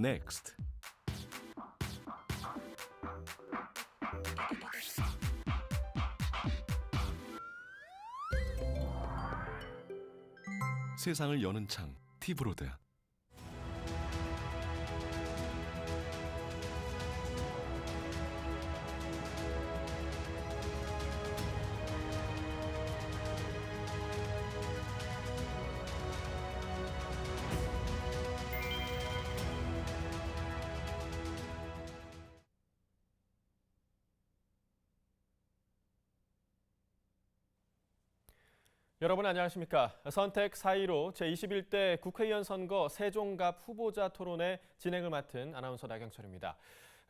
Next. 세상을 여는 창, 티브로드. 여러분 안녕하십니까? 선택 4.15 제21대 국회의원 선거 세종갑 후보자 토론회 진행을 맡은 아나운서 나경철입니다.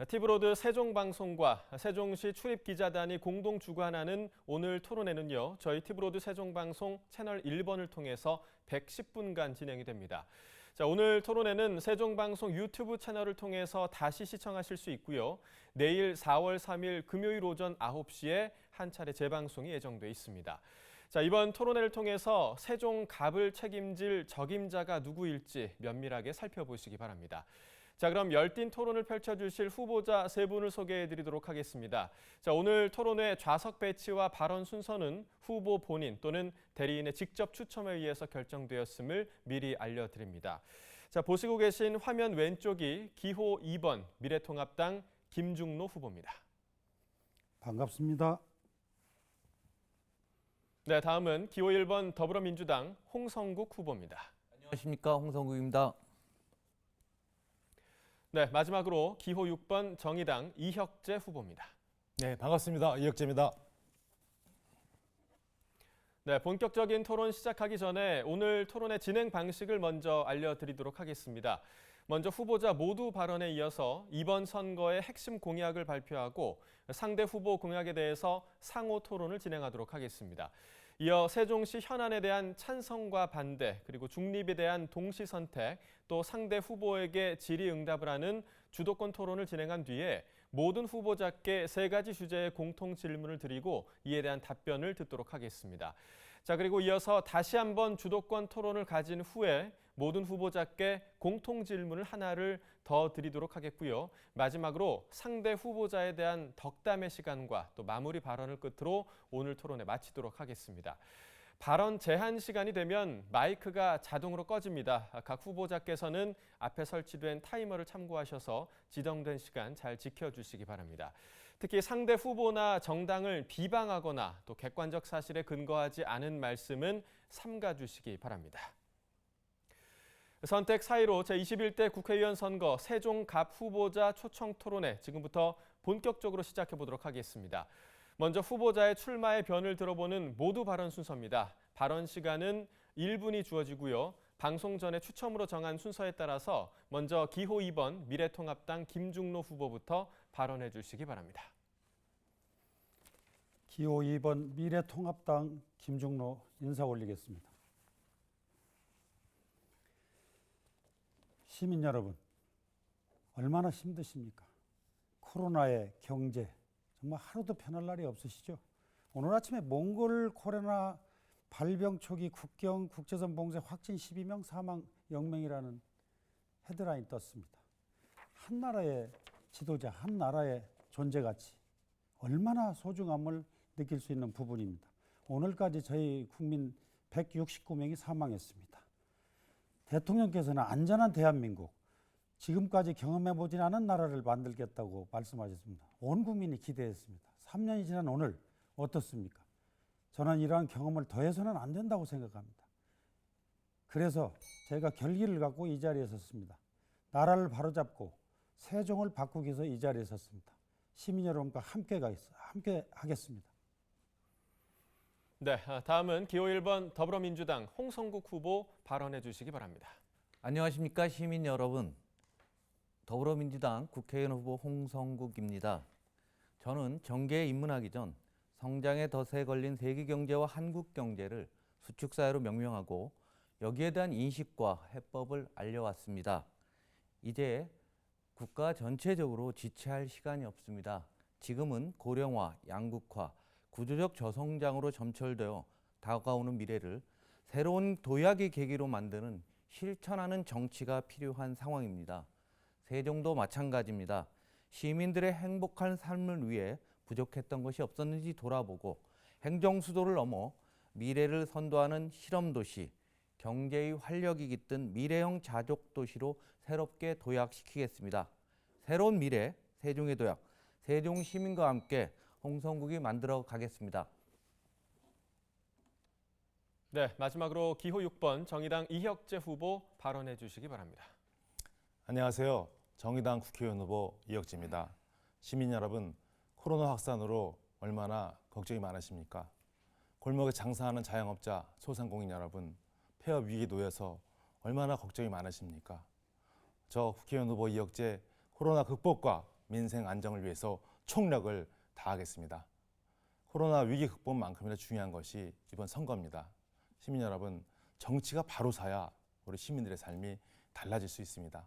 티브로드 세종방송과 세종시 출입기자단이 공동 주관하는 오늘 토론회는요. 저희 티브로드 세종방송 채널 1번을 통해서 110분간 진행이 됩니다. 자, 오늘 토론회는 세종방송 유튜브 채널을 통해서 다시 시청하실 수 있고요. 내일 4월 3일 금요일 오전 9시에 한 차례 재방송이 예정돼 있습니다. 자, 이번 토론회를 통해서 세종갑을 책임질 적임자가 누구일지 면밀하게 살펴보시기 바랍니다. 자, 그럼 열띤 토론을 펼쳐주실 후보자 세 분을 소개해드리도록 하겠습니다. 자, 오늘 토론회 좌석 배치와 발언 순서는 후보 본인 또는 대리인의 직접 추첨에 의해서 결정되었음을 미리 알려드립니다. 자, 보시고 계신 화면 왼쪽이 기호 2번 미래통합당 김중로 후보입니다. 반갑습니다. 네, 다음은 기호 1번 더불어민주당 홍성국 후보입니다. 안녕하십니까, 홍성국입니다. 네, 마지막으로 기호 6번 정의당 이혁재 후보입니다. 네, 반갑습니다. 이혁재입니다. 네, 본격적인 토론 시작하기 전에 오늘 토론의 진행 방식을 먼저 알려드리도록 하겠습니다. 먼저 후보자 모두 발언에 이어서 이번 선거의 핵심 공약을 발표하고 상대 후보 공약에 대해서 상호 토론을 진행하도록 하겠습니다. 이어 세종시 현안에 대한 찬성과 반대, 그리고 중립에 대한 동시 선택, 또 상대 후보에게 질의응답을 하는 주도권 토론을 진행한 뒤에 모든 후보자께 세 가지 주제의 공통 질문을 드리고 이에 대한 답변을 듣도록 하겠습니다. 자, 그리고 이어서 다시 한번 주도권 토론을 가진 후에 모든 후보자께 공통 질문을 하나를 더 드리도록 하겠고요. 마지막으로 상대 후보자에 대한 덕담의 시간과 또 마무리 발언을 끝으로 오늘 토론에 마치도록 하겠습니다. 발언 제한 시간이 되면 마이크가 자동으로 꺼집니다. 각 후보자께서는 앞에 설치된 타이머를 참고하셔서 지정된 시간 잘 지켜주시기 바랍니다. 특히 상대 후보나 정당을 비방하거나 또 객관적 사실에 근거하지 않은 말씀은 삼가주시기 바랍니다. 선택 4.15 제21대 국회의원 선거 세종갑 후보자 초청 토론회 지금부터 본격적으로 시작해 보도록 하겠습니다. 먼저 후보자의 출마의 변을 들어보는 모두 발언 순서입니다. 발언 시간은 1분이 주어지고요. 방송 전에 추첨으로 정한 순서에 따라서 먼저 기호 2번 미래통합당 김중로 후보부터 발언해 주시기 바랍니다. 기호 2번 미래통합당 김중로 인사 올리겠습니다. 시민 여러분, 얼마나 힘드십니까? 코로나의 경제, 정말 하루도 편할 날이 없으시죠? 오늘 아침에 몽골 코로나 발병 초기 국경 국제선 봉쇄 확진 12명 사망 0명이라는 헤드라인 떴습니다. 한 나라의 지도자, 한 나라의 존재 가치, 얼마나 소중함을 느낄 수 있는 부분입니다. 오늘까지 저희 국민 169명이 사망했습니다. 대통령께서는 안전한 대한민국, 지금까지 경험해보진 않은 나라를 만들겠다고 말씀하셨습니다. 온 국민이 기대했습니다. 3년이 지난 오늘 어떻습니까? 저는 이러한 경험을 더해서는 안 된다고 생각합니다. 그래서 제가 결기를 갖고 이 자리에 섰습니다. 나라를 바로잡고 세종을 바꾸기 위해서 이 자리에 섰습니다. 시민 여러분과 함께 하겠습니다. 네, 다음은 기호 1번 더불어민주당 홍성국 후보 발언해 주시기 바랍니다. 안녕하십니까, 시민 여러분. 더불어민주당 국회의원 후보 홍성국입니다. 저는 정계에 입문하기 전 성장의 덫에 걸린 세계 경제와 한국 경제를 수축사회로 명명하고 여기에 대한 인식과 해법을 알려왔습니다. 이제 국가 전체적으로 지체할 시간이 없습니다. 지금은 고령화, 양극화, 구조적 저성장으로 점철되어 다가오는 미래를 새로운 도약의 계기로 만드는 실천하는 정치가 필요한 상황입니다. 세종도 마찬가지입니다. 시민들의 행복한 삶을 위해 부족했던 것이 없었는지 돌아보고 행정 수도를 넘어 미래를 선도하는 실험 도시, 경제의 활력이 깃든 미래형 자족 도시로 새롭게 도약시키겠습니다. 새로운 미래, 세종의 도약, 세종 시민과 함께 홍성국이 만들어 가겠습니다. 네, 마지막으로 기호 6번 정의당 이혁재 후보 발언해 주시기 바랍니다. 안녕하세요. 정의당 국회의원 후보 이혁재입니다. 시민 여러분, 코로나 확산으로 얼마나 걱정이 많으십니까? 골목에 장사하는 자영업자, 소상공인 여러분, 폐업 위기에 놓여서 얼마나 걱정이 많으십니까? 저 국회의원 후보 이혁재, 코로나 극복과 민생 안정을 위해서 총력을 다하겠습니다. 코로나 위기 극복만큼이나 중요한 것이 이번 선거입니다. 시민 여러분, 정치가 바로 서야 우리 시민들의 삶이 달라질 수 있습니다.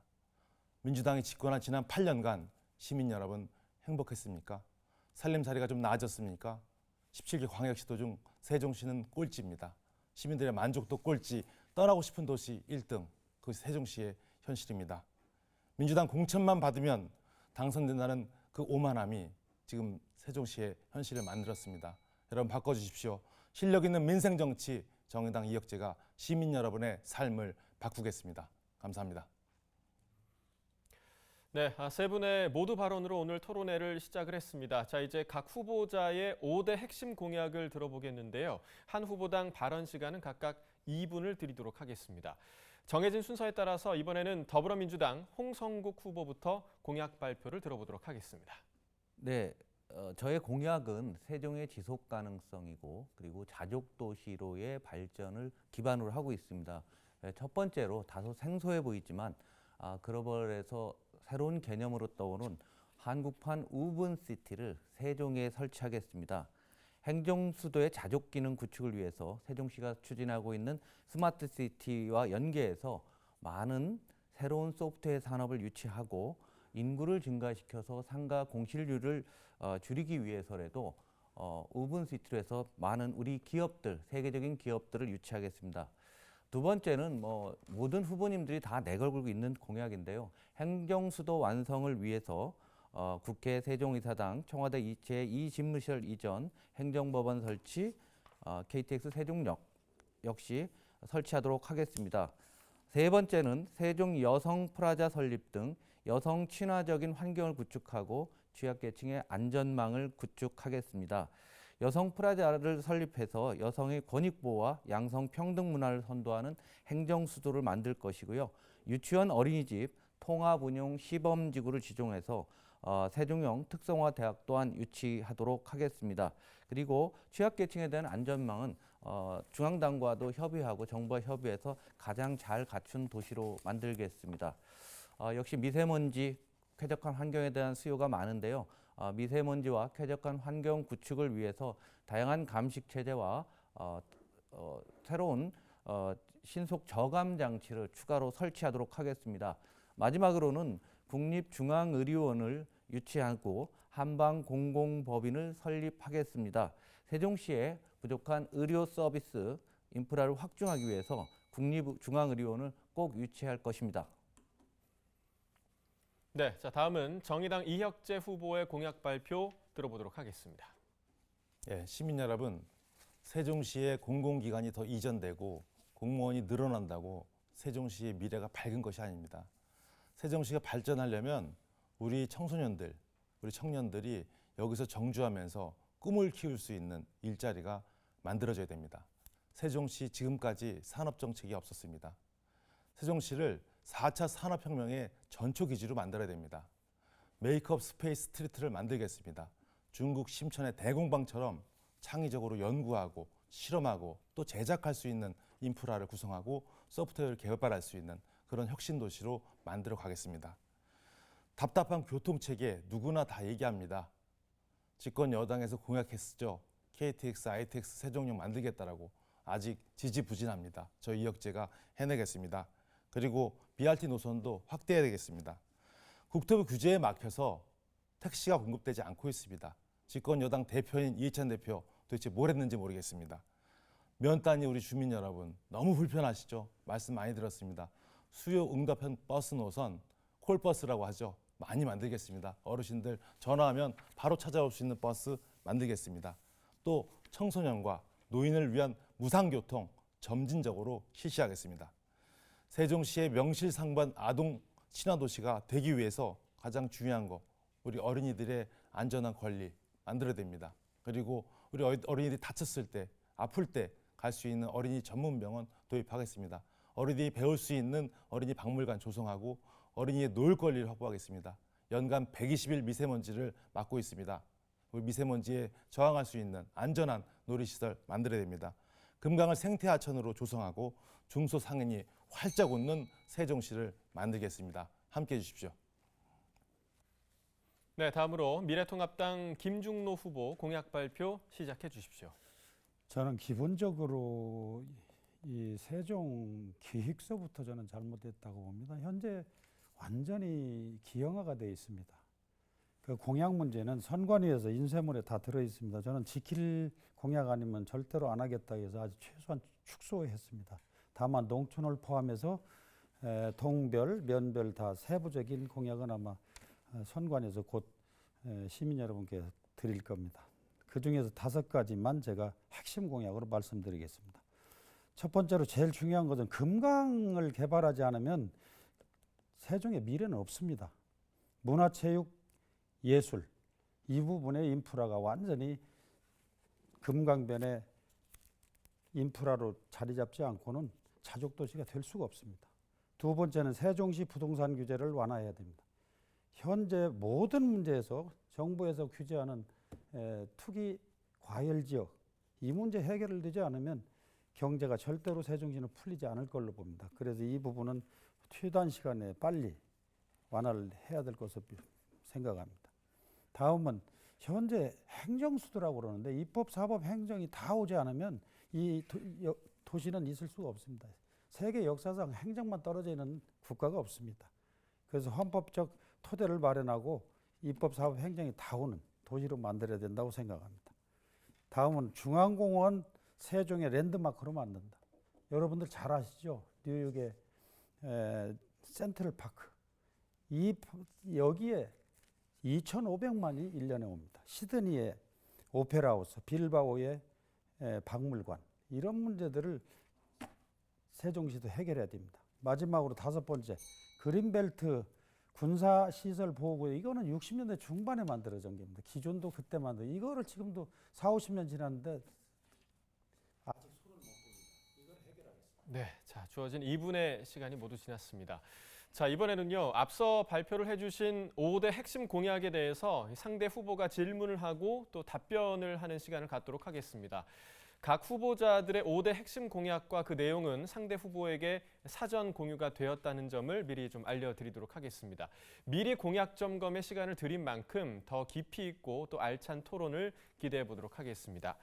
민주당이 집권한 지난 8년간 시민 여러분 행복했습니까? 살림살이가 좀 나아졌습니까? 17개 광역시도 중 세종시는 꼴찌입니다. 시민들의 만족도 꼴찌, 떠나고 싶은 도시 1등, 그것이 세종시의 현실입니다. 민주당 공천만 받으면 당선된다는 그 오만함이 지금 세종시의 현실을 만들었습니다. 여러분 바꿔주십시오. 실력 있는 민생 정치, 정의당 이혁재가 시민 여러분의 삶을 바꾸겠습니다. 감사합니다. 네, 세 분의 모두 발언으로 오늘 토론회를 시작을 했습니다. 자, 이제 각 후보자의 5대 핵심 공약을 들어보겠는데요. 한 후보당 발언 시간은 각각 2분을 드리도록 하겠습니다. 정해진 순서에 따라서 이번에는 더불어민주당 홍성국 후보부터 공약 발표를 들어보도록 하겠습니다. 네, 저의 공약은 세종의 지속 가능성이고 그리고 자족 도시로의 발전을 기반으로 하고 있습니다. 첫 번째로 다소 생소해 보이지만 글로벌에서 새로운 개념으로 떠오른 한국판 우분시티를 세종에 설치하겠습니다. 행정수도의 자족 기능 구축을 위해서 세종시가 추진하고 있는 스마트시티와 연계해서 많은 새로운 소프트웨어 산업을 유치하고 인구를 증가시켜서 상가 공실률을 줄이기 위해서라도 우분시티로 해서 많은 우리 기업들, 세계적인 기업들을 유치하겠습니다. 두 번째는 모든 후보님들이 다 내걸고 있는 공약인데요. 행정수도 완성을 위해서 국회 세종이사당, 청와대 제2집무실 이전, 행정법원 설치, KTX 세종역 역시 설치하도록 하겠습니다. 세 번째는 세종 여성 프라자 설립 등 여성 친화적인 환경을 구축하고 취약계층의 안전망을 구축하겠습니다. 여성 프라자를 설립해서 여성의 권익보호와 양성 평등 문화를 선도하는 행정수도를 만들 것이고요. 유치원, 어린이집, 통합운용 시범지구를 지정해서 세종형 특성화 대학 또한 유치하도록 하겠습니다. 그리고 취약계층에 대한 안전망은 중앙당과도 협의하고 정부와 협의해서 가장 잘 갖춘 도시로 만들겠습니다. 역시 미세먼지, 쾌적한 환경에 대한 수요가 많은데요. 미세먼지와 쾌적한 환경 구축을 위해서 다양한 감식 체제와 새로운 신속 저감 장치를 추가로 설치하도록 하겠습니다. 마지막으로는 국립중앙의료원을 유치하고 한방공공법인을 설립하겠습니다. 세종시의 부족한 의료 서비스 인프라를 확충하기 위해서 국립중앙의료원을 꼭 유치할 것입니다. 네, 자 다음은 정의당 이혁재 후보의 공약 발표 들어보도록 하겠습니다. 예, 시민 여러분, 세종시의 공공기관이 더 이전되고 공무원이 늘어난다고 세종시의 미래가 밝은 것이 아닙니다. 세종시가 발전하려면 우리 청소년들, 우리 청년들이 여기서 정주하면서 꿈을 키울 수 있는 일자리가 만들어져야 됩니다. 세종시 지금까지 산업정책이 없었습니다. 세종시를 4차 산업혁명의 전초기지로 만들어야 됩니다. 메이크업 스페이스 스트리트를 만들겠습니다. 중국 심천의 대공방처럼 창의적으로 연구하고 실험하고 또 제작할 수 있는 인프라를 구성하고 소프트웨어를 개발할 수 있는 그런 혁신 도시로 만들어 가겠습니다. 답답한 교통체계 누구나 다 얘기합니다. 집권 여당에서 공약했죠. KTX, ITX 세종역 만들겠다라고. 아직 지지부진합니다. 저 이혁재가 해내겠습니다. 그리고 BRT 노선도 확대해야 되겠습니다. 국토부 규제에 막혀서 택시가 공급되지 않고 있습니다. 집권 여당 대표인 이해찬 대표 도대체 뭘 했는지 모르겠습니다. 면단위 우리 주민 여러분 너무 불편하시죠? 말씀 많이 들었습니다. 수요 응답형 버스 노선 콜버스라고 하죠. 많이 만들겠습니다. 어르신들 전화하면 바로 찾아올 수 있는 버스 만들겠습니다. 또 청소년과 노인을 위한 무상교통 점진적으로 실시하겠습니다. 세종시의 명실상부한 아동 친화도시가 되기 위해서 가장 중요한 거 우리 어린이들의 안전한 권리 만들어야 됩니다. 그리고 우리 어린이들이 다쳤을 때, 아플 때 갈 수 있는 어린이 전문 병원 도입하겠습니다. 어린이들이 배울 수 있는 어린이 박물관 조성하고 어린이의 놀 권리를 확보하겠습니다. 연간 120일 미세먼지를 막고 있습니다. 우리 미세먼지에 저항할 수 있는 안전한 놀이시설 만들어야 됩니다. 금강을 생태하천으로 조성하고 중소상인이 활짝 웃는 세종시를 만들겠습니다. 함께해 주십시오. 네, 다음으로 미래통합당 김중로 후보 공약 발표 시작해 주십시오. 저는 기본적으로 이 세종 기획서부터 저는 잘못됐다고 봅니다. 현재 완전히 기형화가 되어 있습니다. 그 공약 문제는 선관위에서 인쇄물에 다 들어 있습니다. 저는 지킬 공약 아니면 절대로 안 하겠다 해서 아주 최소한 축소했습니다. 다만 농촌을 포함해서 동별, 면별 다 세부적인 공약은 아마 선관위에서 곧 시민 여러분께 드릴 겁니다. 그 중에서 5가지만 제가 핵심 공약으로 말씀드리겠습니다. 첫 번째로 제일 중요한 것은 금강을 개발하지 않으면 세종의 미래는 없습니다. 문화, 체육, 예술 이 부분의 인프라가 완전히 금강변의 인프라로 자리 잡지 않고는 자족도시가 될 수가 없습니다. 두 번째는 세종시 부동산 규제를 완화해야 됩니다. 현재 모든 문제에서 정부에서 규제하는 투기 과열 지역 이 문제 해결을 되지 않으면 경제가 절대로 세종시는 풀리지 않을 걸로 봅니다. 그래서 이 부분은 최단 시간에 빨리 완화를 해야 될 것으로 생각합니다. 다음은 현재 행정수도라고 그러는데 입법, 사법, 행정이 다 오지 않으면 이 도시는 있을 수가 없습니다. 세계 역사상 행정만 떨어져 있는 국가가 없습니다. 그래서 헌법적 토대를 마련하고 입법, 사법, 행정이 다 오는 도시로 만들어야 된다고 생각합니다. 다음은 중앙공원 세종의 랜드마크로 만든다. 여러분들 잘 아시죠? 뉴욕의 센트럴파크. 여기에 2,500만이 1년에 옵니다. 시드니의 오페라하우스, 빌바오의 박물관 이런 문제들을 세종시도 해결해야 됩니다. 마지막으로 5번째 그린벨트 군사시설 보호구역 이거는 60년대 중반에 만들어진 겁니다. 기존도 그때 만들어 이거를 지금도 40-50년 지났는데 아직 손을 못 봅니다. 이걸 해결하겠습니다. 네, 자 주어진 2분의 시간이 모두 지났습니다. 자 이번에는요 앞서 발표를 해주신 5대 핵심 공약에 대해서 상대 후보가 질문을 하고 또 답변을 하는 시간을 갖도록 하겠습니다. 각 후보자들의 5대 핵심 공약과 그 내용은 상대 후보에게 사전 공유가 되었다는 점을 미리 좀 알려드리도록 하겠습니다. 미리 공약 점검의 시간을 드린 만큼 더 깊이 있고 또 알찬 토론을 기대해 보도록 하겠습니다.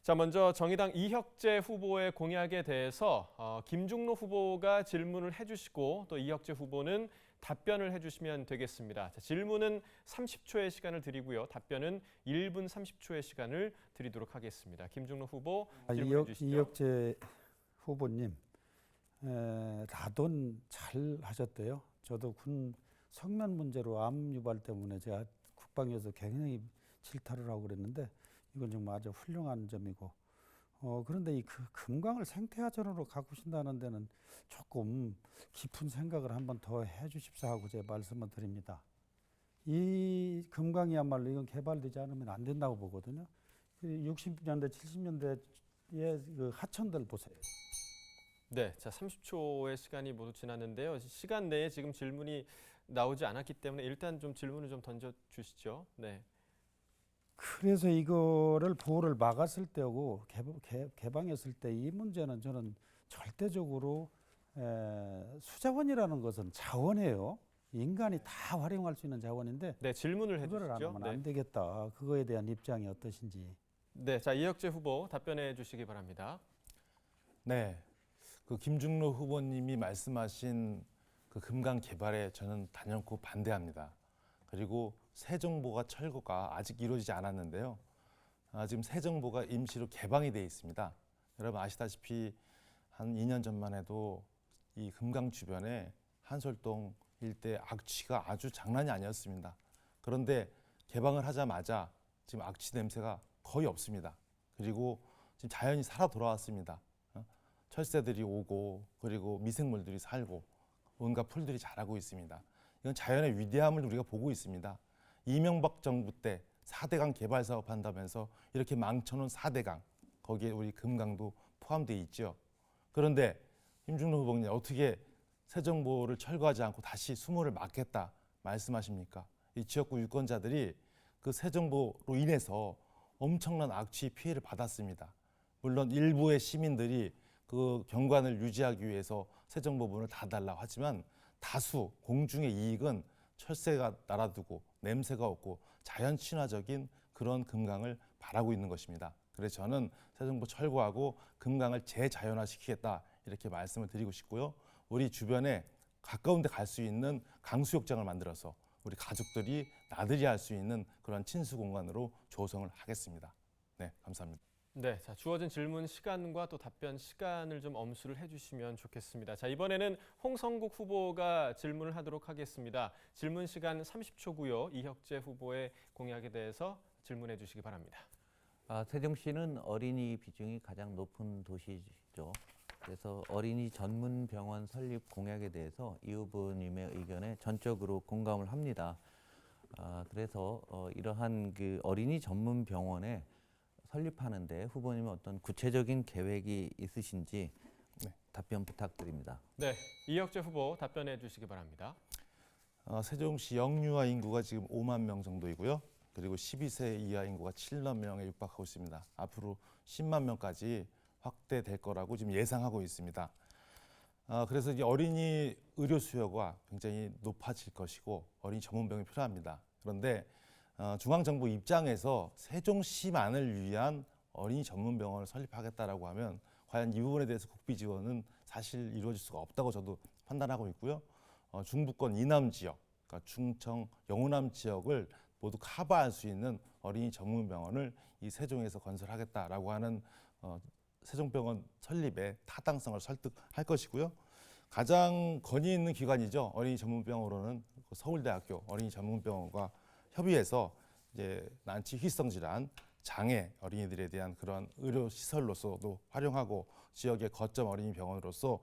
자, 먼저 정의당 이혁재 후보의 공약에 대해서 김중로 후보가 질문을 해주시고 또 이혁재 후보는 답변을 해주시면 되겠습니다. 자, 질문은 30초의 시간을 드리고요. 답변은 1분 30초의 시간을 드리도록 하겠습니다. 김중로 후보 질문해 주시죠. 이혁재 후보님, 라돈 잘 하셨대요. 저도 군 성면 문제로 암 유발 때문에 제가 국방위에서 굉장히 질타를 하고 그랬는데 이건 정말 아주 훌륭한 점이고 그런데 이 금강을 생태하천으로 가꾸신다는 데는 조금 깊은 생각을 한번 더 해주십사 하고 제가 말씀을 드립니다. 이 금강이야말로 이건 개발되지 않으면 안 된다고 보거든요. 60년대, 70년대의 그 하천들 보세요. 네, 자 30초의 시간이 모두 지났는데요. 시간 내에 지금 질문이 나오지 않았기 때문에 일단 좀 질문을 좀 던져 주시죠. 네. 그래서 이거를 보호를 막았을 때하고 개방했을 때 이 문제는 저는 절대적으로 수자원이라는 것은 자원이에요. 인간이 다 활용할 수 있는 자원인데 네, 질문을 그거를 안 해주시죠. 하면 안 되겠다. 그거에 대한 입장이 어떠신지. 네, 자 이혁재 후보 답변해 주시기 바랍니다. 네, 그 김중로 후보님이 말씀하신 그 금강 개발에 저는 단연코 반대합니다. 그리고 세정보가 철거가 아직 이루어지지 않았는데요. 지금 세정보가 임시로 개방이 돼 있습니다. 여러분 아시다시피 한 2년 전만 해도 이 금강 주변에 한솔동 일대 악취가 아주 장난이 아니었습니다. 그런데 개방을 하자마자 지금 악취 냄새가 거의 없습니다. 그리고 지금 자연이 살아 돌아왔습니다. 철새들이 오고 그리고 미생물들이 살고 온갖 풀들이 자라고 있습니다. 이건 자연의 위대함을 우리가 보고 있습니다. 이명박 정부 때 4대강 개발 사업 한다면서 이렇게 망쳐놓은 4대강, 거기에 우리 금강도 포함되어 있죠. 그런데 김중로 후보님 어떻게 세정보를 철거하지 않고 다시 수모를 막겠다 말씀하십니까? 이 지역구 유권자들이 그 세정보로 인해서 엄청난 악취 피해를 받았습니다. 물론 일부의 시민들이 그 경관을 유지하기 위해서 세정보 문을 닫아달라고 하지만 다수 공중의 이익은 철새가 날아두고 냄새가 없고 자연 친화적인 그런 금강을 바라고 있는 것입니다. 그래서 저는 세정보 철거하고 금강을 재자연화시키겠다 이렇게 말씀을 드리고 싶고요. 우리 주변에 가까운 데 갈 수 있는 강수욕장을 만들어서 우리 가족들이 나들이 할 수 있는 그런 친수 공간으로 조성을 하겠습니다. 네, 감사합니다. 네, 자, 주어진 질문 시간과 또 답변 시간을 좀 엄수를 해주시면 좋겠습니다. 자, 이번에는 홍성국 후보가 질문을 하도록 하겠습니다. 질문 시간 30초고요. 이혁재 후보의 공약에 대해서 질문해 주시기 바랍니다. 세종시는 어린이 비중이 가장 높은 도시죠. 그래서 어린이 전문 병원 설립 공약에 대해서 이 후보님의 의견에 전적으로 공감을 합니다. 그래서 이러한 그 어린이 전문 병원에 설립하는데 후보님은 어떤 구체적인 계획이 있으신지 답변 부탁드립니다. 네, 이혁재 후보 답변해 주시기 바랍니다. 세종시 영유아 인구가 지금 5만 명 정도이고요. 그리고 12세 이하 인구가 7만 명에 육박하고 있습니다. 앞으로 10만 명까지 확대될 거라고 지금 예상하고 있습니다. 그래서 이제 어린이 의료 수요가 굉장히 높아질 것이고 어린이 전문병이 필요합니다. 그런데 중앙정부 입장에서 세종시만을 위한 어린이 전문병원을 설립하겠다라고 하면 과연 이 부분에 대해서 국비 지원은 사실 이루어질 수가 없다고 저도 판단하고 있고요. 중부권 이남 지역, 그러니까 충청, 영호남 지역을 모두 커버할 수 있는 어린이 전문병원을 이 세종에서 건설하겠다라고 하는 세종병원 설립의 타당성을 설득할 것이고요. 가장 권위 있는 기관이죠. 어린이 전문병원으로는 서울대학교 어린이 전문병원과 협의해서 이제 난치 희성 질환, 장애 어린이들에 대한 그런 의료 시설로서도 활용하고 지역의 거점 어린이 병원으로서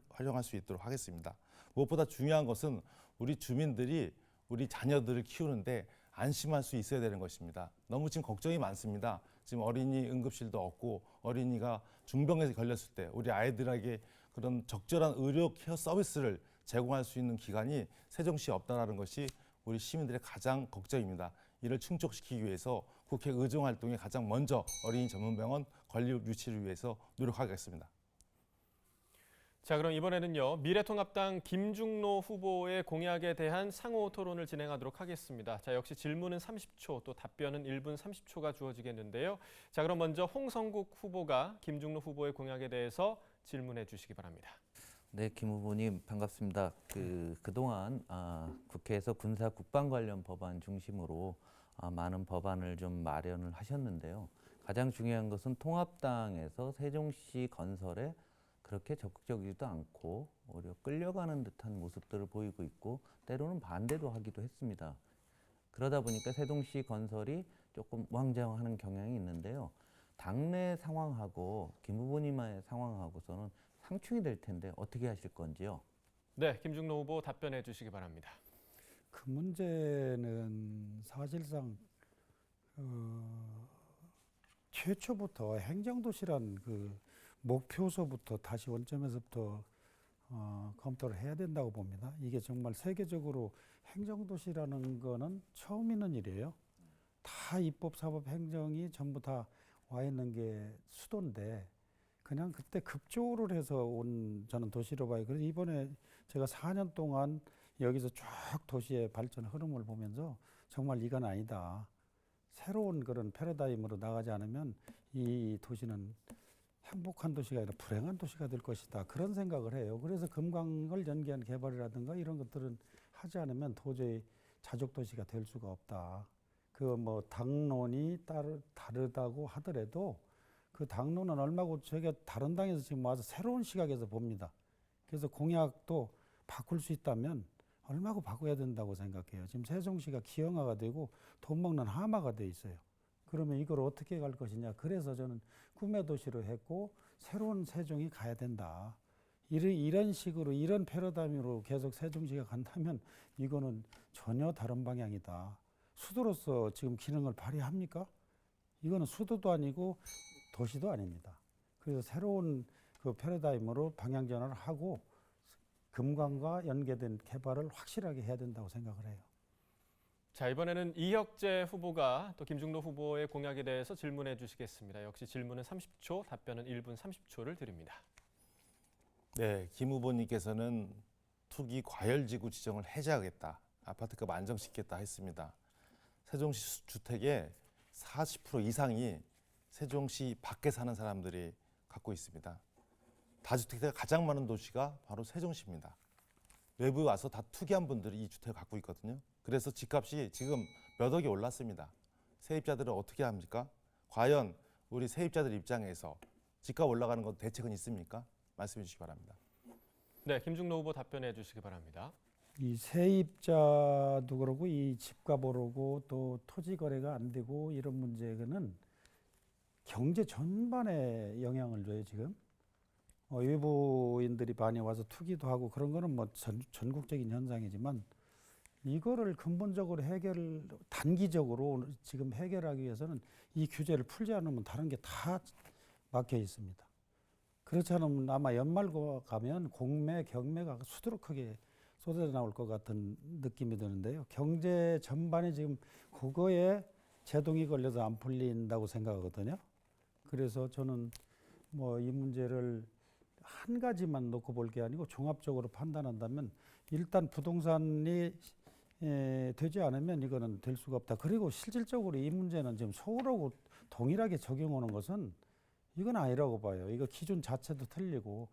활용할 수 있도록 하겠습니다. 무엇보다 중요한 것은 우리 주민들이 우리 자녀들을 키우는데 안심할 수 있어야 되는 것입니다. 너무 지금 걱정이 많습니다. 지금 어린이 응급실도 없고 어린이가 중병에 걸렸을 때 우리 아이들에게 그런 적절한 의료 케어 서비스를 제공할 수 있는 기관이 세종시에 없다는 것이 우리 시민들의 가장 걱정입니다. 이를 충족시키기 위해서 국회 의정 활동에 가장 먼저 어린이 전문병원 건립 유치를 위해서 노력하겠습니다. 자, 그럼 이번에는요. 미래통합당 김중로 후보의 공약에 대한 상호 토론을 진행하도록 하겠습니다. 자, 역시 질문은 30초, 또 답변은 1분 30초가 주어지겠는데요. 자, 그럼 먼저 홍성국 후보가 김중로 후보의 공약에 대해서 질문해 주시기 바랍니다. 네, 김 후보님 반갑습니다. 그동안 국회에서 군사 국방 관련 법안 중심으로 많은 법안을 좀 마련을 하셨는데요. 가장 중요한 것은 통합당에서 세종시 건설에 그렇게 적극적이지도 않고 오히려 끌려가는 듯한 모습들을 보이고 있고 때로는 반대도 하기도 했습니다. 그러다 보니까 세종시 건설이 조금 우왕좌왕하는 경향이 있는데요. 당내 상황하고 김 후보님의 상황하고서는 상충이 될 텐데 어떻게 하실 건지요? 네, 김중로 후보 답변해 주시기 바랍니다. 그 문제는 사실상 최초부터 행정도시란 그 목표소부터 다시 원점에서부터 검토를 해야 된다고 봅니다. 이게 정말 세계적으로 행정도시라는 거는 처음 있는 일이에요. 다 입법, 사법, 행정이 전부 다 와 있는 게 수도인데 그냥 그때 급조를 해서 온 저는 도시로 봐요. 그래서 이번에 제가 4년 동안 여기서 쭉 도시의 발전 흐름을 보면서 정말 이건 아니다. 새로운 그런 패러다임으로 나가지 않으면 이 도시는 행복한 도시가 아니라 불행한 도시가 될 것이다. 그런 생각을 해요. 그래서 금강을 연계한 개발이라든가 이런 것들은 하지 않으면 도저히 자족도시가 될 수가 없다. 그 뭐 당론이 다르다고 하더라도 그 당론은 얼마고 저희가 다른 당에서 지금 와서 새로운 시각에서 봅니다. 그래서 공약도 바꿀 수 있다면 얼마고 바꿔야 된다고 생각해요. 지금 세종시가 기형아가 되고 돈 먹는 하마가 돼 있어요. 그러면 이걸 어떻게 갈 것이냐. 그래서 저는 꿈의 도시로 했고 새로운 세종이 가야 된다. 이런 식으로 이런 패러다임으로 계속 세종시가 간다면 이거는 전혀 다른 방향이다. 수도로서 지금 기능을 발휘합니까? 이거는 수도도 아니고 도시도 아닙니다. 그래서 새로운 그 패러다임으로 방향 전환을 하고 금강과 연계된 개발을 확실하게 해야 된다고 생각을 해요. 자, 이번에는 이혁재 후보가 또 김중로 후보의 공약에 대해서 질문해 주시겠습니다. 역시 질문은 30초, 답변은 1분 30초를 드립니다. 네, 김 후보님께서는 투기 과열지구 지정을 해제하겠다, 아파트값 안정시키겠다 했습니다. 세종시 주택의 40% 이상이 세종시 밖에 사는 사람들이 갖고 있습니다. 다주택자가 가장 많은 도시가 바로 세종시입니다. 외부에 와서 다 투기한 분들이 이 주택을 갖고 있거든요. 그래서 집값이 지금 몇 억이 올랐습니다. 세입자들은 어떻게 합니까? 과연 우리 세입자들 입장에서 집값 올라가는 것 대책은 있습니까? 말씀해 주시기 바랍니다. 네, 김중로 후보 답변해 주시기 바랍니다. 이 세입자도 그러고 이 집값 오르고 또 토지 거래가 안 되고 이런 문제는 경제 전반에 영향을 줘요, 지금. 외부인들이 많이 와서 투기도 하고 그런 거는 뭐 전국적인 현상이지만 이거를 근본적으로 단기적으로 지금 해결하기 위해서는 이 규제를 풀지 않으면 다른 게 다 막혀 있습니다. 그렇지 않으면 아마 연말 가면 공매, 경매가 수두룩하게 쏟아져 나올 것 같은 느낌이 드는데요. 경제 전반이 지금 그거에 제동이 걸려서 안 풀린다고 생각하거든요. 그래서 저는 뭐 이 문제를 한 가지만 놓고 볼 게 아니고 종합적으로 판단한다면 일단 부동산이 되지 않으면 이거는 될 수가 없다. 그리고 실질적으로 이 문제는 지금 서울하고 동일하게 적용하는 것은 이건 아니라고 봐요. 이거 기준 자체도 틀리고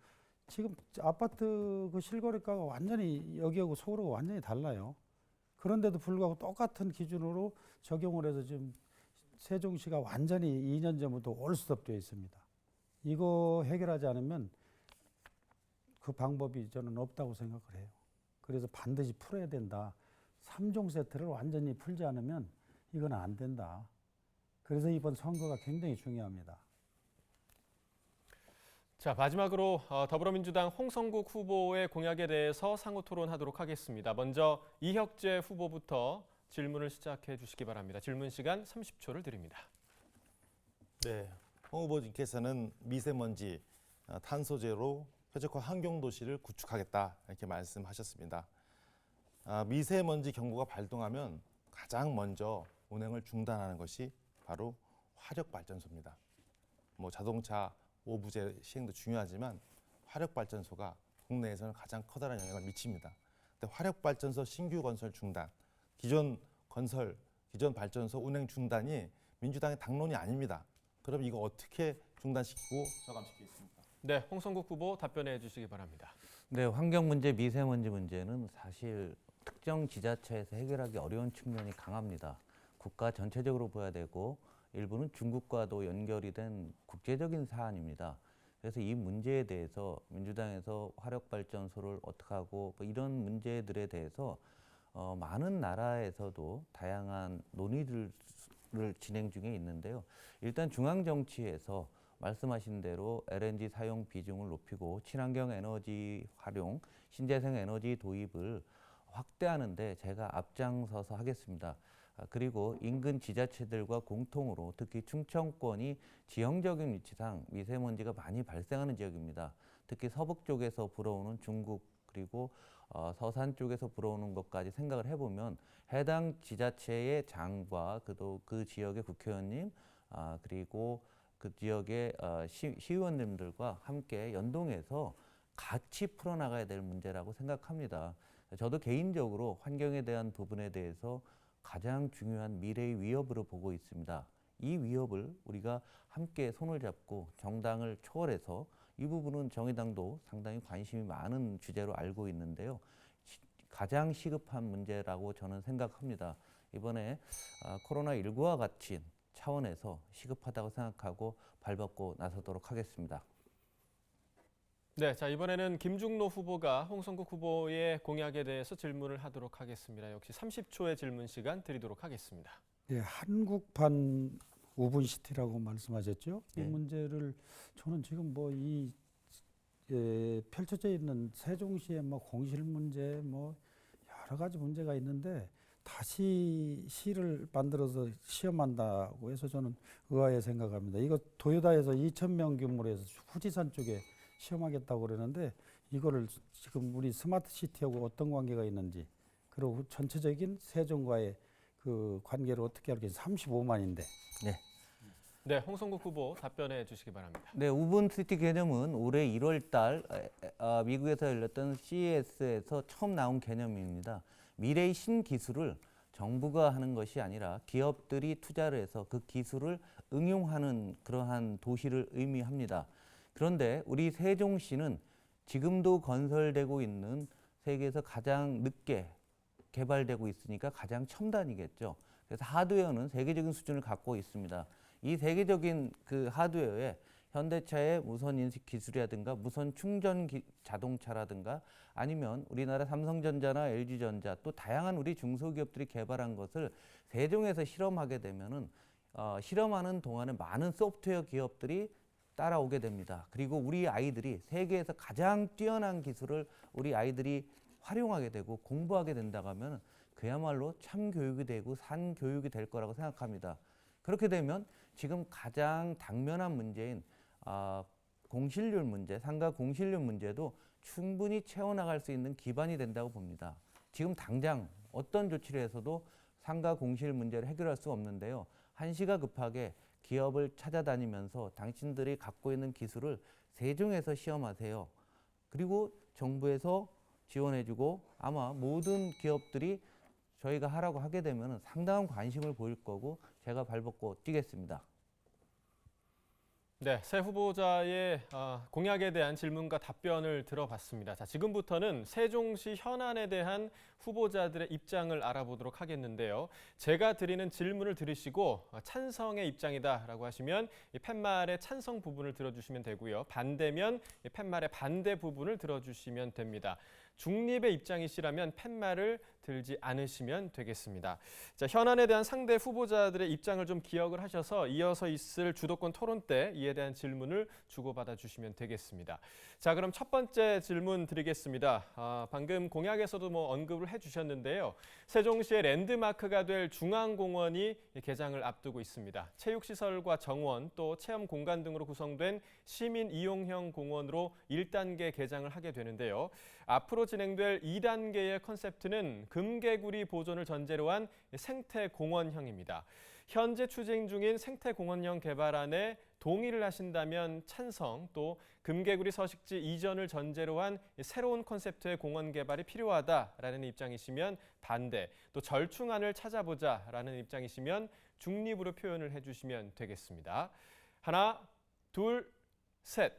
지금 아파트 그 실거래가가 완전히 여기하고 서울하고 완전히 달라요. 그런데도 불구하고 똑같은 기준으로 적용을 해서 지금 세종시가 완전히 2년 전부터 올스톱 되어 있습니다. 이거 해결하지 않으면 그 방법이 저는 없다고 생각을 해요. 그래서 반드시 풀어야 된다. 3종 세트를 완전히 풀지 않으면 이건 안 된다. 그래서 이번 선거가 굉장히 중요합니다. 자, 마지막으로 더불어민주당 홍성국 후보의 공약에 대해서 상호 토론하도록 하겠습니다. 먼저 이혁재 후보부터 질문을 시작해 주시기 바랍니다. 질문 시간 30초를 드립니다. 네, 홍 후보님께서는 미세먼지, 탄소제로 쾌적한 환경도시를 구축하겠다 이렇게 말씀하셨습니다. 미세먼지 경보가 발동하면 가장 먼저 운행을 중단하는 것이 바로 화력발전소입니다. 뭐 자동차 오부제 시행도 중요하지만 화력발전소가 국내에서는 가장 커다란 영향을 미칩니다. 근데 화력발전소 신규 건설 중단, 기존 발전소 운행 중단이 민주당의 당론이 아닙니다. 그럼 이거 어떻게 중단시키고 저감시키겠습니까? 네, 홍성국 후보 답변해 주시기 바랍니다. 네, 환경 문제, 미세먼지 문제는 사실 특정 지자체에서 해결하기 어려운 측면이 강합니다. 국가 전체적으로 봐야 되고 일부는 중국과도 연결이 된 국제적인 사안입니다. 그래서 이 문제에 대해서 민주당에서 화력발전소를 어떻게 하고 뭐 이런 문제들에 대해서 많은 나라에서도 다양한 논의를 진행 중에 있는데요. 일단 중앙정치에서 말씀하신 대로 LNG 사용 비중을 높이고 친환경 에너지 활용, 신재생 에너지 도입을 확대하는데 제가 앞장서서 하겠습니다. 그리고 인근 지자체들과 공통으로 특히 충청권이 지형적인 위치상 미세먼지가 많이 발생하는 지역입니다. 특히 서북 쪽에서 불어오는 중국 그리고 서산 쪽에서 불어오는 것까지 생각을 해보면 해당 지자체의 장과 그 지역의 국회의원님 그리고 그 지역의 시의원님들과 함께 연동해서 같이 풀어나가야 될 문제라고 생각합니다. 저도 개인적으로 환경에 대한 부분에 대해서 가장 중요한 미래의 위협으로 보고 있습니다. 이 위협을 우리가 함께 손을 잡고 정당을 초월해서 이 부분은 정의당도 상당히 관심이 많은 주제로 알고 있는데요. 가장 시급한 문제라고 저는 생각합니다. 이번에 코로나19와 같이 차원에서 시급하다고 생각하고 발벗고 나서도록 하겠습니다. 네, 자 이번에는 김중로 후보가 홍성국 후보의 공약에 대해서 질문을 하도록 하겠습니다. 역시 30초의 질문 시간 드리도록 하겠습니다. 예, 한국판 우분시티라고 말씀하셨죠. 이 네. 문제를 저는 지금 펼쳐져 있는 세종시의 공실 문제 여러 가지 문제가 있는데 다시 시를 만들어서 시험한다고 해서 저는 의아해 생각합니다. 이거 도요다에서 2,000명 규모로 해서 후지산 쪽에 시험하겠다고 그러는데 이거를 지금 우리 스마트 시티하고 어떤 관계가 있는지 그리고 전체적인 세종과의 그 관계를 어떻게 알겠지? 35만인데. 네, 홍성국 후보 답변해 주시기 바랍니다. 네, 우분시티 개념은 올해 1월 달 미국에서 열렸던 CES에서 처음 나온 개념입니다. 미래의 신기술을 정부가 하는 것이 아니라 기업들이 투자를 해서 그 기술을 응용하는 그러한 도시를 의미합니다. 그런데 우리 세종시는 지금도 건설되고 있는 세계에서 가장 늦게 개발되고 있으니까 가장 첨단이겠죠. 그래서 하드웨어는 세계적인 수준을 갖고 있습니다. 이 세계적인 그 하드웨어에 현대차의 무선 인식 기술이라든가 무선 충전 자동차라든가 아니면 우리나라 삼성전자나 LG전자 또 다양한 우리 중소기업들이 개발한 것을 세종에서 실험하게 되면은 실험하는 동안에 많은 소프트웨어 기업들이 따라오게 됩니다. 그리고 우리 아이들이 세계에서 가장 뛰어난 기술을 우리 아이들이 활용하게 되고 공부하게 된다고 하면 그야말로 참 교육이 되고 산 교육이 될 거라고 생각합니다. 그렇게 되면 지금 가장 당면한 문제인 공실률 문제, 상가 공실률 문제도 충분히 채워나갈 수 있는 기반이 된다고 봅니다. 지금 당장 어떤 조치를 해서도 상가 공실 문제를 해결할 수 없는데요. 한시가 급하게 기업을 찾아다니면서 당신들이 갖고 있는 기술을 세종에서 시험하세요. 그리고 정부에서 지원해주고 아마 모든 기업들이 저희가 하라고 하게 되면 상당한 관심을 보일 거고 제가 발벗고 뛰겠습니다. 네, 새 후보자의 공약에 대한 질문과 답변을 들어봤습니다. 자, 지금부터는 세종시 현안에 대한 후보자들의 입장을 알아보도록 하겠는데요. 제가 드리는 질문을 들으시고 찬성의 입장이다라고 하시면 이 팻말의 찬성 부분을 들어주시면 되고요. 반대면 이 팻말의 반대 부분을 들어주시면 됩니다. 중립의 입장이시라면 팻말을 들지 않으시면 되겠습니다. 자, 현안에 대한 상대 후보자들의 입장을 좀 기억을 하셔서 이어서 있을 주도권 토론 때 이에 대한 질문을 주고받아 주시면 되겠습니다. 자, 그럼 첫 번째 질문 드리겠습니다. 방금 공약에서도 언급을 해주셨는데요. 세종시의 랜드마크가 될 중앙공원이 개장을 앞두고 있습니다. 체육시설과 정원 또 체험 공간 등으로 구성된 시민 이용형 공원으로 1단계 개장을 하게 되는데요. 앞으로 진행될 2단계의 컨셉트는 금개구리 보존을 전제로 한 생태공원형입니다. 현재 추진 중인 생태공원형 개발안에 동의를 하신다면 찬성, 또 금개구리 서식지 이전을 전제로 한 새로운 컨셉트의 공원 개발이 필요하다라는 입장이시면 반대, 또 절충안을 찾아보자라는 입장이시면 중립으로 표현을 해주시면 되겠습니다. 하나, 둘, 셋.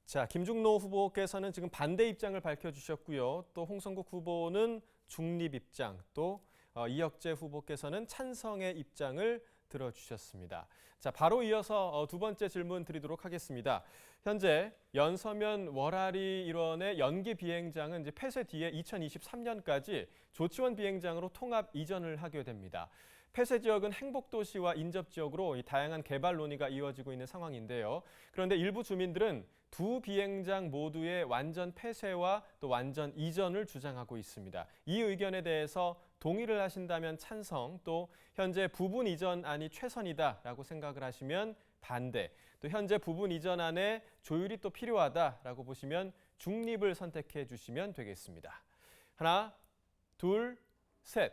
자, 김중로 후보께서는 지금 반대 입장을 밝혀주셨고요. 또 홍성국 후보는 중립 입장, 또 이혁재 후보께서는 찬성의 입장을 들어주셨습니다. 자, 바로 이어서 두 번째 질문 드리도록 하겠습니다. 현재 연서면 월아리 일원의 연기 비행장은 이제 폐쇄 뒤에 2023년까지 조치원 비행장으로 통합 이전을 하게 됩니다. 폐쇄 지역은 행복도시와 인접지역으로 다양한 개발 논의가 이어지고 있는 상황인데요. 그런데 일부 주민들은 두 비행장 모두의 완전 폐쇄와 또 완전 이전을 주장하고 있습니다. 이 의견에 대해서 동의를 하신다면 찬성, 또 현재 부분 이전안이 최선이다라고 생각을 하시면 반대, 또 현재 부분 이전안에 조율이 또 필요하다라고 보시면 중립을 선택해 주시면 되겠습니다. 하나, 둘, 셋.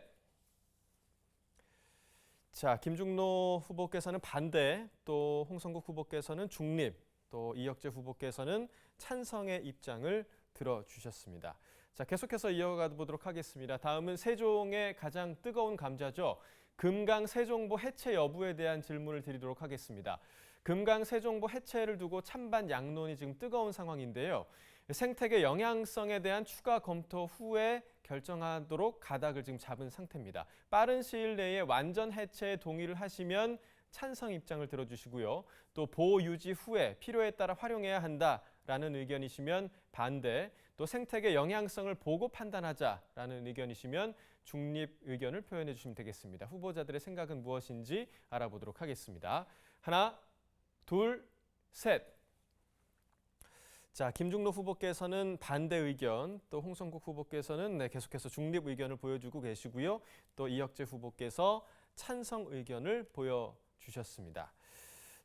자, 김중로 후보께서는 반대, 또 홍성국 후보께서는 중립, 또 이혁재 후보께서는 찬성의 입장을 들어주셨습니다. 자, 계속해서 이어가 보도록 하겠습니다. 다음은 세종의 가장 뜨거운 감자죠. 금강 세종보 해체 여부에 대한 질문을 드리도록 하겠습니다. 금강 세종보 해체를 두고 찬반 양론이 지금 뜨거운 상황인데요. 생태계 영향성에 대한 추가 검토 후에 결정하도록 가닥을 지금 잡은 상태입니다. 빠른 시일 내에 완전 해체에 동의를 하시면 찬성 입장을 들어주시고요. 또 보호 유지 후에 필요에 따라 활용해야 한다라는 의견이시면 반대, 또 생태계 영향성을 보고 판단하자라는 의견이시면 중립 의견을 표현해 주시면 되겠습니다. 후보자들의 생각은 무엇인지 알아보도록 하겠습니다. 하나, 둘, 셋. 자, 김중로 후보께서는 반대 의견, 또 홍성국 후보께서는 계속해서 중립 의견을 보여주고 계시고요. 또 이혁재 후보께서 찬성 의견을 보여주셨습니다.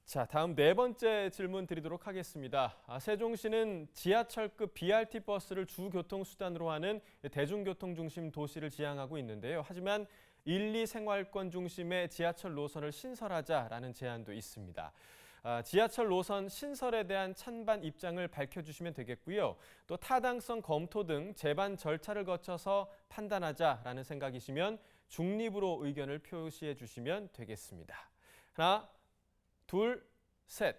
자, 다음 네 번째 질문 드리도록 하겠습니다. 세종시는 지하철급 BRT 버스를 주 교통수단으로 하는 대중교통 중심 도시를 지향하고 있는데요. 하지만 1, 2 생활권 중심의 지하철 노선을 신설하자라는 제안도 있습니다. 지하철 노선 신설에 대한 찬반 입장을 밝혀주시면 되겠고요. 또 타당성 검토 등 제반 절차를 거쳐서 판단하자라는 생각이시면 중립으로 의견을 표시해 주시면 되겠습니다. 하나, 둘, 셋.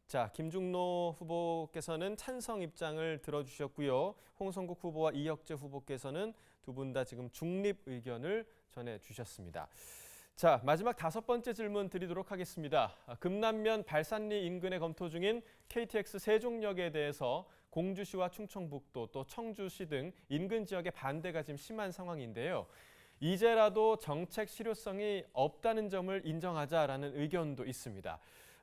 자, 김중로 후보께서는 찬성 입장을 들어주셨고요. 홍성국 후보와 이혁재 후보께서는 두 분 다 지금 중립 의견을 전해주셨습니다. 자, 마지막 다섯 번째 질문 드리도록 하겠습니다. 금남면 발산리 인근에 검토 중인 KTX 세종역에 대해서 공주시와 충청북도 또 청주시 등 인근 지역의 반대가 지금 심한 상황인데요. 이제라도 정책 실효성이 없다는 점을 인정하자라는 의견도 있습니다.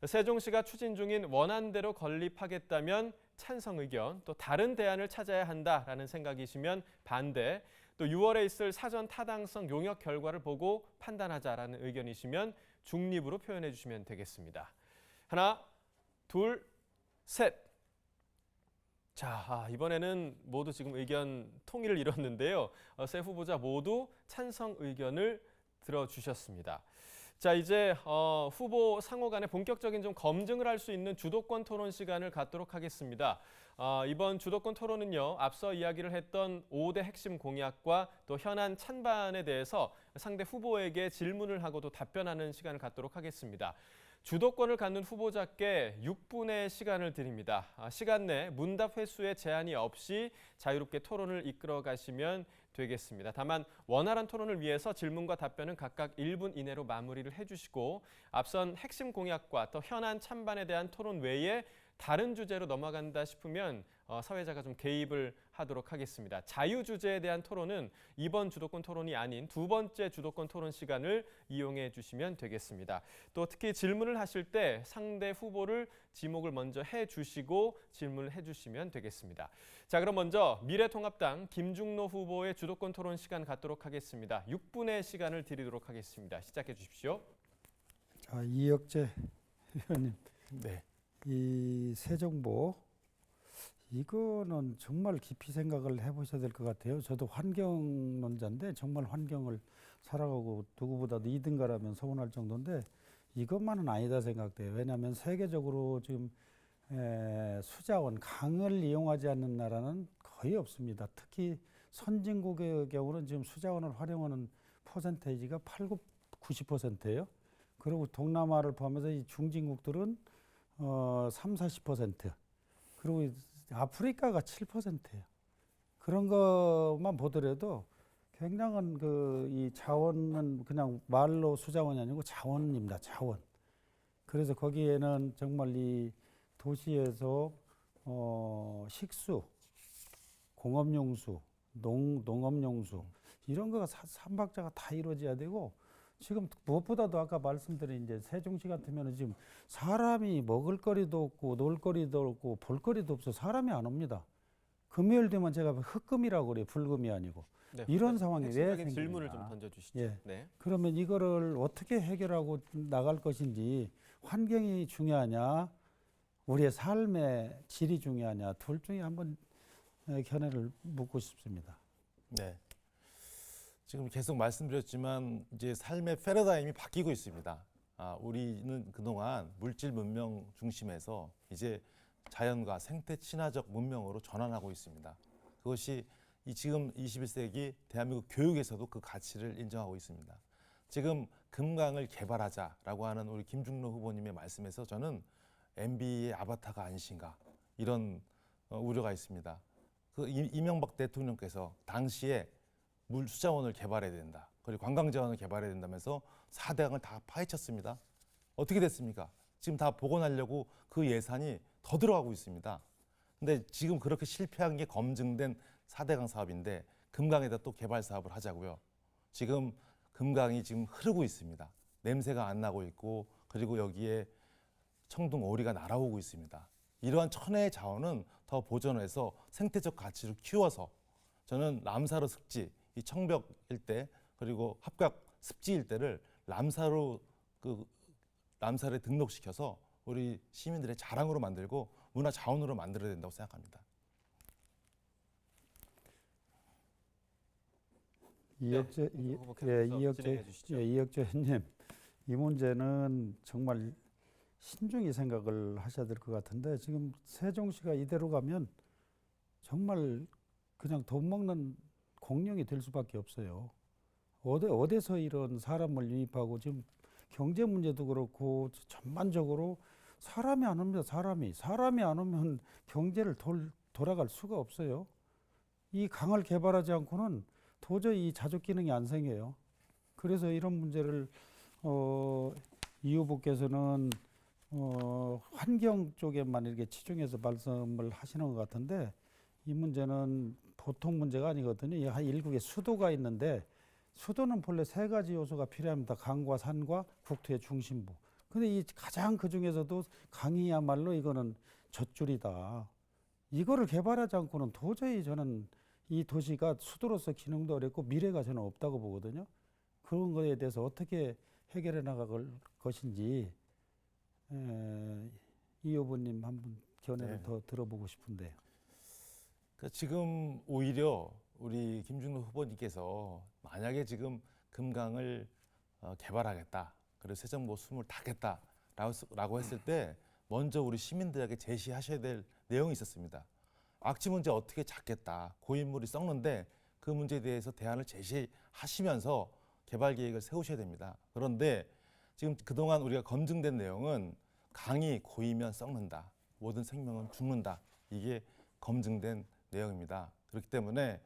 세종시가 추진 중인 원안대로 건립하겠다면 찬성 의견, 또 다른 대안을 찾아야 한다라는 생각이시면 반대, 또 6월에 있을 사전 타당성 용역 결과를 보고 판단하자라는 의견이시면 중립으로 표현해 주시면 되겠습니다. 하나, 둘, 셋. 자, 이번에는 모두 지금 의견 통일을 이뤘는데요. 세 후보자 모두 찬성 의견을 들어주셨습니다. 자, 이제 후보 상호 간에 본격적인 좀 검증을 할 수 있는 주도권 토론 시간을 갖도록 하겠습니다. 이번 주도권 토론은요, 앞서 이야기를 했던 5대 핵심 공약과 또 현안 찬반에 대해서 상대 후보에게 질문을 하고 또 답변하는 시간을 갖도록 하겠습니다. 주도권을 갖는 후보자께 6분의 시간을 드립니다. 시간 내 문답 횟수에 제한이 없이 자유롭게 토론을 이끌어 가시면 되겠습니다. 다만 원활한 토론을 위해서 질문과 답변은 각각 1분 이내로 마무리를 해주시고 앞선 핵심 공약과 또 현안 찬반에 대한 토론 외에 다른 주제로 넘어간다 싶으면 사회자가 좀 개입을 하도록 하겠습니다. 자유 주제에 대한 토론은 이번 주도권 토론이 아닌 두 번째 주도권 토론 시간을 이용해 주시면 되겠습니다. 또 특히 질문을 하실 때 상대 후보를 지목을 먼저 해주시고 질문을 해주시면 되겠습니다. 자, 그럼 먼저 미래통합당 김중로 후보의 주도권 토론 시간 갖도록 하겠습니다. 6분의 시간을 드리도록 하겠습니다. 시작해 주십시오. 자, 이혁재 의원님. 네. 이 새 정보 이거는 정말 깊이 생각을 해보셔야 될 것 같아요. 저도 환경론자인데 정말 환경을 살아가고 누구보다도 2등가라면 서운할 정도인데 이것만은 아니다 생각돼요. 왜냐하면 세계적으로 지금 수자원, 강을 이용하지 않는 나라는 거의 없습니다. 특히 선진국의 경우는 지금 수자원을 활용하는 퍼센테이지가 90%예요. 그리고 동남아를 포함해서 이 중진국들은 30-40%, 그리고 아프리카가 7%예요. 그런 것만 보더라도 굉장한 이 자원은 그냥 말로 수자원이 아니고 자원입니다. 자원. 그래서 거기에는 정말 이 도시에서 식수, 공업용수, 농업용수 이런 거가 삼박자가 다 이루어져야 되고 지금 무엇보다도 아까 말씀드린 이제 세종시 같으면 지금 사람이 먹을 거리도 없고 놀 거리도 없고 볼 거리도 없어 사람이 안 옵니다. 금요일 되면 제가 흑금이라고 그래요. 불금이 아니고. 네, 이런 상황이 왜 생기냐. 질문을 좀 던져주시죠. 예. 네. 그러면 이거를 어떻게 해결하고 나갈 것인지 환경이 중요하냐 우리의 삶의 질이 중요하냐 둘 중에 한번 견해를 묻고 싶습니다. 네. 지금 계속 말씀드렸지만 이제 삶의 패러다임이 바뀌고 있습니다. 우리는 그동안 물질 문명 중심에서 이제 자연과 생태 친화적 문명으로 전환하고 있습니다. 그것이 지금 21세기 대한민국 교육에서도 그 가치를 인정하고 있습니다. 지금 금강을 개발하자라고 하는 우리 김중로 후보님의 말씀에서 저는 MB의 아바타가 아니신가 이런 우려가 있습니다. 그 이명박 대통령께서 당시에 물 수자원을 개발해야 된다. 그리고 관광자원을 개발해야 된다면서 4대강을 다 파헤쳤습니다. 어떻게 됐습니까? 지금 다 복원하려고 그 예산이 더 들어가고 있습니다. 근데 지금 그렇게 실패한 게 검증된 4대강 사업인데 금강에다 또 개발 사업을 하자고요. 지금 금강이 지금 흐르고 있습니다. 냄새가 안 나고 있고 그리고 여기에 청둥 오리가 날아오고 있습니다. 이러한 천혜의 자원은 더 보존해서 생태적 가치를 키워서 저는 람사로 습지, 이 청벽 일대 그리고 합각 습지 일대를 람사로에 등록시켜서 우리 시민들의 자랑으로 만들고 문화 자원으로 만들어야 된다고 생각합니다. 이혁재 의원님, 이 문제는 정말 신중히 생각을 하셔야 될 것 같은데 지금 세종시가 이대로 가면 정말 그냥 돈 먹는 공룡이 될 수밖에 없어요. 어디서 이런 사람을 유입하고 지금 경제 문제도 그렇고 전반적으로 사람이 안 옵니다. 사람이 안 오면 경제를 돌아갈 수가 없어요. 이 강을 개발하지 않고는 도저히 이 자족 기능이 안 생겨요. 그래서 이런 문제를 이 후보께서는 환경 쪽에만 이렇게 치중해서 말씀을 하시는 것 같은데 이 문제는 보통 문제가 아니거든요. 한 일국의 수도가 있는데 수도는 본래 세 가지 요소가 필요합니다. 강과 산과 국토의 중심부. 근데 이 가장 그 중에서도 강이야말로 이거는 젖줄이다. 이거를 개발하지 않고는 도저히 저는 이 도시가 수도로서 기능도 어렵고 미래가 저는 없다고 보거든요. 그런 거에 대해서 어떻게 해결해 나갈 것인지 이 후보님 한번 견해를 더 들어보고 싶은데요. 그러니까 지금 오히려 우리 김준호 후보님께서 만약에 지금 금강을 개발하겠다, 그리고 세정보 숨을 타겠다라고 했을 때 먼저 우리 시민들에게 제시하셔야 될 내용이 있었습니다. 악취 문제 어떻게 잡겠다, 고인물이 썩는데 그 문제에 대해서 대안을 제시하시면서 개발 계획을 세우셔야 됩니다. 그런데 지금 그동안 우리가 검증된 내용은 강이 고이면 썩는다, 모든 생명은 죽는다, 이게 검증된 내용입니다. 그렇기 때문에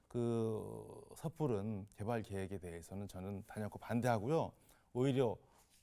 그 섣부른 개발 계획에 대해서는 저는 단연코 반대하고요. 오히려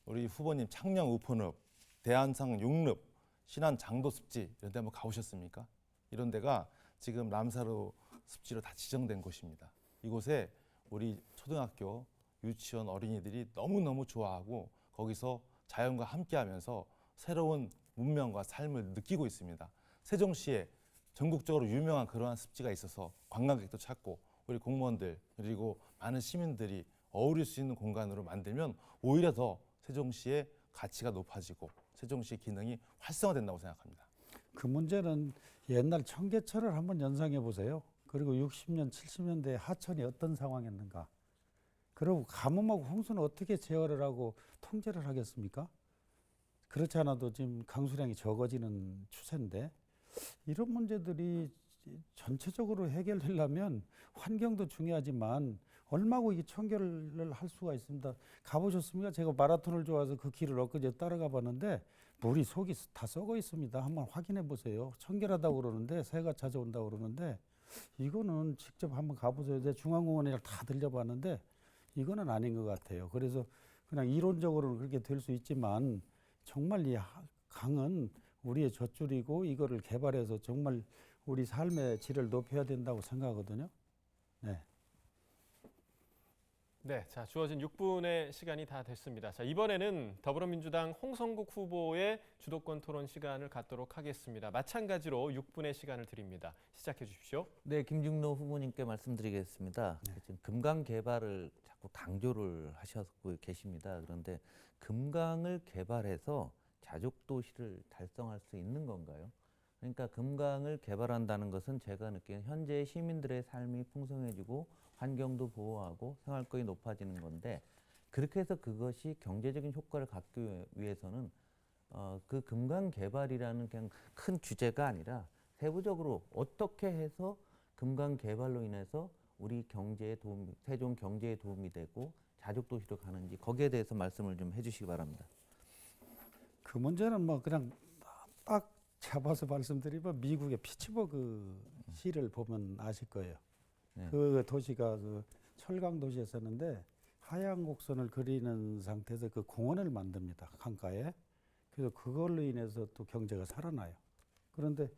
우리 후보님 창녕 우포늪, 대한상 육릅, 신안 장도 습지 이런 데 한번 가보셨습니까? 이런 데가 지금 람사로 습지로 다 지정된 곳입니다. 이곳에 우리 초등학교, 유치원 어린이들이 너무너무 좋아하고 거기서 자연과 함께하면서 새로운 문명과 삶을 느끼고 있습니다. 세종시에 전국적으로 유명한 그러한 습지가 있어서 관광객도 찾고 우리 공무원들 그리고 많은 시민들이 어울릴 수 있는 공간으로 만들면 오히려 더 세종시의 가치가 높아지고 세종시의 기능이 활성화된다고 생각합니다. 그 문제는 옛날 청계천을 한번 연상해 보세요. 그리고 60년, 70년대 하천이 어떤 상황이었는가. 그리고 가뭄하고 홍수는 어떻게 제어를 하고 통제를 하겠습니까? 그렇지 않아도 지금 강수량이 적어지는 추세인데 이런 문제들이 전체적으로 해결되려면 환경도 중요하지만 얼마고 이게 청결을 할 수가 있습니다. 가보셨습니까? 제가 마라톤을 좋아해서 그 길을 엊그제 따라가 봤는데 물이 속이 다 썩어 있습니다. 한번 확인해 보세요. 청결하다고 그러는데 새가 찾아온다고 그러는데 이거는 직접 한번 가보세요. 제가 중앙공원이랑 다 들려봤는데 이거는 아닌 것 같아요. 그래서 그냥 이론적으로는 그렇게 될 수 있지만 정말 이 강은 우리의 젖줄이고 이거를 개발해서 정말 우리 삶의 질을 높여야 된다고 생각하거든요. 네. 네, 자 주어진 6분의 시간이 다 됐습니다. 자 이번에는 더불어민주당 홍성국 후보의 주도권 토론 시간을 갖도록 하겠습니다. 마찬가지로 6분의 시간을 드립니다. 시작해 주십시오. 네, 김중로 후보님께 말씀드리겠습니다. 지금 금강 개발을 자꾸 강조를 하시고 계십니다. 그런데 금강을 개발해서 자족도시를 달성할 수 있는 건가요? 그러니까 금강을 개발한다는 것은 제가 느끼는 현재 시민들의 삶이 풍성해지고 환경도 보호하고 생활권이 높아지는 건데 그렇게 해서 그것이 경제적인 효과를 갖기 위해서는 그 금강 개발이라는 그냥 큰 주제가 아니라 세부적으로 어떻게 해서 금강 개발로 인해서 우리 경제에 도움이, 세종 경제에 도움이 되고 자족도시로 가는지 거기에 대해서 말씀을 좀 해주시기 바랍니다. 그 문제는 뭐 그냥 딱 잡아서 말씀드리면 미국의 피츠버그 시를 보면 아실 거예요. 네. 그 도시가 그 철강 도시였었는데 하얀 곡선을 그리는 상태에서 그 공원을 만듭니다. 강가에. 그래서 그걸로 인해서 또 경제가 살아나요. 그런데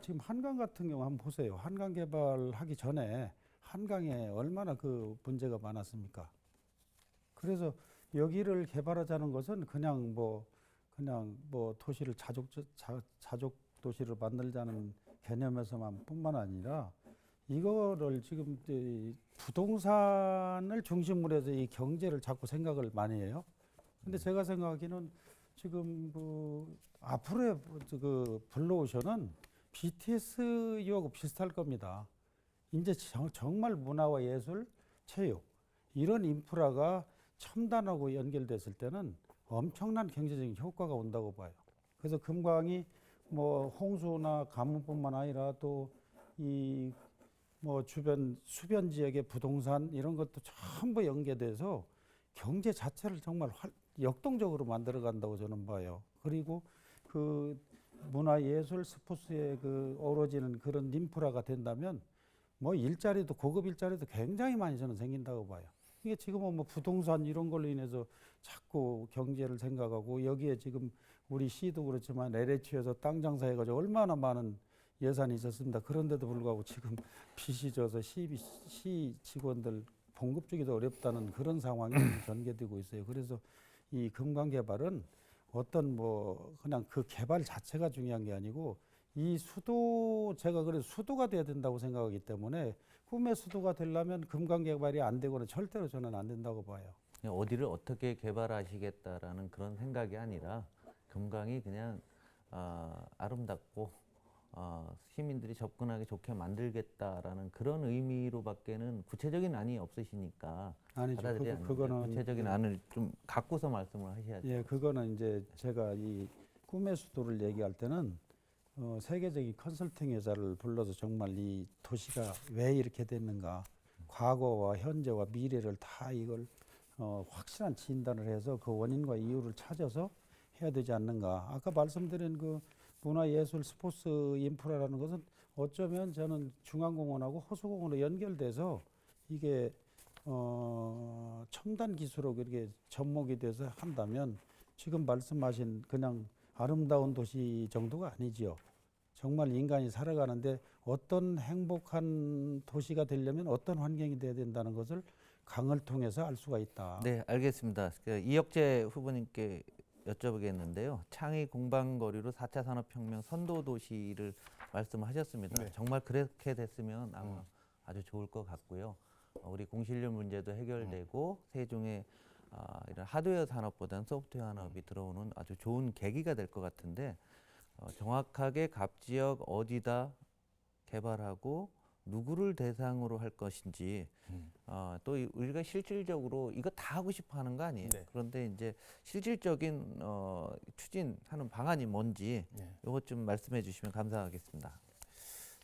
지금 한강 같은 경우 한번 보세요. 한강 개발하기 전에 한강에 얼마나 그 문제가 많았습니까? 그래서 여기를 개발하자는 것은 그냥 뭐 도시를 자족 도시를 만들자는 개념에서만 뿐만 아니라 이거를 지금 부동산을 중심으로 해서 이 경제를 자꾸 생각을 많이 해요. 근데 제가 생각하기는 지금 앞으로의 그 블루오션은 BTS하고 비슷할 겁니다. 이제 정말 문화와 예술, 체육 이런 인프라가 첨단하고 연결됐을 때는 엄청난 경제적인 효과가 온다고 봐요. 그래서 금강이 뭐 홍수나 가뭄뿐만 아니라 또 이 뭐 주변 수변 지역의 부동산 이런 것도 전부 연계돼서 경제 자체를 정말 역동적으로 만들어 간다고 저는 봐요. 그리고 그 문화 예술 스포츠에 그 어우러지는 그런 인프라가 된다면 뭐 일자리도 고급 일자리도 굉장히 많이 저는 생긴다고 봐요. 이게 지금은 뭐 부동산 이런 걸로 인해서 자꾸 경제를 생각하고 여기에 지금 우리 시도 그렇지만 LH에서 땅 장사해가지고 얼마나 많은 예산이 있었습니다. 그런데도 불구하고 지금 빚이 져서 시 직원들 봉급 주기도 어렵다는 그런 상황이 전개되고 있어요. 그래서 이 금강 개발은 어떤 뭐 그냥 그 개발 자체가 중요한 게 아니고 이 수도 제가 그래서 수도가 돼야 된다고 생각하기 때문에 꿈의 수도가 되려면 금강 개발이 안 되고는 절대로 저는 안 된다고 봐요. 어디를 어떻게 개발하시겠다라는 그런 생각이 아니라 금강이 그냥 아름답고 시민들이 접근하기 좋게 만들겠다라는 그런 의미로밖에는 구체적인 안이 없으시니까 아니죠. 받아들여야 그거는 구체적인 안을 좀 갖고서 말씀을 하셔야죠. 예, 그거는 이제 제가 이 꿈의 수도를 얘기할 때는 세계적인 컨설팅 회사를 불러서 정말 이 도시가 왜 이렇게 됐는가, 과거와 현재와 미래를 다 이걸 확실한 진단을 해서 그 원인과 이유를 찾아서 해야 되지 않는가. 아까 말씀드린 그 문화예술 스포츠 인프라라는 것은 어쩌면 저는 중앙공원하고 호수공원으로 연결돼서 이게 첨단 기술로 그렇게 접목이 돼서 한다면 지금 말씀하신 그냥 아름다운 도시 정도가 아니지요. 정말 인간이 살아가는데 어떤 행복한 도시가 되려면 어떤 환경이 돼야 된다는 것을 강을 통해서 알 수가 있다. 네, 알겠습니다. 이혁재 후보님께 여쭤보겠는데요. 창의 공방거리로 4차 산업혁명 선도 도시를 말씀하셨습니다. 네. 정말 그렇게 됐으면 아마 아주 좋을 것 같고요. 우리 공실률 문제도 해결되고 세종의 이런 하드웨어 산업보다는 소프트웨어 산업이 들어오는 아주 좋은 계기가 될 것 같은데 정확하게 갑지역 어디다 개발하고 누구를 대상으로 할 것인지 또 우리가 실질적으로 이거 다 하고 싶어 하는 거 아니에요. 네. 그런데 이제 실질적인 추진하는 방안이 뭔지 이것 좀 말씀해 주시면 감사하겠습니다.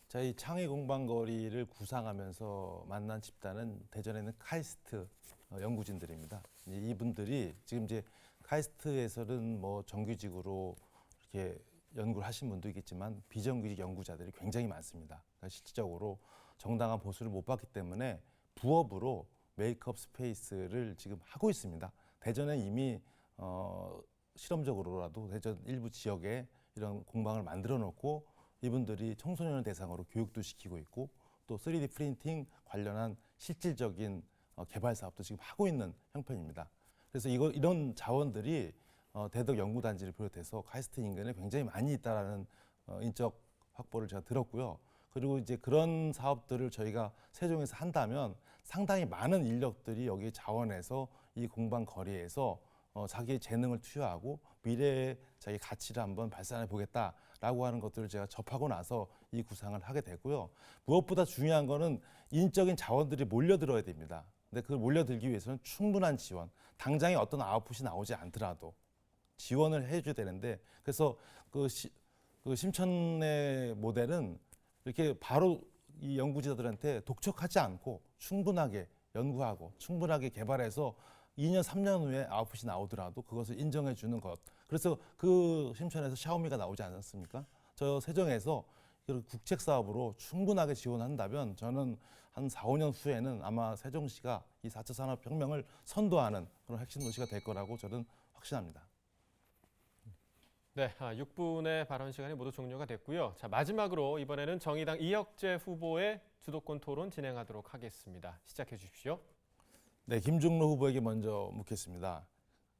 자, 이 창의 공방거리를 구상하면서 만난 집단은 대전에는 카이스트 연구진들입니다. 이분들이 지금 이제 카이스트에서는 뭐 정규직으로 이렇게 연구를 하신 분도 있겠지만 비정규직 연구자들이 굉장히 많습니다. 그러니까 실질적으로 정당한 보수를 못 받기 때문에 부업으로 메이크업 스페이스를 지금 하고 있습니다. 대전에 이미 실험적으로라도 대전 일부 지역에 이런 공방을 만들어 놓고 이분들이 청소년을 대상으로 교육도 시키고 있고 또 3D 프린팅 관련한 실질적인 개발 사업도 지금 하고 있는 형편입니다. 그래서 이런 자원들이 대덕 연구단지를 비롯해서 카이스트 인근에 굉장히 많이 있다라는 인적 확보를 제가 들었고요. 그리고 이제 그런 사업들을 저희가 세종에서 한다면 상당히 많은 인력들이 여기 자원해서 이 공방 거리에서 자기의 재능을 투여하고 미래의 자기 가치를 한번 발산해 보겠다라고 하는 것들을 제가 접하고 나서 이 구상을 하게 되고요. 무엇보다 중요한 거는 인적인 자원들이 몰려들어야 됩니다. 근데 그걸 몰려들기 위해서는 충분한 지원, 당장에 어떤 아웃풋이 나오지 않더라도 지원을 해줘야 되는데 그래서 그 심천의 모델은 이렇게 바로 이 연구자들한테 독촉하지 않고 충분하게 연구하고 충분하게 개발해서 2년, 3년 후에 아웃풋이 나오더라도 그것을 인정해 주는 것. 그래서 그 심천에서 샤오미가 나오지 않았습니까? 저 세종에서 이런 국책 사업으로 충분하게 지원한다면 저는 한 4, 5년 후에는 아마 세종시가 이 4차 산업혁명을 선도하는 그런 핵심 도시가 될 거라고 저는 확신합니다. 네, 6분의 발언 시간이 모두 종료가 됐고요. 자, 마지막으로 이번에는 정의당 이혁재 후보의 주도권 토론 진행하도록 하겠습니다. 시작해 주십시오. 네, 김중로 후보에게 먼저 묻겠습니다.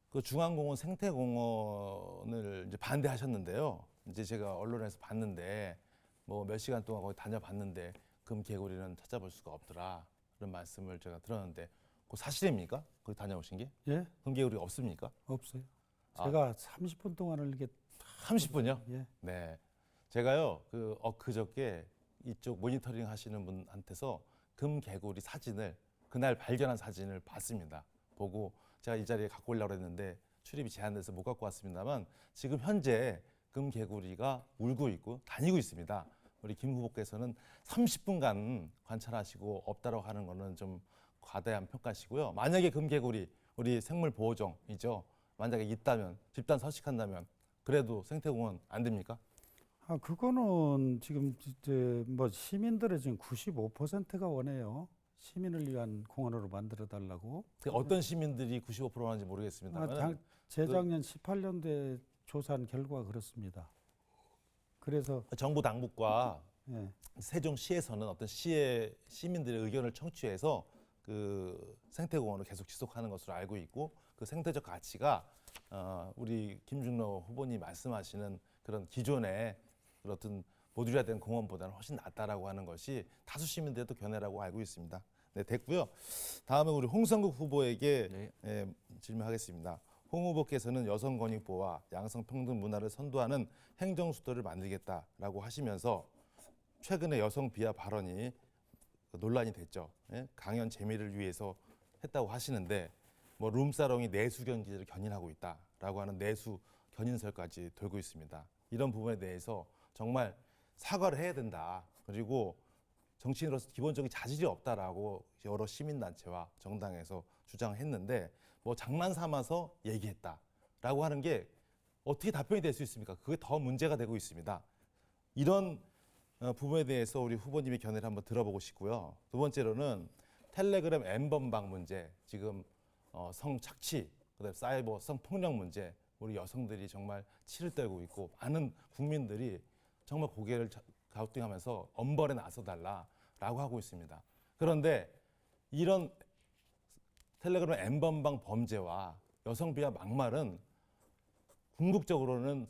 그 중앙공원 생태공원을 이제 반대하셨는데요. 이제 제가 언론에서 봤는데 뭐 몇 시간 동안 거기 다녀봤는데 금개구리는 찾아볼 수가 없더라 그런 말씀을 제가 들었는데 그 사실입니까? 거기 다녀오신 게? 예, 금개구리가 없습니까? 없어요. 아. 제가 30분 동안을 이렇게 30분요? 예, 네. 제가요, 그저께 이쪽 모니터링 하시는 분한테서 금개구리 사진을, 그날 발견한 사진을 봤습니다. 보고 제가 이 자리에 갖고 오려고 했는데 출입이 제한돼서 못 갖고 왔습니다만 지금 현재 금개구리가 울고 있고 다니고 있습니다. 우리 김 후보께서는 30분간 관찰하시고 없다고 하는 거는 좀 과대한 평가시고요. 만약에 금개구리, 우리 생물보호종이죠. 만약에 있다면, 집단 서식한다면 그래도 생태공원 안 됩니까? 그거는 지금 이제 뭐 시민들의 지금 95%가 원해요. 시민을 위한 공원으로 만들어 달라고. 어떤 시민들이 95%하는지 모르겠습니다만 재작년 18년도에 조사한 결과가 그렇습니다. 그래서 정부 당국과 예, 세종시에서는 어떤 시의 시민들의 의견을 청취해서 그 생태공원을 계속 지속하는 것으로 알고 있고 그 생태적 가치가 우리 김중로 후보님 말씀하시는 그런 기존의 그런 어떤 모듈화 된 공원보다는 훨씬 낫다라고 하는 것이 다수 시민들도 견해라고 알고 있습니다. 네, 됐고요. 다음에 우리 홍성국 후보에게 질문하겠습니다. 홍 후보께서는 여성 권익보호와 양성 평등 문화를 선도하는 행정수도를 만들겠다라고 하시면서 최근에 여성 비하 발언이 논란이 됐죠. 예? 강연 재미를 위해서 했다고 하시는데 뭐 룸사롱이 내수 경기를 견인하고 있다라고 하는 내수 견인설까지 돌고 있습니다. 이런 부분에 대해서 정말 사과를 해야 된다. 그리고 정치인으로서 기본적인 자질이 없다라고 여러 시민단체와 정당에서 주장했는데 뭐 장난 삼아서 얘기했다라고 하는 게 어떻게 답변이 될 수 있습니까? 그게 더 문제가 되고 있습니다. 이런 부분에 대해서 우리 후보님의 견해를 한번 들어보고 싶고요. 두 번째로는 텔레그램 N번방 문제, 지금 성착취, 그다음에 사이버 성폭력 문제, 우리 여성들이 정말 치를 떨고 있고 많은 국민들이 정말 고개를 갸우뚱하면서 엄벌에 나서달라라고 하고 있습니다. 그런데 이런 텔레그램 N번방 범죄와 여성 비하 막말은 궁극적으로는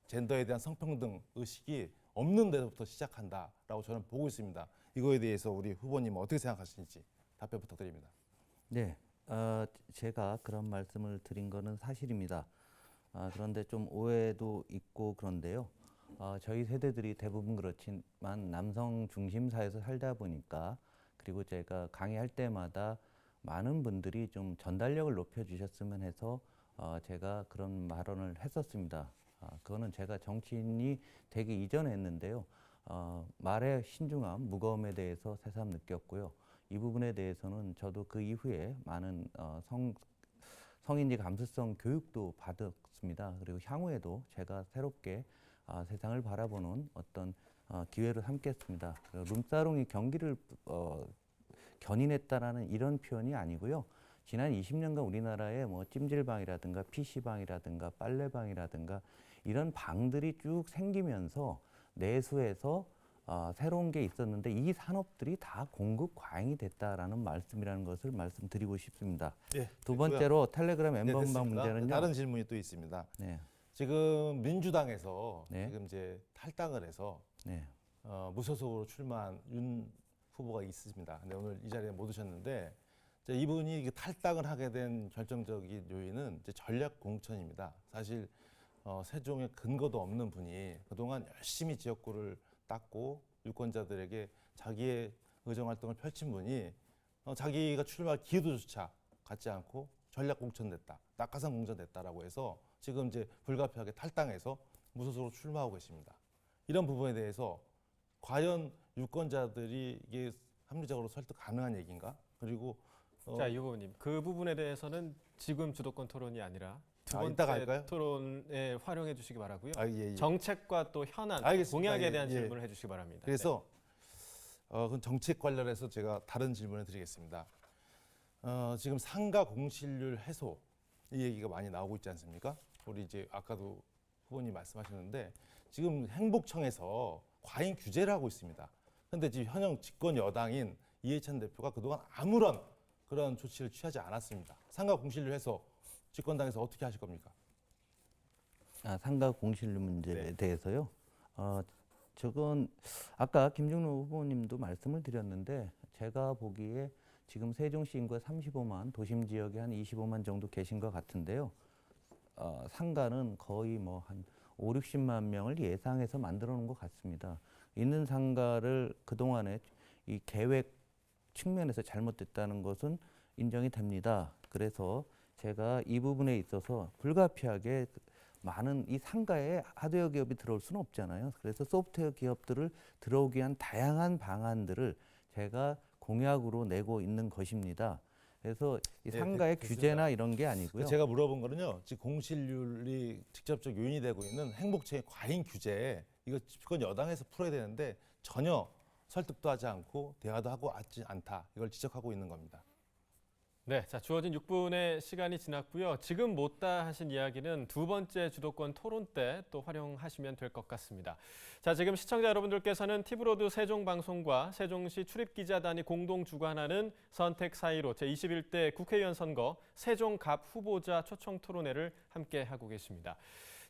젠더에 대한 성평등 의식이 없는 데서부터 시작한다라고 저는 보고 있습니다. 이거에 대해서 우리 후보님 어떻게 생각하시는지 답변 부탁드립니다. 네, 제가 그런 말씀을 드린 거는 사실입니다. 그런데 좀 오해도 있고 그런데요. 저희 세대들이 대부분 그렇지만 남성 중심 사회에서 살다 보니까 그리고 제가 강의할 때마다 많은 분들이 좀 전달력을 높여주셨으면 해서 제가 그런 발언을 했었습니다. 그거는 제가 정치인이 되기 이전에 했는데요. 말의 신중함, 무거움에 대해서 새삼 느꼈고요. 이 부분에 대해서는 저도 그 이후에 많은 성인지 감수성 교육도 받았습니다. 그리고 향후에도 제가 새롭게 세상을 바라보는 어떤 기회로 삼겠습니다. 룸사롱이 경기를 견인했다라는 이런 표현이 아니고요. 지난 20년간 우리나라에 뭐 찜질방이라든가 PC방이라든가 빨래방이라든가 이런 방들이 쭉 생기면서 내수에서 새로운 게 있었는데 이 산업들이 다 공급 과잉이 됐다라는 말씀이라는 것을 말씀드리고 싶습니다. 네, 두 번째로 텔레그램 N번방 됐습니다. 문제는요. 다른 질문이 또 있습니다. 네, 지금 민주당에서 네. 지금 이제 탈당을 해서 네, 무소속으로 출마한 윤 후보가 있습니다. 근데 오늘 이 자리에 못 오셨는데 이분이 탈당을 하게 된 결정적인 요인은 이제 전략 공천입니다. 사실 세종에 근거도 없는 분이 그동안 열심히 지역구를 땄고 유권자들에게 자기의 의정 활동을 펼친 분이 자기가 출마할 기회조차 갖지 않고 전략 공천됐다, 낙하산 공천됐다라고 해서 지금 이제 불가피하게 탈당해서 무소속으로 출마하고 계십니다. 이런 부분에 대해서 과연 유권자들이 이게 합리적으로 설득 가능한 얘기인가? 그리고 자, 이 후보님, 그 부분에 대해서는 지금 주도권 토론이 아니라 두 이따가 번째 할까요? 토론에 활용해 주시기 바라고요. 예. 정책과 또 현안, 알겠습니다. 공약에 대한 예. 질문을 해주시기 바랍니다. 그래서 그럼 정책 관련해서 제가 다른 질문을 드리겠습니다. 지금 상가 공실률 해소 이 얘기가 많이 나오고 있지 않습니까? 우리 이제 아까도 후보님 말씀하셨는데 지금 행복청에서 과잉 규제를 하고 있습니다. 그런데 지금 현역 집권 여당인 이해찬 대표가 그동안 아무런 그런 조치를 취하지 않았습니다. 상가 공실률 해소 집권당에서 어떻게 하실 겁니까? 상가 공실률 문제에 네. 대해서요. 저건 아까 김중로 후보님도 말씀을 드렸는데 제가 보기에 지금 세종시 인구가 35만, 도심 지역에 한 25만 정도 계신 것 같은데요. 상가는 거의 뭐 한 5, 60만 명을 예상해서 만들어 놓은 것 같습니다. 있는 상가를 그동안에 이 계획 측면에서 잘못됐다는 것은 인정이 됩니다. 그래서 제가 이 부분에 있어서 불가피하게 많은 이 상가에 하드웨어 기업이 들어올 수는 없잖아요. 그래서 소프트웨어 기업들을 들어오기 위한 다양한 방안들을 제가 공약으로 내고 있는 것입니다. 그래서 이 네, 상가의 됐습니다. 규제나 이런 게 아니고요. 제가 물어본 거는요. 지금 공실률이 직접적 요인이 되고 있는 행복청의 과잉 규제 이거 집권 여당에서 풀어야 되는데 전혀 설득도 하지 않고 대화도 하고 있지 않다. 이걸 지적하고 있는 겁니다. 네, 자 주어진 6분의 시간이 지났고요. 지금 못다 하신 이야기는 두 번째 주도권 토론 때 또 활용하시면 될 것 같습니다. 자, 지금 시청자 여러분들께서는 티브로드 세종방송과 세종시 출입기자단이 공동 주관하는 선택 4.15 제21대 국회의원 선거 세종갑 후보자 초청 토론회를 함께 하고 계십니다.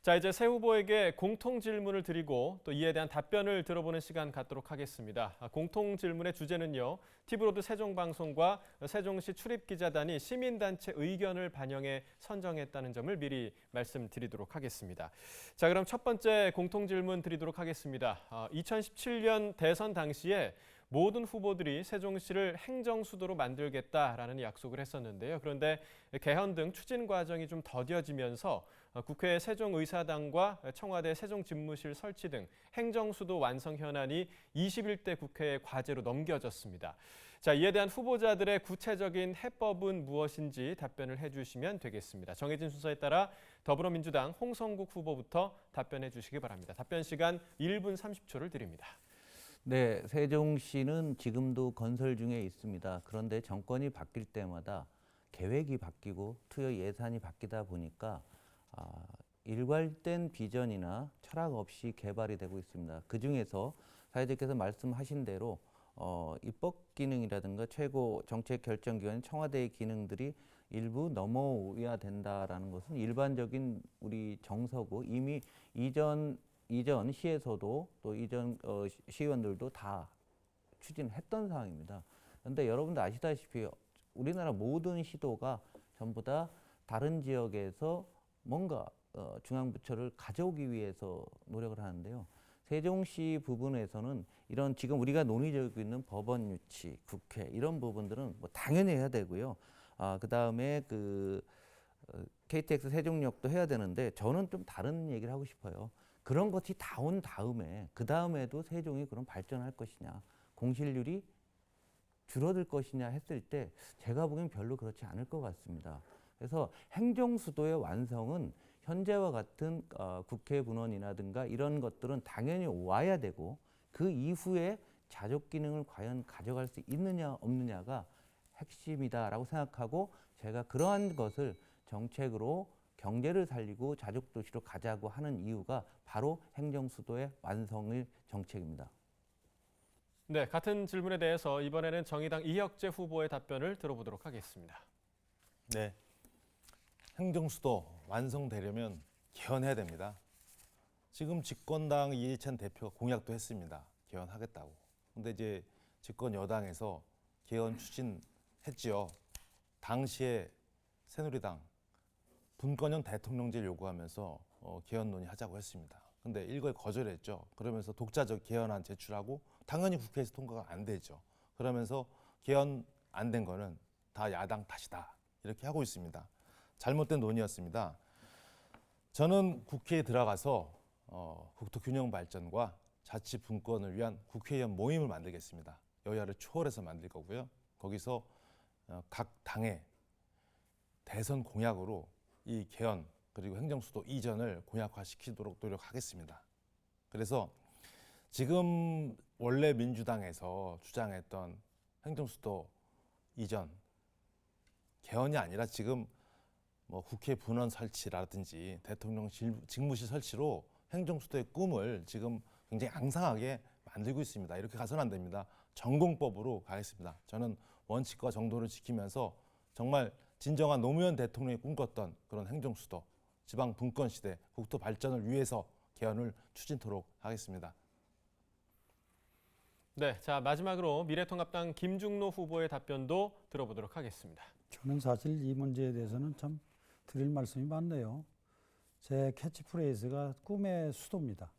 자, 이제 새 후보에게 공통 질문을 드리고 또 이에 대한 답변을 들어보는 시간 갖도록 하겠습니다. 공통 질문의 주제는요. 티브로드 세종방송과 세종시 출입기자단이 시민단체 의견을 반영해 선정했다는 점을 미리 말씀드리도록 하겠습니다. 자, 그럼 첫 번째 공통 질문 드리도록 하겠습니다. 2017년 대선 당시에 모든 후보들이 세종시를 행정수도로 만들겠다라는 약속을 했었는데요. 그런데 개헌 등 추진 과정이 좀 더뎌지면서 국회 세종의사당과 청와대 세종집무실 설치 등 행정수도 완성 현안이 21대 국회의 과제로 넘겨졌습니다. 자, 이에 대한 후보자들의 구체적인 해법은 무엇인지 답변을 해주시면 되겠습니다. 정해진 순서에 따라 더불어민주당 홍성국 후보부터 답변해 주시기 바랍니다. 답변 시간 1분 30초를 드립니다. 네, 세종시는 지금도 건설 중에 있습니다. 그런데 정권이 바뀔 때마다 계획이 바뀌고 투여 예산이 바뀌다 보니까 일괄된 비전이나 철학 없이 개발이 되고 있습니다. 그중에서 사회자께서 말씀하신 대로 입법 기능이라든가 최고 정책 결정기관 청와대의 기능들이 일부 넘어야 된다라는 것은 일반적인 우리 정서고 이미 이전 시에서도 또 이전 시의원들도 다 추진했던 사항입니다. 그런데 여러분들 아시다시피 우리나라 모든 시도가 전부 다 다른 지역에서 뭔가 중앙부처를 가져오기 위해서 노력을 하는데요. 세종시 부분에서는 이런 지금 우리가 논의되고 있는 법원 유치, 국회 이런 부분들은 뭐 당연히 해야 되고요. 그다음에 KTX 세종역도 해야 되는데 저는 좀 다른 얘기를 하고 싶어요. 그런 것이 다 온 다음에 그 다음에도 세종이 그럼 발전할 것이냐, 공실률이 줄어들 것이냐 했을 때 제가 보기엔 별로 그렇지 않을 것 같습니다. 그래서 행정수도의 완성은 현재와 같은 국회 분원이라든가 이런 것들은 당연히 와야 되고 그 이후에 자족 기능을 과연 가져갈 수 있느냐 없느냐가 핵심이다라고 생각하고 제가 그러한 것을 정책으로 경제를 살리고 자족도시로 가자고 하는 이유가 바로 행정수도의 완성의 정책입니다. 네, 같은 질문에 대해서 이번에는 정의당 이혁재 후보의 답변을 들어보도록 하겠습니다. 네. 행정수도 완성되려면 개헌해야 됩니다. 지금 집권당 이해찬 대표가 공약도 했습니다. 개헌하겠다고. 근데 이제 집권 여당에서 개헌 추진했지요. 당시에 새누리당 분권형 대통령제를 요구하면서 개헌 논의하자고 했습니다. 근데 일거에 거절했죠. 그러면서 독자적 개헌안 제출하고 당연히 국회에서 통과가 안 되죠. 그러면서 개헌 안 된 거는 다 야당 탓이다. 이렇게 하고 있습니다. 잘못된 논의였습니다. 저는 국회에 들어가서 국토 균형 발전과 자치 분권을 위한 국회의원 모임을 만들겠습니다. 여야를 초월해서 만들 거고요. 거기서 각 당의 대선 공약으로 이 개헌 그리고 행정수도 이전을 공약화시키도록 노력하겠습니다. 그래서 지금 원래 민주당에서 주장했던 행정수도 이전 개헌이 아니라 지금 뭐 국회 분원 설치라든지 대통령 직무실 설치로 행정수도의 꿈을 지금 굉장히 앙상하게 만들고 있습니다. 이렇게 가서는 안 됩니다. 전공법으로 가겠습니다. 저는 원칙과 정도를 지키면서 정말 진정한 노무현 대통령이 꿈꿨던 그런 행정수도, 지방 분권 시대, 국토 발전을 위해서 개헌을 추진토록 하겠습니다. 네, 자 마지막으로 미래통합당 김중로 후보의 답변도 들어보도록 하겠습니다. 저는 사실 이 문제에 대해서는 참 드릴 말씀이 많네요. 제 캐치프레이즈가 꿈의 수도입니다.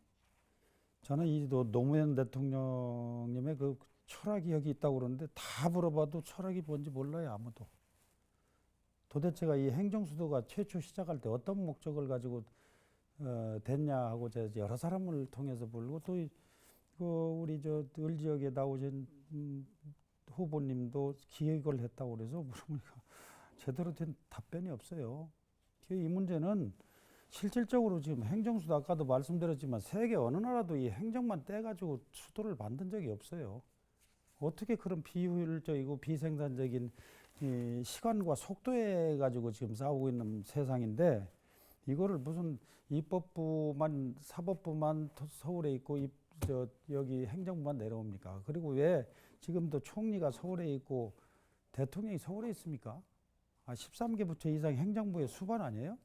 저는 이 노무현 대통령님의 그 철학이 여기 있다고 그러는데 다 물어봐도 철학이 뭔지 몰라요, 아무도. 도대체가 이 행정수도가 최초 시작할 때 어떤 목적을 가지고 됐냐 하고 제가 여러 사람을 통해서 보고 또 우리 을 지역에 나오신 후보님도 기획을 했다고 그래서 물어보니까 제대로 된 답변이 없어요. 이 문제는 실질적으로 지금 행정수도 아까도 말씀드렸지만 세계 어느 나라도 이 행정만 떼가지고 수도를 만든 적이 없어요. 어떻게 그런 비효율적이고 비생산적인 이 시간과 속도에 가지고 지금 싸우고 있는 세상인데 이거를 무슨 입법부만 사법부만 서울에 있고 여기 행정부만 내려옵니까? 그리고 왜 지금도 총리가 서울에 있고 대통령이 서울에 있습니까? 13개 부처 이상 행정부의 수반 아니에요?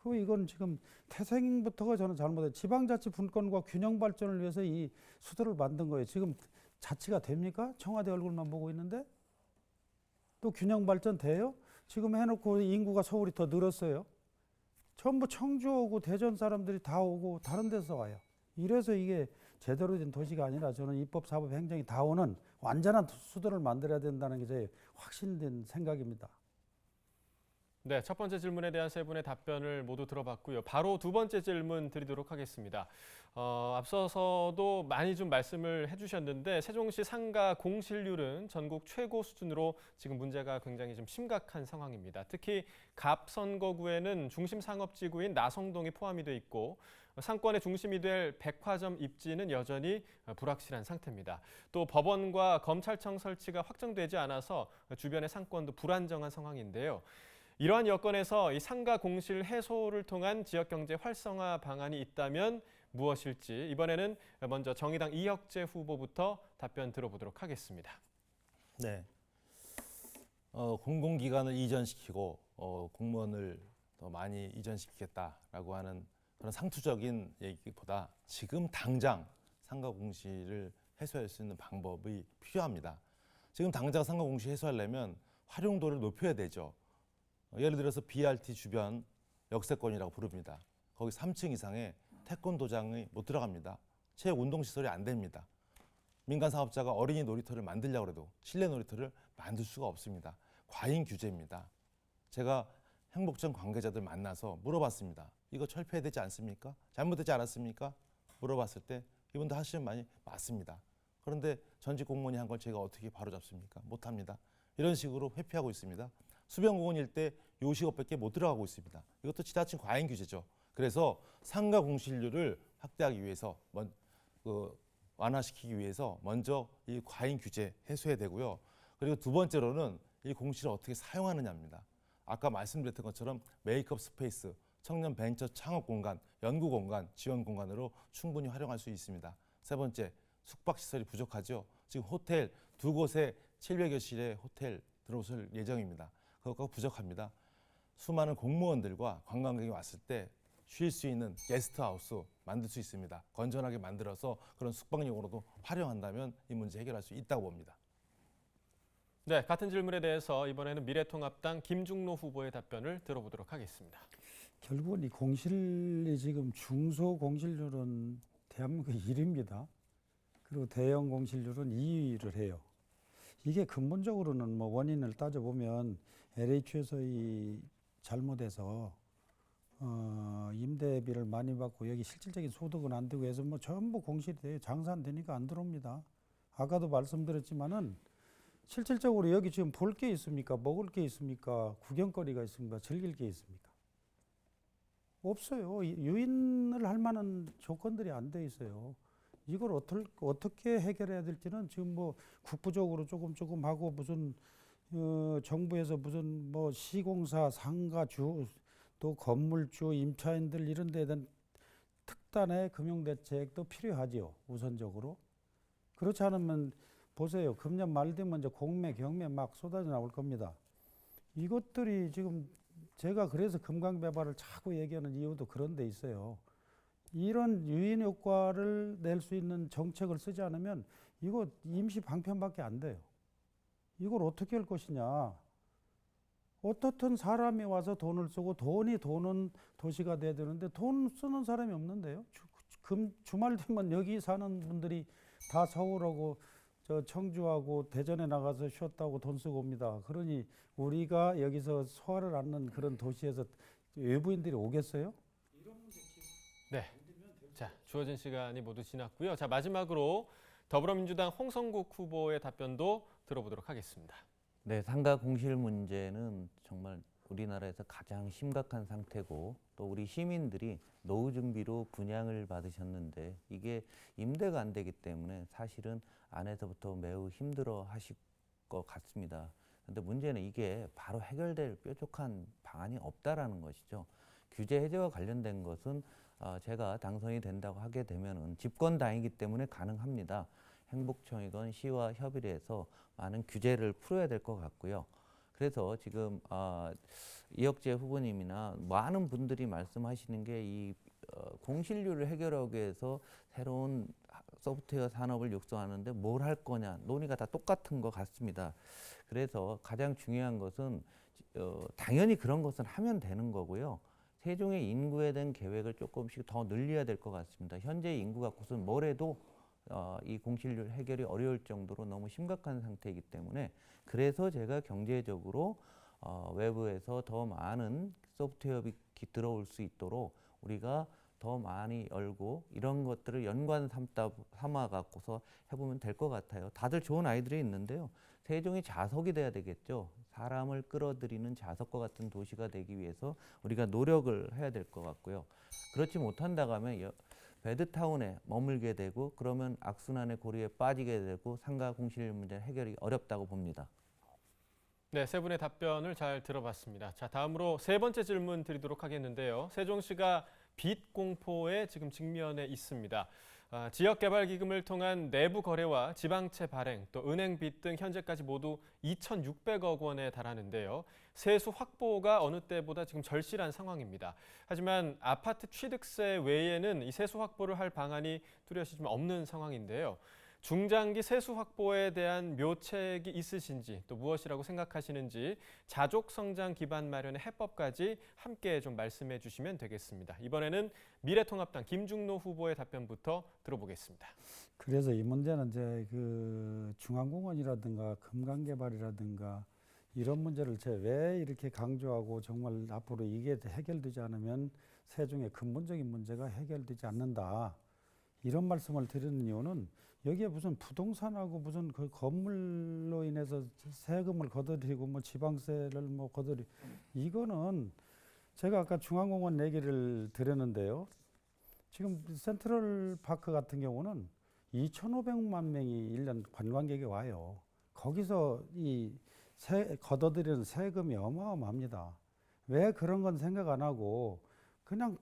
이건 지금 태생부터가 저는 잘못해요. 지방자치 분권과 균형 발전을 위해서 이 수도를 만든 거예요. 지금 자치가 됩니까? 청와대 얼굴만 보고 있는데 또 균형 발전 돼요? 지금 해놓고 인구가 서울이 더 늘었어요. 전부 청주 오고 대전 사람들이 다 오고 다른 데서 와요. 이래서 이게 제대로 된 도시가 아니라 저는 입법, 사법, 행정이 다 오는 완전한 수도를 만들어야 된다는 게 제 확신된 생각입니다. 네, 첫 번째 질문에 대한 세 분의 답변을 모두 들어봤고요. 바로 두 번째 질문 드리도록 하겠습니다. 앞서서도 많이 좀 말씀을 해주셨는데 세종시 상가 공실률은 전국 최고 수준으로 지금 문제가 굉장히 좀 심각한 상황입니다. 특히 갑 선거구에는 중심 상업지구인 나성동이 포함이 돼 있고 상권의 중심이 될 백화점 입지는 여전히 불확실한 상태입니다. 또 법원과 검찰청 설치가 확정되지 않아서 주변의 상권도 불안정한 상황인데요. 이러한 여건에서 이 상가 공실 해소를 통한 지역경제 활성화 방안이 있다면 무엇일지 이번에는 먼저 정의당 이혁재 후보부터 답변 들어보도록 하겠습니다. 네. 공공기관을 이전시키고 공무원을 더 많이 이전시키겠다라고 하는 그런 상투적인 얘기보다 지금 당장 상가 공실을 해소할 수 있는 방법이 필요합니다. 지금 당장 상가 공실 해소하려면 활용도를 높여야 되죠. 예를 들어서 BRT 주변 역세권이라고 부릅니다. 거기 3층 이상의 태권도장이 못 들어갑니다. 체육 운동시설이 안 됩니다. 민간 사업자가 어린이 놀이터를 만들려고 해도 실내 놀이터를 만들 수가 없습니다. 과잉 규제입니다. 제가 행복점 관계자들 만나서 물어봤습니다. 이거 철폐해야 되지 않습니까? 잘못되지 않았습니까? 물어봤을 때 이분들 하시는 말이 맞습니다. 그런데 전직 공무원이 한 걸 제가 어떻게 바로잡습니까? 못합니다. 이런 식으로 회피하고 있습니다. 수변공원 일대 요식업밖에 못 들어가고 있습니다. 이것도 지나친 과잉 규제죠. 그래서 상가 공실률을 확대하기 위해서 완화시키기 위해서 먼저 이 과잉 규제 해소해야 되고요. 그리고 두 번째로는 이 공실을 어떻게 사용하느냐입니다. 아까 말씀드렸던 것처럼 메이크업 스페이스, 청년 벤처 창업 공간, 연구 공간, 지원 공간으로 충분히 활용할 수 있습니다. 세 번째, 숙박 시설이 부족하죠. 지금 호텔 두 곳에 700여 실의 호텔 들어올 예정입니다. 그것과 부족합니다. 수많은 공무원들과 관광객이 왔을 때 쉴 수 있는 게스트하우스 만들 수 있습니다. 건전하게 만들어서 그런 숙박용으로도 활용한다면 이 문제 해결할 수 있다고 봅니다. 네, 같은 질문에 대해서 이번에는 미래통합당 김중로 후보의 답변을 들어보도록 하겠습니다. 결국은 이 공실이 지금 중소공실률은 대한민국 1위입니다. 그리고 대형 공실률은 2위를 해요. 이게 근본적으로는 뭐 원인을 따져보면 LH에서 이 잘못해서 임대비를 많이 받고 여기 실질적인 소득은 안 되고 해서 뭐 전부 공실이 돼요. 장사 안 되니까 안 들어옵니다. 아까도 말씀드렸지만은 실질적으로 여기 지금 볼 게 있습니까? 먹을 게 있습니까? 구경거리가 있습니까? 즐길 게 있습니까? 없어요. 유인을 할 만한 조건들이 안 돼 있어요. 이걸 어떻게 해결해야 될지는 지금 뭐 국부적으로 조금 하고 무슨 정부에서 무슨 뭐 시공사, 상가주, 또 건물주, 임차인들 이런 데에 대한 특단의 금융대책도 필요하지요. 우선적으로. 그렇지 않으면 보세요. 금년 말 되면 이제 공매, 경매 막 쏟아져 나올 겁니다. 이것들이 지금 제가 그래서 금강배발을 자꾸 얘기하는 이유도 그런 데 있어요. 이런 유인 효과를 낼 수 있는 정책을 쓰지 않으면 이거 임시 방편밖에 안 돼요. 이걸 어떻게 할 것이냐. 어떻든 사람이 와서 돈을 쓰고 돈이 도는 도시가 돼야 되는데 돈 쓰는 사람이 없는데요. 주말 되면 여기 사는 분들이 다 서울하고 저 청주하고 대전에 나가서 쉬었다고 돈 쓰고 옵니다. 그러니 우리가 여기서 소화를 않는 그런 도시에서 외부인들이 오겠어요? 네. 자, 주어진 시간이 모두 지났고요. 자, 마지막으로 더불어민주당 홍성국 후보의 답변도 들어보도록 하겠습니다. 네, 상가 공실 문제는 정말 우리나라에서 가장 심각한 상태고 또 우리 시민들이 노후 준비로 분양을 받으셨는데 이게 임대가 안 되기 때문에 사실은 안에서부터 매우 힘들어 하실 것 같습니다. 그런데 문제는 이게 바로 해결될 뾰족한 방안이 없다라는 것이죠. 규제 해제와 관련된 것은 제가 당선이 된다고 하게 되면은 집권당이기 때문에 가능합니다. 행복청이건 시와 협의를 해서 많은 규제를 풀어야 될 것 같고요. 그래서 지금 이혁재 후보님이나 많은 분들이 말씀하시는 게 이 공실률을 해결하기 위해서 새로운 소프트웨어 산업을 육성하는데 뭘 할 거냐 논의가 다 똑같은 것 같습니다. 그래서 가장 중요한 것은 당연히 그런 것은 하면 되는 거고요. 세종의 인구에 대한 계획을 조금씩 더 늘려야 될 것 같습니다. 현재 인구 갖고서는 뭘 해도 이 공실률 해결이 어려울 정도로 너무 심각한 상태이기 때문에 그래서 제가 경제적으로 외부에서 더 많은 소프트웨어이 들어올 수 있도록 우리가 더 많이 열고 이런 것들을 연관 삼아 갖고서 해보면 될 것 같아요. 다들 좋은 아이들이 있는데요. 세종이 자석이 돼야 되겠죠. 사람을 끌어들이는 자석과 같은 도시가 되기 위해서 우리가 노력을 해야 될 것 같고요. 그렇지 못한다고 하면 배드타운에 머물게 되고 그러면 악순환의 고리에 빠지게 되고 상가 공실 문제 해결이 어렵다고 봅니다. 네, 세 분의 답변을 잘 들어봤습니다. 자, 다음으로 세 번째 질문 드리도록 하겠는데요. 세종시가 빚 공포에 지금 직면해 있습니다. 지역개발기금을 통한 내부 거래와 지방채 발행, 또 은행 빚 등 현재까지 모두 2,600억 원에 달하는데요. 세수 확보가 어느 때보다 지금 절실한 상황입니다. 하지만 아파트 취득세 외에는 이 세수 확보를 할 방안이 뚜렷이 좀 없는 상황인데요. 중장기 세수 확보에 대한 묘책이 있으신지 또 무엇이라고 생각하시는지 자족 성장 기반 마련의 해법까지 함께 좀 말씀해 주시면 되겠습니다. 이번에는 미래통합당 김중노 후보의 답변부터 들어보겠습니다. 그래서 이 문제는 이제 그 중앙공원이라든가 금강개발이라든가 이런 문제를 제가 왜 이렇게 강조하고 정말 앞으로 이게 해결되지 않으면 세종의 근본적인 문제가 해결되지 않는다. 이런 말씀을 드리는 이유는 여기에 무슨 부동산하고 무슨 그 건물로 인해서 세금을 거둬들이고 뭐 지방세를 뭐 이거는 제가 아까 중앙공원 얘기를 드렸는데요. 지금 센트럴파크 같은 경우는 2,500만 명이 1년 관광객이 와요. 거기서 거둬들이는 세금이 어마어마합니다. 왜 그런 건 생각 안 하고 그냥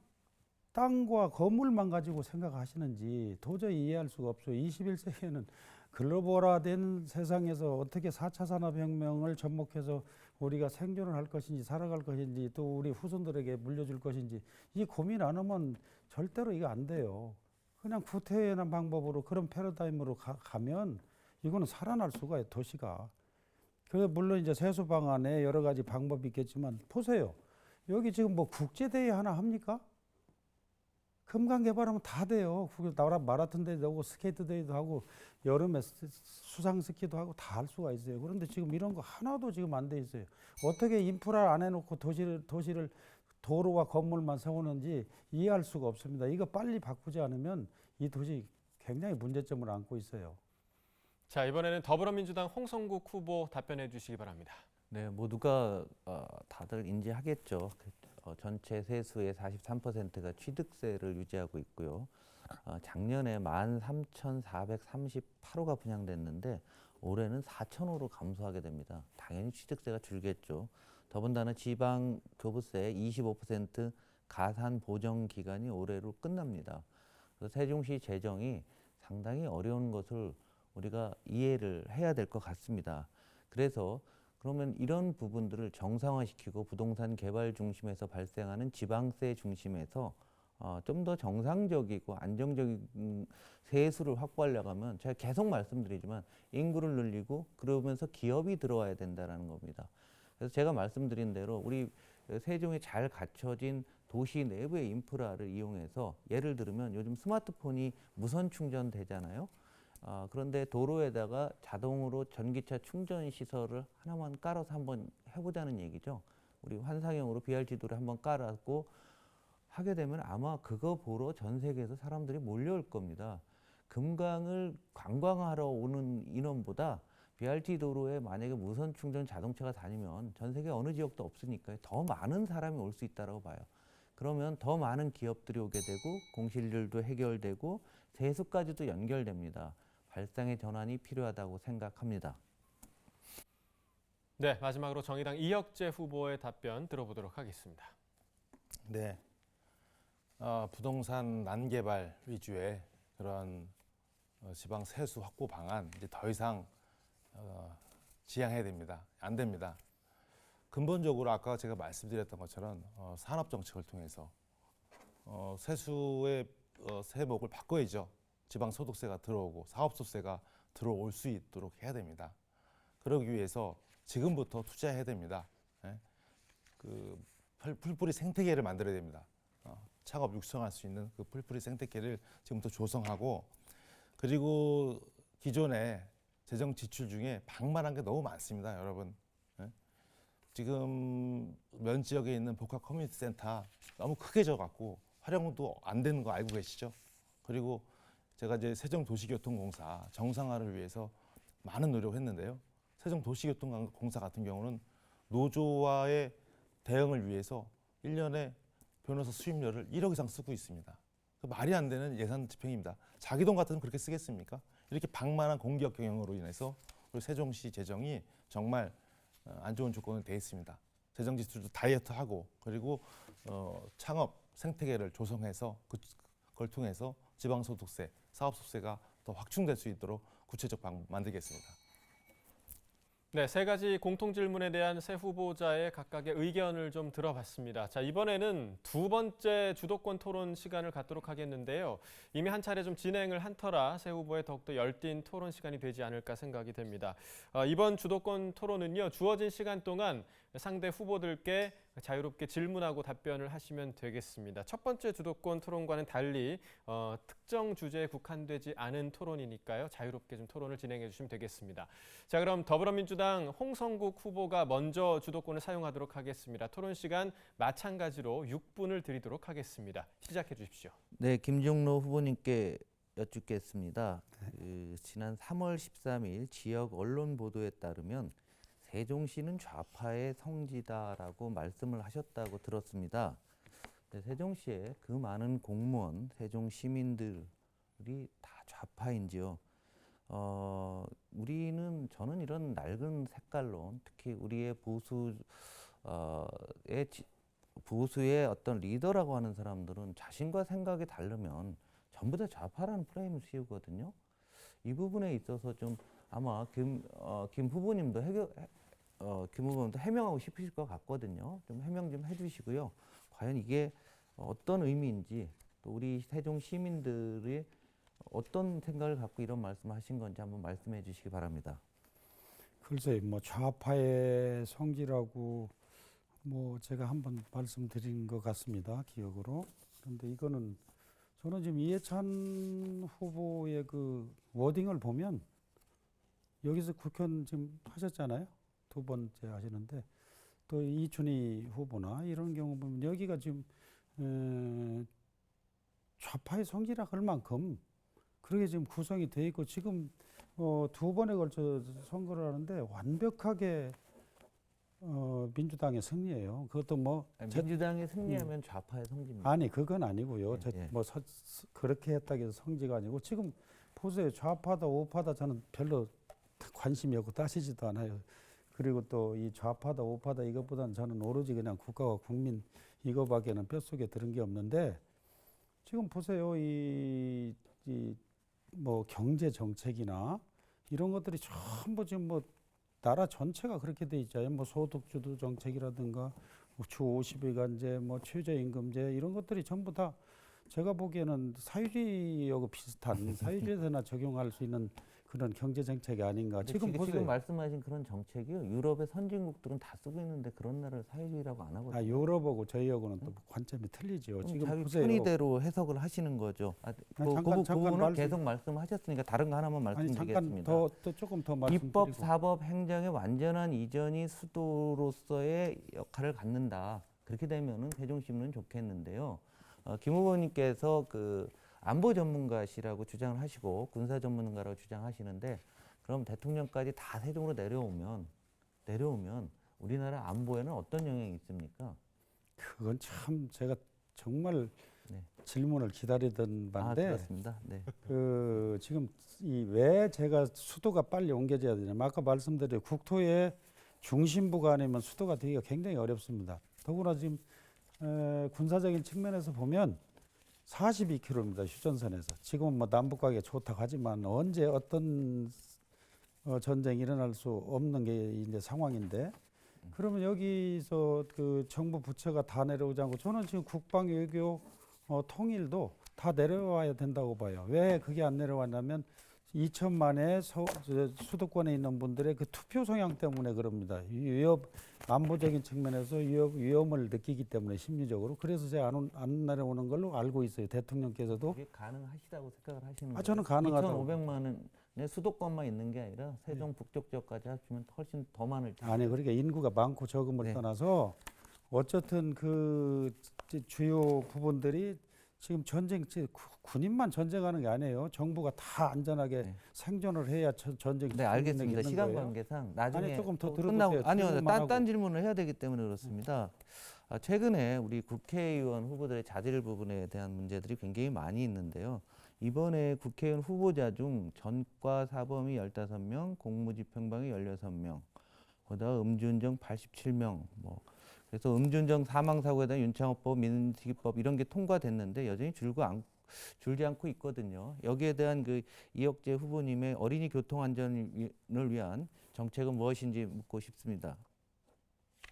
땅과 건물만 가지고 생각하시는지 도저히 이해할 수가 없어요. 21세기에는 글로벌화된 세상에서 어떻게 4차 산업혁명을 접목해서 우리가 생존을 할 것인지 살아갈 것인지 또 우리 후손들에게 물려줄 것인지 이 고민 안 하면 절대로 이거 안 돼요. 그냥 구태연한 방법으로 그런 패러다임으로 가면 이거는 살아날 수가 있어요, 도시가. 그래서 물론 이제 세수 방안에 여러 가지 방법이 있겠지만 보세요. 여기 지금 뭐 국제대회 하나 합니까? 금강 개발하면 다 돼요. 나라 마라톤 대회도 하고 스케이트 대회도 하고 여름에 수상 스키도 하고 다 할 수가 있어요. 그런데 지금 이런 거 하나도 지금 안 돼 있어요. 어떻게 인프라를 안 해놓고 도시를 도로와 건물만 세우는지 이해할 수가 없습니다. 이거 빨리 바꾸지 않으면 이 도시 굉장히 문제점을 안고 있어요. 자, 이번에는 더불어민주당 홍성국 후보 답변해 주시기 바랍니다. 네, 모두가 다들 인지하겠죠. 전체 세수의 43%가 취득세를 유지하고 있고요. 작년에 13,438호가 분양됐는데 올해는 4,000호로 감소하게 됩니다. 당연히 취득세가 줄겠죠. 더군다나 지방 교부세 25% 가산 보정 기간이 올해로 끝납니다. 그래서 세종시 재정이 상당히 어려운 것을 우리가 이해를 해야 될 것 같습니다. 그래서 그러면 이런 부분들을 정상화시키고 부동산 개발 중심에서 발생하는 지방세 중심에서 좀 더 정상적이고 안정적인 세수를 확보하려고 하면 제가 계속 말씀드리지만 인구를 늘리고 그러면서 기업이 들어와야 된다는 겁니다. 그래서 제가 말씀드린 대로 우리 세종에 잘 갖춰진 도시 내부의 인프라를 이용해서 예를 들면 요즘 스마트폰이 무선 충전되잖아요. 그런데 도로에다가 자동으로 전기차 충전 시설을 하나만 깔아서 한번 해보자는 얘기죠. 우리 환상형으로 BRT도를 한번 깔았고 하게 되면 아마 그거 보러 전 세계에서 사람들이 몰려올 겁니다. 금강을 관광하러 오는 인원보다 BRT 도로에 만약에 무선 충전 자동차가 다니면 전 세계 어느 지역도 없으니까 더 많은 사람이 올 수 있다고 봐요. 그러면 더 많은 기업들이 오게 되고 공실률도 해결되고 세수까지도 연결됩니다. 발상의 전환이 필요하다고 생각합니다. 네, 마지막으로 정의당 이혁재 후보의 답변 들어보도록 하겠습니다. 네. 부동산 난개발 위주의 그런 지방 세수 확보 방안 이제 더 이상 지양해야 됩니다. 안 됩니다. 근본적으로 아까 제가 말씀드렸던 것처럼 산업 정책을 통해서 세수의 세목을 바꿔야죠. 지방 소득세가 들어오고 사업소득세가 들어올 수 있도록 해야 됩니다. 그러기 위해서 지금부터 투자해야 됩니다. 예? 그 풀뿌리 생태계를 만들어야 됩니다. 창업 육성할 수 있는 그 풀뿌리 생태계를 지금부터 조성하고 그리고 기존의 재정 지출 중에 방만한 게 너무 많습니다, 여러분. 예? 지금 면 지역에 있는 복합 커뮤니티 센터 너무 크게 져갖고 활용도 안 되는 거 알고 계시죠? 그리고 제가 이제 세종도시교통공사 정상화를 위해서 많은 노력을 했는데요. 세종도시교통공사 같은 경우는 노조와의 대응을 위해서 1년에 변호사 수임료를 1억 이상 쓰고 있습니다. 말이 안 되는 예산 집행입니다. 자기 돈 같으면 그렇게 쓰겠습니까? 이렇게 방만한 공기업 경영으로 인해서 우리 세종시 재정이 정말 안 좋은 조건이 되어 있습니다. 재정 지출도 다이어트하고 그리고 창업 생태계를 조성해서 그걸 통해서 지방소득세, 사업소득세가 더 확충될 수 있도록 구체적 방법 만들겠습니다. 네, 세 가지 공통 질문에 대한 세 후보자의 각각의 의견을 좀 들어봤습니다. 자, 이번에는 두 번째 주도권 토론 시간을 갖도록 하겠는데요. 이미 한 차례 좀 진행을 한 터라 세 후보의 더욱더 열띤 토론 시간이 되지 않을까 생각이 됩니다. 이번 주도권 토론은요, 주어진 시간 동안 상대 후보들께 자유롭게 질문하고 답변을 하시면 되겠습니다. 첫 번째 주도권 토론과는 달리 특정 주제에 국한되지 않은 토론이니까요. 자유롭게 좀 토론을 진행해 주시면 되겠습니다. 자, 그럼 더불어민주당 홍성국 후보가 먼저 주도권을 사용하도록 하겠습니다. 토론 시간 마찬가지로 6분을 드리도록 하겠습니다. 시작해 주십시오. 네, 김종로 후보님께 여쭙겠습니다. 지난 3월 13일 지역 언론 보도에 따르면 세종시는 좌파의 성지다라고 말씀을 하셨다고 들었습니다. 세종시에 그 많은 공무원, 세종 시민들이 다 좌파인지요? 저는 이런 낡은 색깔론, 특히 우리의 보수의 어떤 리더라고 하는 사람들은 자신과 생각이 다르면 전부 다 좌파라는 프레임을 씌우거든요. 이 부분에 있어서 좀 아마 김 후보님도 해명하고 싶으실 것 같거든요. 좀 해명 좀 해주시고요. 과연 이게 어떤 의미인지 또 우리 세종 시민들이 어떤 생각을 갖고 이런 말씀을 하신 건지 한번 말씀해 주시기 바랍니다. 글쎄, 뭐 좌파의 성지라고 뭐 제가 한번 말씀드린 것 같습니다, 기억으로. 그런데 이거는 저는 지금 이해찬 후보의 그 워딩을 보면 여기서 국회의원 지금 하셨잖아요. 두 번째 하시는데 또 이춘희 후보나 이런 경우 보면 여기가 지금 좌파의 성지라 할 만큼 그렇게 지금 구성이 돼 있고 지금 두 번에 걸쳐 선거를 하는데 완벽하게 민주당의 승리예요. 그것도 뭐 민주당이 승리하면 좌파의 성지입니다. 아니 그건 아니고요. 예. 그렇게 했다고 해서 성지가 아니고 지금 보세요. 좌파다 우파다 저는 별로 관심이 없고 따지지도 않아요. 그리고 또 이 좌파다 우파다 이것보다는 저는 오로지 그냥 국가와 국민 이거밖에는 뼛속에 들은 게 없는데 지금 보세요. 이 뭐 경제 정책이나 이런 것들이 전부 지금 뭐 나라 전체가 그렇게 돼 있잖아요. 뭐 소득주도 정책이라든가 주 50일간제, 뭐 최저임금제 이런 것들이 전부 다 제가 보기에는 사유리하고 비슷한 사유리에서나 적용할 수 있는 그런 경제 정책이 아닌가. 지금 보세요. 지금 말씀하신 그런 정책이요. 유럽의 선진국들은 다 쓰고 있는데 그런 나라를 사유리라고 안 하거든요. 유럽하고 저희하고는 또 관점이 틀리죠. 지금 자기 보세요. 편의대로 해석을 하시는 거죠. 잠깐 부분은 계속 말씀하셨으니까 다른 거 하나만 말씀드리겠습니다. 잠깐 또 조금 더 말씀드리고. 입법, 사법, 행정의 완전한 이전이 수도로서의 역할을 갖는다. 그렇게 되면은 세종시민은 좋겠는데요. 김 후보님께서 그 안보 전문가시라고 주장을 하시고 군사 전문가라고 주장하시는데 그럼 대통령까지 다 세종으로 내려오면 우리나라 안보에는 어떤 영향이 있습니까? 그건 참 제가 정말 네. 질문을 기다리던 바인데 그렇습니다. 네. 그 지금 왜 제가 수도가 빨리 옮겨져야 되냐면 아까 말씀드린 국토의 중심부가 아니면 수도가 되기가 굉장히 어렵습니다. 더구나 지금 군사적인 측면에서 보면 42km입니다. 휴전선에서. 지금은 뭐 남북관계가 좋다고 하지만 언제 어떤 전쟁이 일어날 수 없는 게 이제 상황인데 그러면 여기서 그 정부 부처가 다 내려오지 않고 저는 지금 국방, 외교, 통일도 다 내려와야 된다고 봐요. 왜 그게 안 내려왔냐면 2천만의 수도권에 있는 분들의 그 투표 성향 때문에 그럽니다. 안보적인 측면에서 위험을 느끼기 때문에 심리적으로. 그래서 제가 안 내려오는 걸로 알고 있어요. 대통령께서도. 그게 가능하시다고 생각을 하시는 거예요? 저는 가능하다고. 2,500만 원의 수도권만 있는 게 아니라 세종 북쪽 지역까지 합치면 훨씬 더 많을 텐데. 아니 그러니까 인구가 많고 적음을 네. 떠나서 어쨌든 그 주요 부분들이 지금 군인만 전쟁하는 게 아니에요. 정부가 다 안전하게 네. 생존을 해야 전쟁. 네, 알겠습니다. 시간 거예요. 관계상 나중에 아니, 조금 더 끝나고 들어보세요. 아니요, 질문만 하고. 딴 질문을 해야 되기 때문에 그렇습니다. 최근에 우리 국회의원 후보들의 자질 부분에 대한 문제들이 굉장히 많이 있는데요. 이번에 국회의원 후보자 중 전과 사범이 15명, 공무집행방이 16명, 거기다 음주운전 87명, 그래서 음주운전 사망사고에 대한 윤창호법, 민식이법 이런 게 통과됐는데 여전히 줄지 않고 있거든요. 여기에 대한 그 이혁재 후보님의 어린이 교통 안전을 위한 정책은 무엇인지 묻고 싶습니다.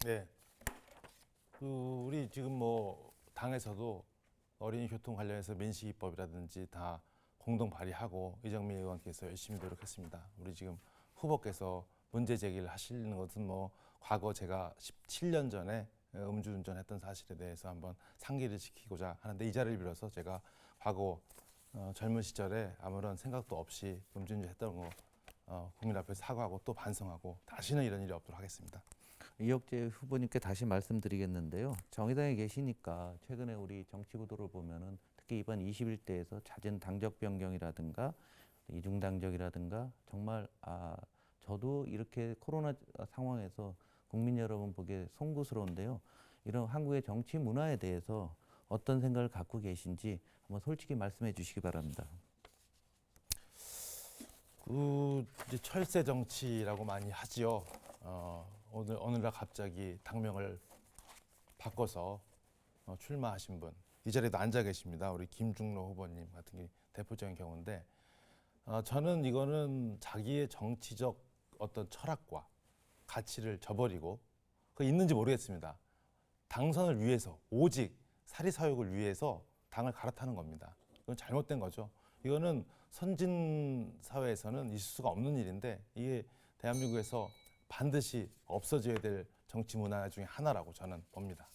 네. 우리 지금 뭐 당에서도 어린이 교통 관련해서 민식이법이라든지 다 공동 발의하고 이정미 의원께서 열심히 노력했습니다. 우리 지금 후보께서 문제 제기를 하시는 것은 뭐 과거 제가 17년 전에 음주운전했던 사실에 대해서 한번 상기를 시키고자 하는데 이 자리를 빌어서 제가 과거 젊은 시절에 아무런 생각도 없이 음주운전했던 거 국민 앞에서 사과하고 또 반성하고 다시는 이런 일이 없도록 하겠습니다. 이혁재 후보님께 다시 말씀드리겠는데요. 정의당에 계시니까 최근에 우리 정치 구도를 보면은 특히 이번 21대에서 잦은 당적 변경이라든가 이중 당적이라든가 정말 저도 이렇게 코로나 상황에서 국민 여러분 보기에 송구스러운데요. 이런 한국의 정치 문화에 대해서 어떤 생각을 갖고 계신지 한번 솔직히 말씀해 주시기 바랍니다. 이제 철새 정치라고 많이 하지요. 어느 날 갑자기 당명을 바꿔서 출마하신 분, 이 자리에도 앉아 계십니다. 우리 김중로 후보님 같은 게 대표적인 경우인데 저는 이거는 자기의 정치적 어떤 철학과 가치를 저버리고 그 있는지 모르겠습니다. 당선을 위해서 오직 사리사욕을 위해서 당을 갈아타는 겁니다. 이건 잘못된 거죠. 이거는 선진 사회에서는 있을 수가 없는 일인데 이게 대한민국에서 반드시 없어져야 될 정치 문화 중에 하나라고 저는 봅니다.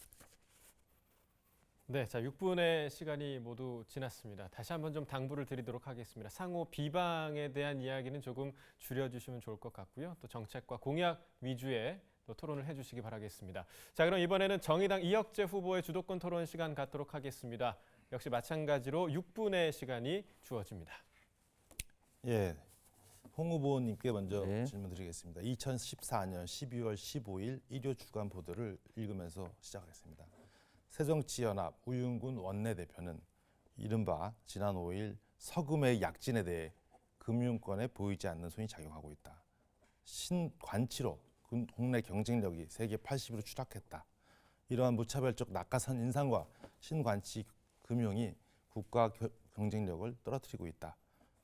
네, 자 6분의 시간이 모두 지났습니다. 다시 한번 좀 당부를 드리도록 하겠습니다. 상호 비방에 대한 이야기는 조금 줄여주시면 좋을 것 같고요. 또 정책과 공약 위주의 또 토론을 해주시기 바라겠습니다. 자, 그럼 이번에는 정의당 이혁재 후보의 주도권 토론 시간 갖도록 하겠습니다. 역시 마찬가지로 6분의 시간이 주어집니다. 예, 홍 후보님께 먼저 네. 질문드리겠습니다. 2014년 12월 15일 일요 주간 보도를 읽으면서 시작하겠습니다. 새정치연합 우윤근 원내대표는 이른바 지난 5일 서금의 약진에 대해 금융권에 보이지 않는 손이 작용하고 있다. 신관치로 국내 경쟁력이 세계 80위로 추락했다. 이러한 무차별적 낙하산 인상과 신관치 금융이 국가 경쟁력을 떨어뜨리고 있다.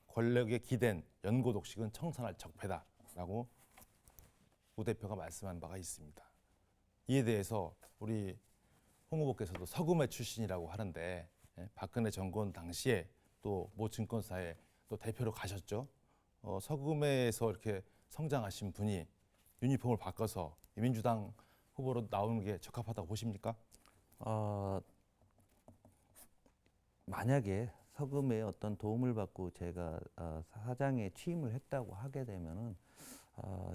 권력에 기댄 연고독식은 청산할 적폐다라고 우 대표가 말씀한 바가 있습니다. 이에 대해서 우리 홍 후보께서도 서금의 출신이라고 하는데 박근혜 정권 당시에 또 모 증권사에 또 대표로 가셨죠. 서금에서 이렇게 성장하신 분이 유니폼을 바꿔서 민주당 후보로 나오는 게 적합하다고 보십니까? 만약에 서금의 어떤 도움을 받고 제가 사장에 취임을 했다고 하게 되면은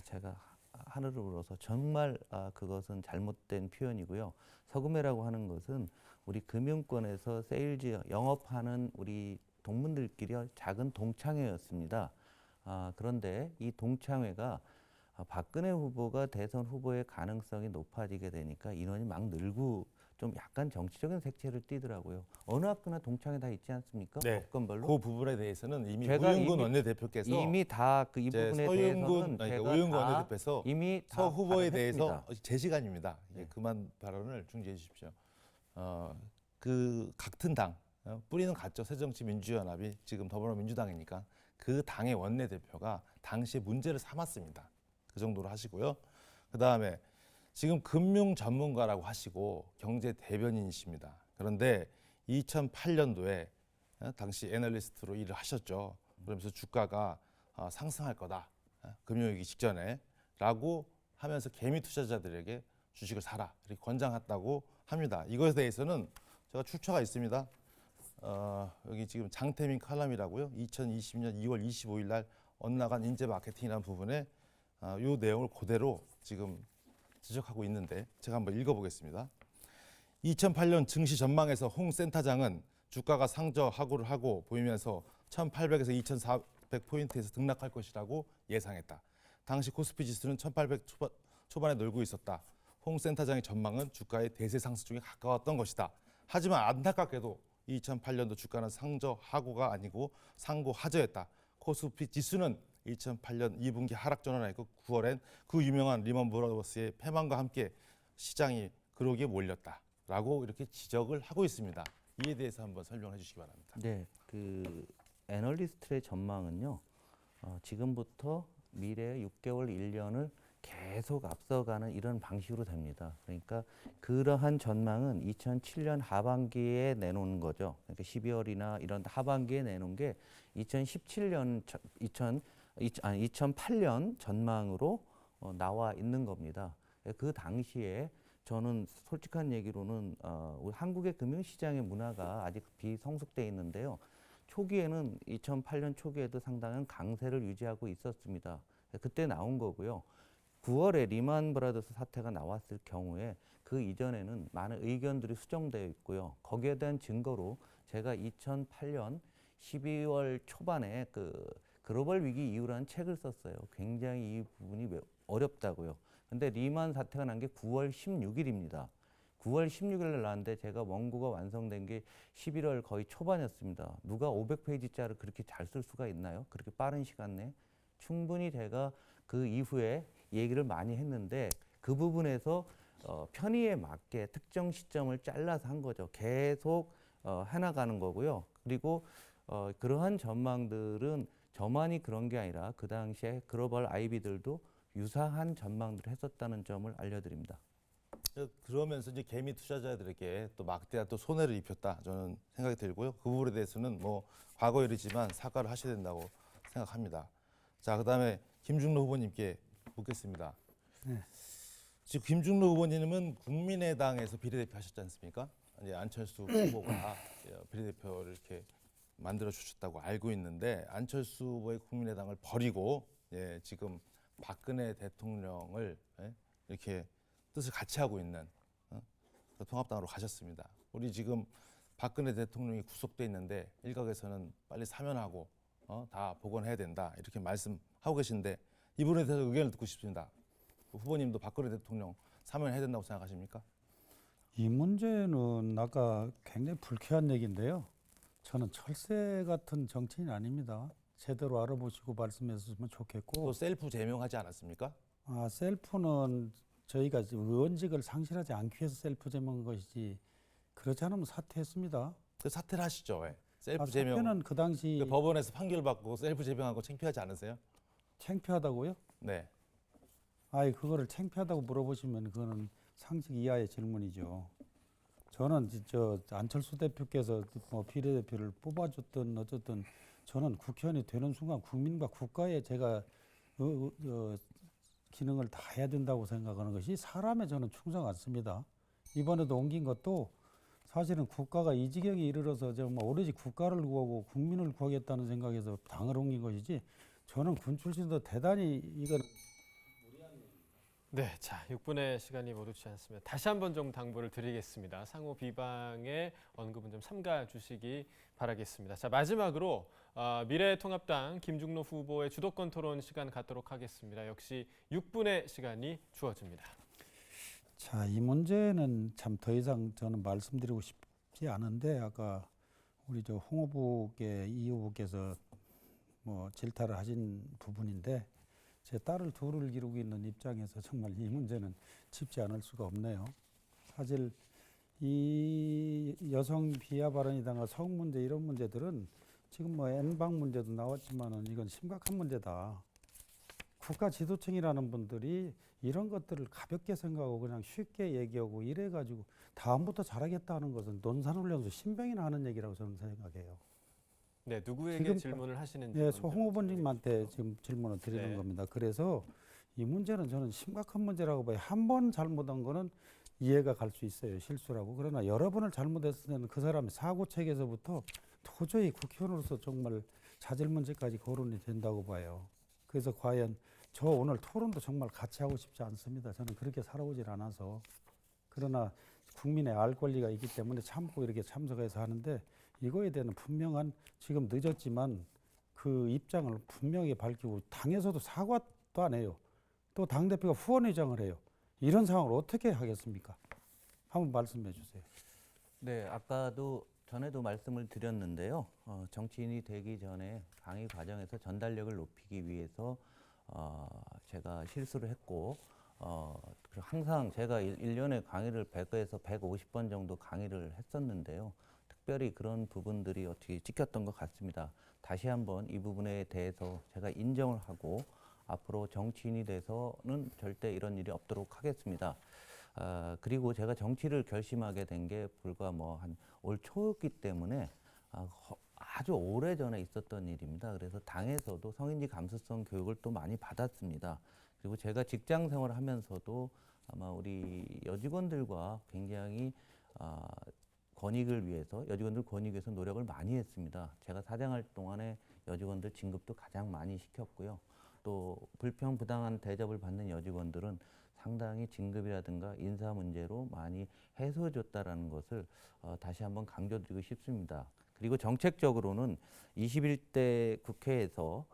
제가 하늘을 울어서 정말 그것은 잘못된 표현이고요. 서금회라고 하는 것은 우리 금융권에서 세일즈 영업하는 우리 동문들끼리 작은 동창회였습니다. 그런데 이 동창회가 박근혜 후보가 대선 후보의 가능성이 높아지게 되니까 인원이 막 늘고 좀 약간 정치적인 색채를 띠더라고요. 어느 학교나 동창회 다 있지 않습니까? 네. 업건별로. 그 부분에 대해서는 이미 제가 우윤근 원내대표께서 이미 다 그 이 이제 부분에 서윤근 대해서는 그러니까 제가 우윤근 다 원내대표에서 이미 다 서 후보에 발언했습니다. 대해서 제 시간입니다. 네. 그만 발언을 중지해 주십시오. 그 같은 당 뿌리는 같죠. 새정치민주연합이 지금 더불어민주당이니까 그 당의 원내대표가 당시에 문제를 삼았습니다. 그 정도로 하시고요. 그 다음에 지금 금융 전문가라고 하시고 경제 대변인이십니다. 그런데 2008년도에 당시 애널리스트로 일을 하셨죠. 그러면서 주가가 상승할 거다. 금융위기 직전에 라고 하면서 개미 투자자들에게 주식을 사라 이렇게 권장했다고 합니다. 이것에 대해서는 제가 출처가 있습니다. 여기 지금 장태민 칼럼이라고요. 2020년 2월 25일 날 엇나간 인재 마케팅이라는 부분에 이 내용을 그대로 지금 지적하고 있는데 제가 한번 읽어보겠습니다. 2008년 증시 전망에서 홍 센터장은 주가가 상저하고를 하고 보이면서 1800에서 2400포인트에서 등락할 것이라고 예상했다. 당시 코스피 지수는 1800 초반에 놀고 있었다. 홍 센터장의 전망은 주가의 대세 상승 중에 가까웠던 것이다. 하지만 안타깝게도 2008년도 주가는 상저하고가 아니고 상고하저였다. 코스피 지수는 2008년 2분기 하락 전환했고 9월엔 그 유명한 리먼 브라더스의 패망과 함께 시장이 그러기에 몰렸다라고 이렇게 지적을 하고 있습니다. 이에 대해서 한번 설명해 주시기 바랍니다. 네, 그 애널리스트의 전망은요. 지금부터 미래의 6개월, 1년을 계속 앞서가는 이런 방식으로 됩니다. 그러니까 그러한 전망은 2007년 하반기에 내놓은 거죠. 그러니까 12월이나 이런 하반기에 내놓은 게 2008년 전망으로 나와 있는 겁니다. 그 당시에 저는 솔직한 얘기로는 우리 한국의 금융시장의 문화가 아직 비성숙돼 있는데요. 초기에는 2008년 초기에도 상당한 강세를 유지하고 있었습니다. 그때 나온 거고요. 9월에 리만 브라더스 사태가 나왔을 경우에 그 이전에는 많은 의견들이 수정되어 있고요. 거기에 대한 증거로 제가 2008년 12월 초반에 그 글로벌 위기 이후라는 책을 썼어요. 굉장히 이 부분이 어렵다고요. 근데 리만 사태가 난 게 9월 16일입니다. 9월 16일 날 나왔는데 제가 원고가 완성된 게 11월 거의 초반이었습니다. 누가 500페이지짜리 그렇게 잘 쓸 수가 있나요? 그렇게 빠른 시간 내에? 충분히 제가 그 이후에 얘기를 많이 했는데 그 부분에서 편의에 맞게 특정 시점을 잘라서 한 거죠. 계속 해나가는 거고요. 그리고 그러한 전망들은 저만이 그런 게 아니라 그 당시에 글로벌 IB들도 유사한 전망들을 했었다는 점을 알려드립니다. 그러면서 이제 개미 투자자들에게 또 막대한 또 손해를 입혔다 저는 생각이 들고요. 그 부분에 대해서는 뭐 과거 일이지만 사과를 하셔야 된다고 생각합니다. 자, 그다음에 김중로 후보님께 묻겠습니다. 네. 지금 김중로 후보님은 국민의당에서 비례대표 하셨지 않습니까? 이제 안철수 후보가 비례대표를 이렇게 만들어 주셨다고 알고 있는데 안철수 후보의 국민의당을 버리고 지금 박근혜 대통령을 이렇게 뜻을 같이 하고 있는 그 통합당으로 가셨습니다. 우리 지금 박근혜 대통령이 구속돼 있는데 일각에서는 빨리 사면하고 다 복원해야 된다 이렇게 말씀하고 계신데 이 부분에 대해서 의견을 듣고 싶습니다. 후보님도 박근혜 대통령 사면해야 된다고 생각하십니까? 이 문제는 아까 굉장히 불쾌한 얘기인데요. 저는 철새 같은 정치인 아닙니다. 제대로 알아보시고 말씀해주시면 좋겠고. 또 셀프 제명하지 않았습니까? 셀프는 저희가 의원직을 상실하지 않기 위해서 셀프 제명한 것이지 그렇지 않으면 사퇴했습니다. 그 사퇴를 하시죠. 왜? 셀프 제명. 사퇴는 그 당시 그 법원에서 판결 받고 셀프 제명한 거 창피하지 않으세요? 창피하다고요? 네. 그거를 창피하다고 물어보시면 그거는 상식 이하의 질문이죠. 저는 안철수 대표께서 뭐 비례대표를 뽑아줬든 어쨌든 저는 국회의원이 되는 순간 국민과 국가에 제가 기능을 다 해야 된다고 생각하는 것이 사람에 저는 충성 않습니다. 이번에도 옮긴 것도 사실은 국가가 이 지경에 이르러서 정말 오로지 국가를 구하고 국민을 구하겠다는 생각에서 당을 옮긴 것이지 저는 군 출신도 대단히 이건 네, 자 6분의 시간이 모두치 않습니다. 다시 한번 좀 당부를 드리겠습니다. 상호 비방의 언급은 좀 삼가 주시기 바라겠습니다. 자 마지막으로 미래통합당 김중로 후보의 주도권 토론 시간 갖도록 하겠습니다. 역시 6분의 시간이 주어집니다. 자, 이 문제는 참 더 이상 저는 말씀드리고 싶지 않은데 아까 우리 홍 후보께 이 후보께서 뭐 질타를 하신 부분인데 제 딸을 둘을 기르고 있는 입장에서 정말 이 문제는 짚지 않을 수가 없네요. 사실 이 여성 비하 발언이나 성 문제 이런 문제들은 지금 뭐 N방 문제도 나왔지만은 이건 심각한 문제다. 국가 지도층이라는 분들이 이런 것들을 가볍게 생각하고 그냥 쉽게 얘기하고 이래가지고 다음부터 잘하겠다 하는 것은 논산훈련소 신병이나 하는 얘기라고 저는 생각해요. 네, 누구에게 지금 질문을 하시는지. 네, 홍 후보님한테 지금 질문을 드리는 네. 겁니다. 그래서 이 문제는 저는 심각한 문제라고 봐요. 한 번 잘못한 거는 이해가 갈 수 있어요. 실수라고. 그러나 여러 번을 잘못했을 때는 그 사람의 사고 체계에서부터 도저히 국회의원으로서 정말 자질 문제까지 거론이 된다고 봐요. 그래서 과연 저 오늘 토론도 정말 같이 하고 싶지 않습니다. 저는 그렇게 살아오질 않아서. 그러나 국민의 알 권리가 있기 때문에 참고 이렇게 참석해서 하는데 이거에 대한 분명한 지금 늦었지만 그 입장을 분명히 밝히고 당에서도 사과도 안 해요. 또 당대표가 후원회장을 해요. 이런 상황을 어떻게 하겠습니까? 한번 말씀해 주세요. 네, 아까도 전에도 말씀을 드렸는데요. 정치인이 되기 전에 강의 과정에서 전달력을 높이기 위해서 제가 실수를 했고 그리고 항상 제가 1년에 강의를 100에서 150번 정도 강의를 했었는데요. 특별히 그런 부분들이 어떻게 찍혔던 것 같습니다. 다시 한번 이 부분에 대해서 제가 인정을 하고 앞으로 정치인이 돼서는 절대 이런 일이 없도록 하겠습니다. 그리고 제가 정치를 결심하게 된 게 불과 뭐 한 올 초였기 때문에 아주 오래 전에 있었던 일입니다. 그래서 당에서도 성인지 감수성 교육을 또 많이 받았습니다. 그리고 제가 직장 생활을 하면서도 아마 우리 여직원들과 굉장히 권익을 위해서 여직원들 권익 위해서 노력을 많이 했습니다. 제가 사장할 동안에 여직원들 진급도 가장 많이 시켰고요. 또 불평 부당한 대접을 받는 여직원들은 상당히 진급이라든가 인사 문제로 많이 해소해줬다라는 것을 다시 한번 강조드리고 싶습니다. 그리고 정책적으로는 21대 국회에서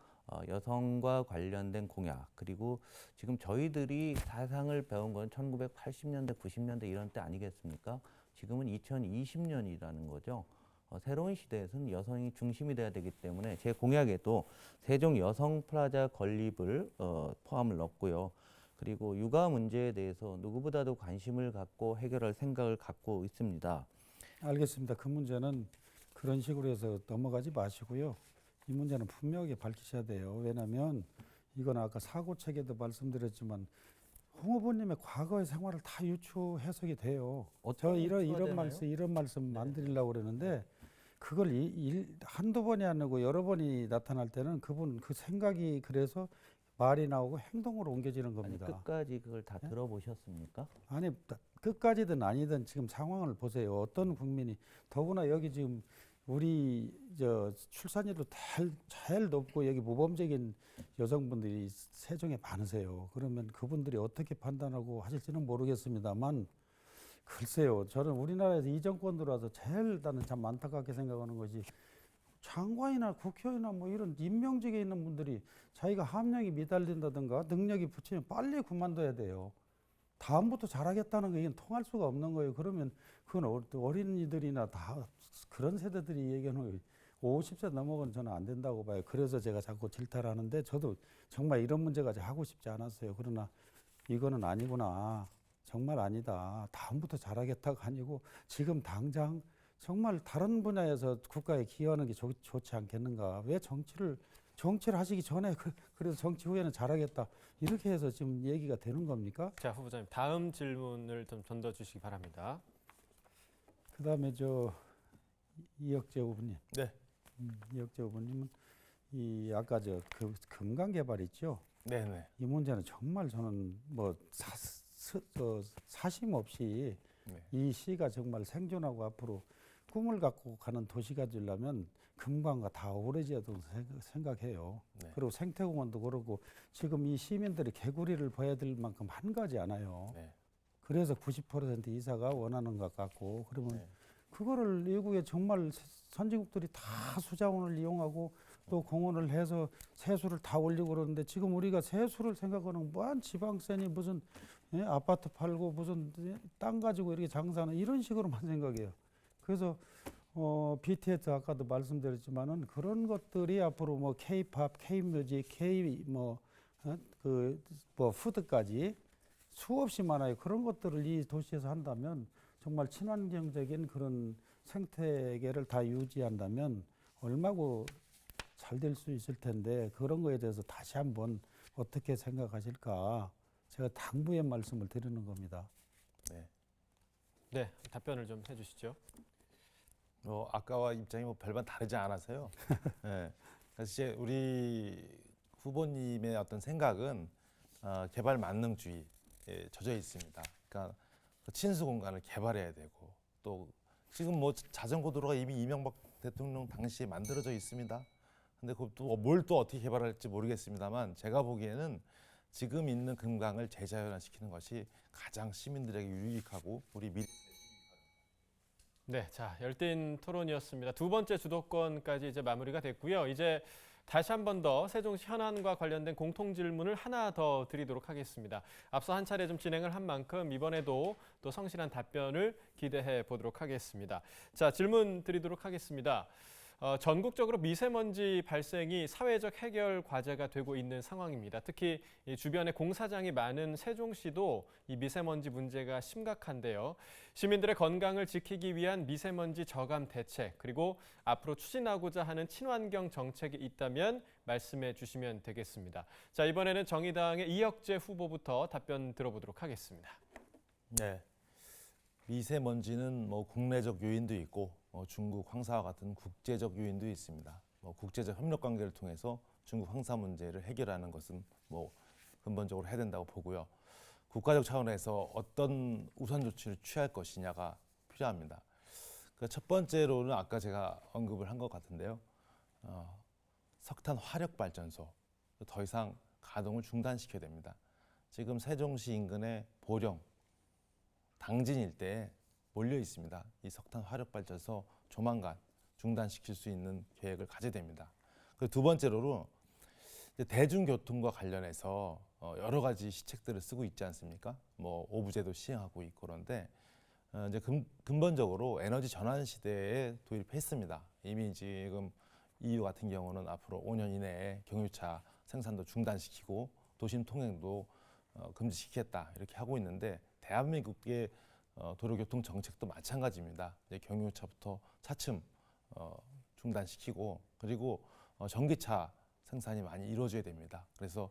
여성과 관련된 공약 그리고 지금 저희들이 사상을 배운 건 1980년대, 90년대 이런 때 아니겠습니까? 지금은 2020년이라는 거죠. 새로운 시대에서는 여성이 중심이 돼야 되기 때문에 제 공약에도 세종 여성 플라자 건립을 포함을 넣었고요. 그리고 육아 문제에 대해서 누구보다도 관심을 갖고 해결할 생각을 갖고 있습니다. 알겠습니다. 그 문제는 그런 식으로 해서 넘어가지 마시고요. 이 문제는 분명하게 밝히셔야 돼요. 왜냐하면 이건 아까 사고 체계도 말씀드렸지만 홍 후보님의 과거의 생활을 다 유추 해석이 돼요. 저 이런 말씀 안 드리려고 그러는데 그걸 한두 번이 아니고 여러 번이 나타날 때는 그분 그 생각이 그래서 말이 나오고 행동으로 옮겨지는 겁니다. 아니, 끝까지 그걸 다 들어보셨습니까? 아니 끝까지든 아니든 지금 상황을 보세요. 어떤 국민이 더구나 여기 지금 우리 출산율도 제일 높고 여기 모범적인 여성분들이 세종에 많으세요. 그러면 그분들이 어떻게 판단하고 하실지는 모르겠습니다만 글쎄요. 저는 우리나라에서 이 정권 들어와서 제일 나는 참 안타깝게 생각하는 것이 장관이나 국회의원이나 뭐 이런 임명직에 있는 분들이 자기가 함량이 미달된다든가 능력이 붙이면 빨리 그만둬야 돼요. 다음부터 잘하겠다는 거 이건 통할 수가 없는 거예요. 그러면 그건 어린이들이나 다 그런 세대들이 얘기하는 거예요. 50세 넘어가면 저는 안 된다고 봐요. 그래서 제가 자꾸 질타를 하는데 저도 정말 이런 문제까지 하고 싶지 않았어요. 그러나 이거는 아니구나. 정말 아니다. 다음부터 잘하겠다가 아니고 지금 당장 정말 다른 분야에서 국가에 기여하는 게 좋지 않겠는가. 왜 정치를 하시기 전에 그래서 정치 후에는 잘하겠다. 이렇게 해서 지금 얘기가 되는 겁니까? 자, 후보자님 다음 질문을 좀 던져주시기 바랍니다. 그다음에 이혁재 후보님. 네. 이혁재 후보님은 이 아까 금강 개발 있죠. 네네. 이 문제는 정말 저는 뭐 사심 없이 네. 이 시가 정말 생존하고 앞으로 꿈을 갖고 가는 도시가 되려면 금강과 다 어우러져야도 생각해요. 네. 그리고 생태공원도 그렇고 지금 이 시민들이 개구리를 봐야 될 만큼 한가지 않아요. 네. 그래서 90% 이사가 원하는 것 같고 그러면 네. 그거를 외국에 정말 선진국들이 다 수자원을 이용하고 또 공원을 해서 세수를 다 올리고 그러는데 지금 우리가 세수를 생각하는 뭐한 지방세니 무슨 아파트 팔고 무슨 땅 가지고 이렇게 장사하는 이런 식으로만 생각해요. 그래서 BTS 아까도 말씀드렸지만은 그런 것들이 앞으로 뭐 K-팝, K-뮤직, 푸드까지 수없이 많아요. 그런 것들을 이 도시에서 한다면 정말 친환경적인 그런 생태계를 다 유지한다면 얼마고 잘 될 수 있을 텐데 그런 거에 대해서 다시 한번 어떻게 생각하실까 제가 당부의 말씀을 드리는 겁니다. 네. 네, 답변을 좀 해주시죠. 아까와 입장이 뭐 별반 다르지 않아서요. 네. 그래서 이제 우리 후보님의 어떤 생각은 개발 만능주의에 젖어 있습니다. 그러니까 친수 공간을 개발해야 되고 또 지금 뭐 자전거 도로가 이미 이명박 대통령 당시에 만들어져 있습니다. 근데 그것도 뭘 또 어떻게 개발할지 모르겠습니다만 제가 보기에는 지금 있는 금강을 재자연화시키는 것이 가장 시민들에게 유익하고 우리 미래. 네, 자, 열띤 토론이었습니다. 두 번째 주도권까지 이제 마무리가 됐고요. 이제 다시 한 번 더 세종시 현안과 관련된 공통 질문을 하나 더 드리도록 하겠습니다. 앞서 한 차례 좀 진행을 한 만큼 이번에도 또 성실한 답변을 기대해 보도록 하겠습니다. 자, 질문 드리도록 하겠습니다. 전국적으로 미세먼지 발생이 사회적 해결 과제가 되고 있는 상황입니다. 특히 이 주변에 공사장이 많은 세종시도 이 미세먼지 문제가 심각한데요. 시민들의 건강을 지키기 위한 미세먼지 저감 대책 그리고 앞으로 추진하고자 하는 친환경 정책이 있다면 말씀해 주시면 되겠습니다. 자, 이번에는 정의당의 이혁재 후보부터 답변 들어보도록 하겠습니다. 네. 미세먼지는 뭐 국내적 요인도 있고 중국 황사와 같은 국제적 요인도 있습니다. 국제적 협력 관계를 통해서 중국 황사 문제를 해결하는 것은 뭐 근본적으로 해야 된다고 보고요. 국가적 차원에서 어떤 우선 조치를 취할 것이냐가 필요합니다. 그 첫 번째로는 아까 제가 언급을 한 것 같은데요. 석탄 화력 발전소 더 이상 가동을 중단시켜야 됩니다. 지금 세종시 인근의 보령, 당진 일대에 몰려 있습니다. 이 석탄 화력 발전소 조만간 중단시킬 수 있는 계획을 가져야 됩니다. 그리고 두 번째로는 대중교통과 관련해서 여러 가지 시책들을 쓰고 있지 않습니까? 뭐 오부제도 시행하고 있고 그런데 이제 근본적으로 에너지 전환 시대에 도입했습니다. 이미 지금 EU 같은 경우는 앞으로 5년 이내에 경유차 생산도 중단시키고 도심 통행도 금지시키겠다 이렇게 하고 있는데 대한민국의 도로교통 정책도 마찬가지입니다. 이제 경유차부터 차츰 중단시키고 그리고 전기차 생산이 많이 이루어져야 됩니다. 그래서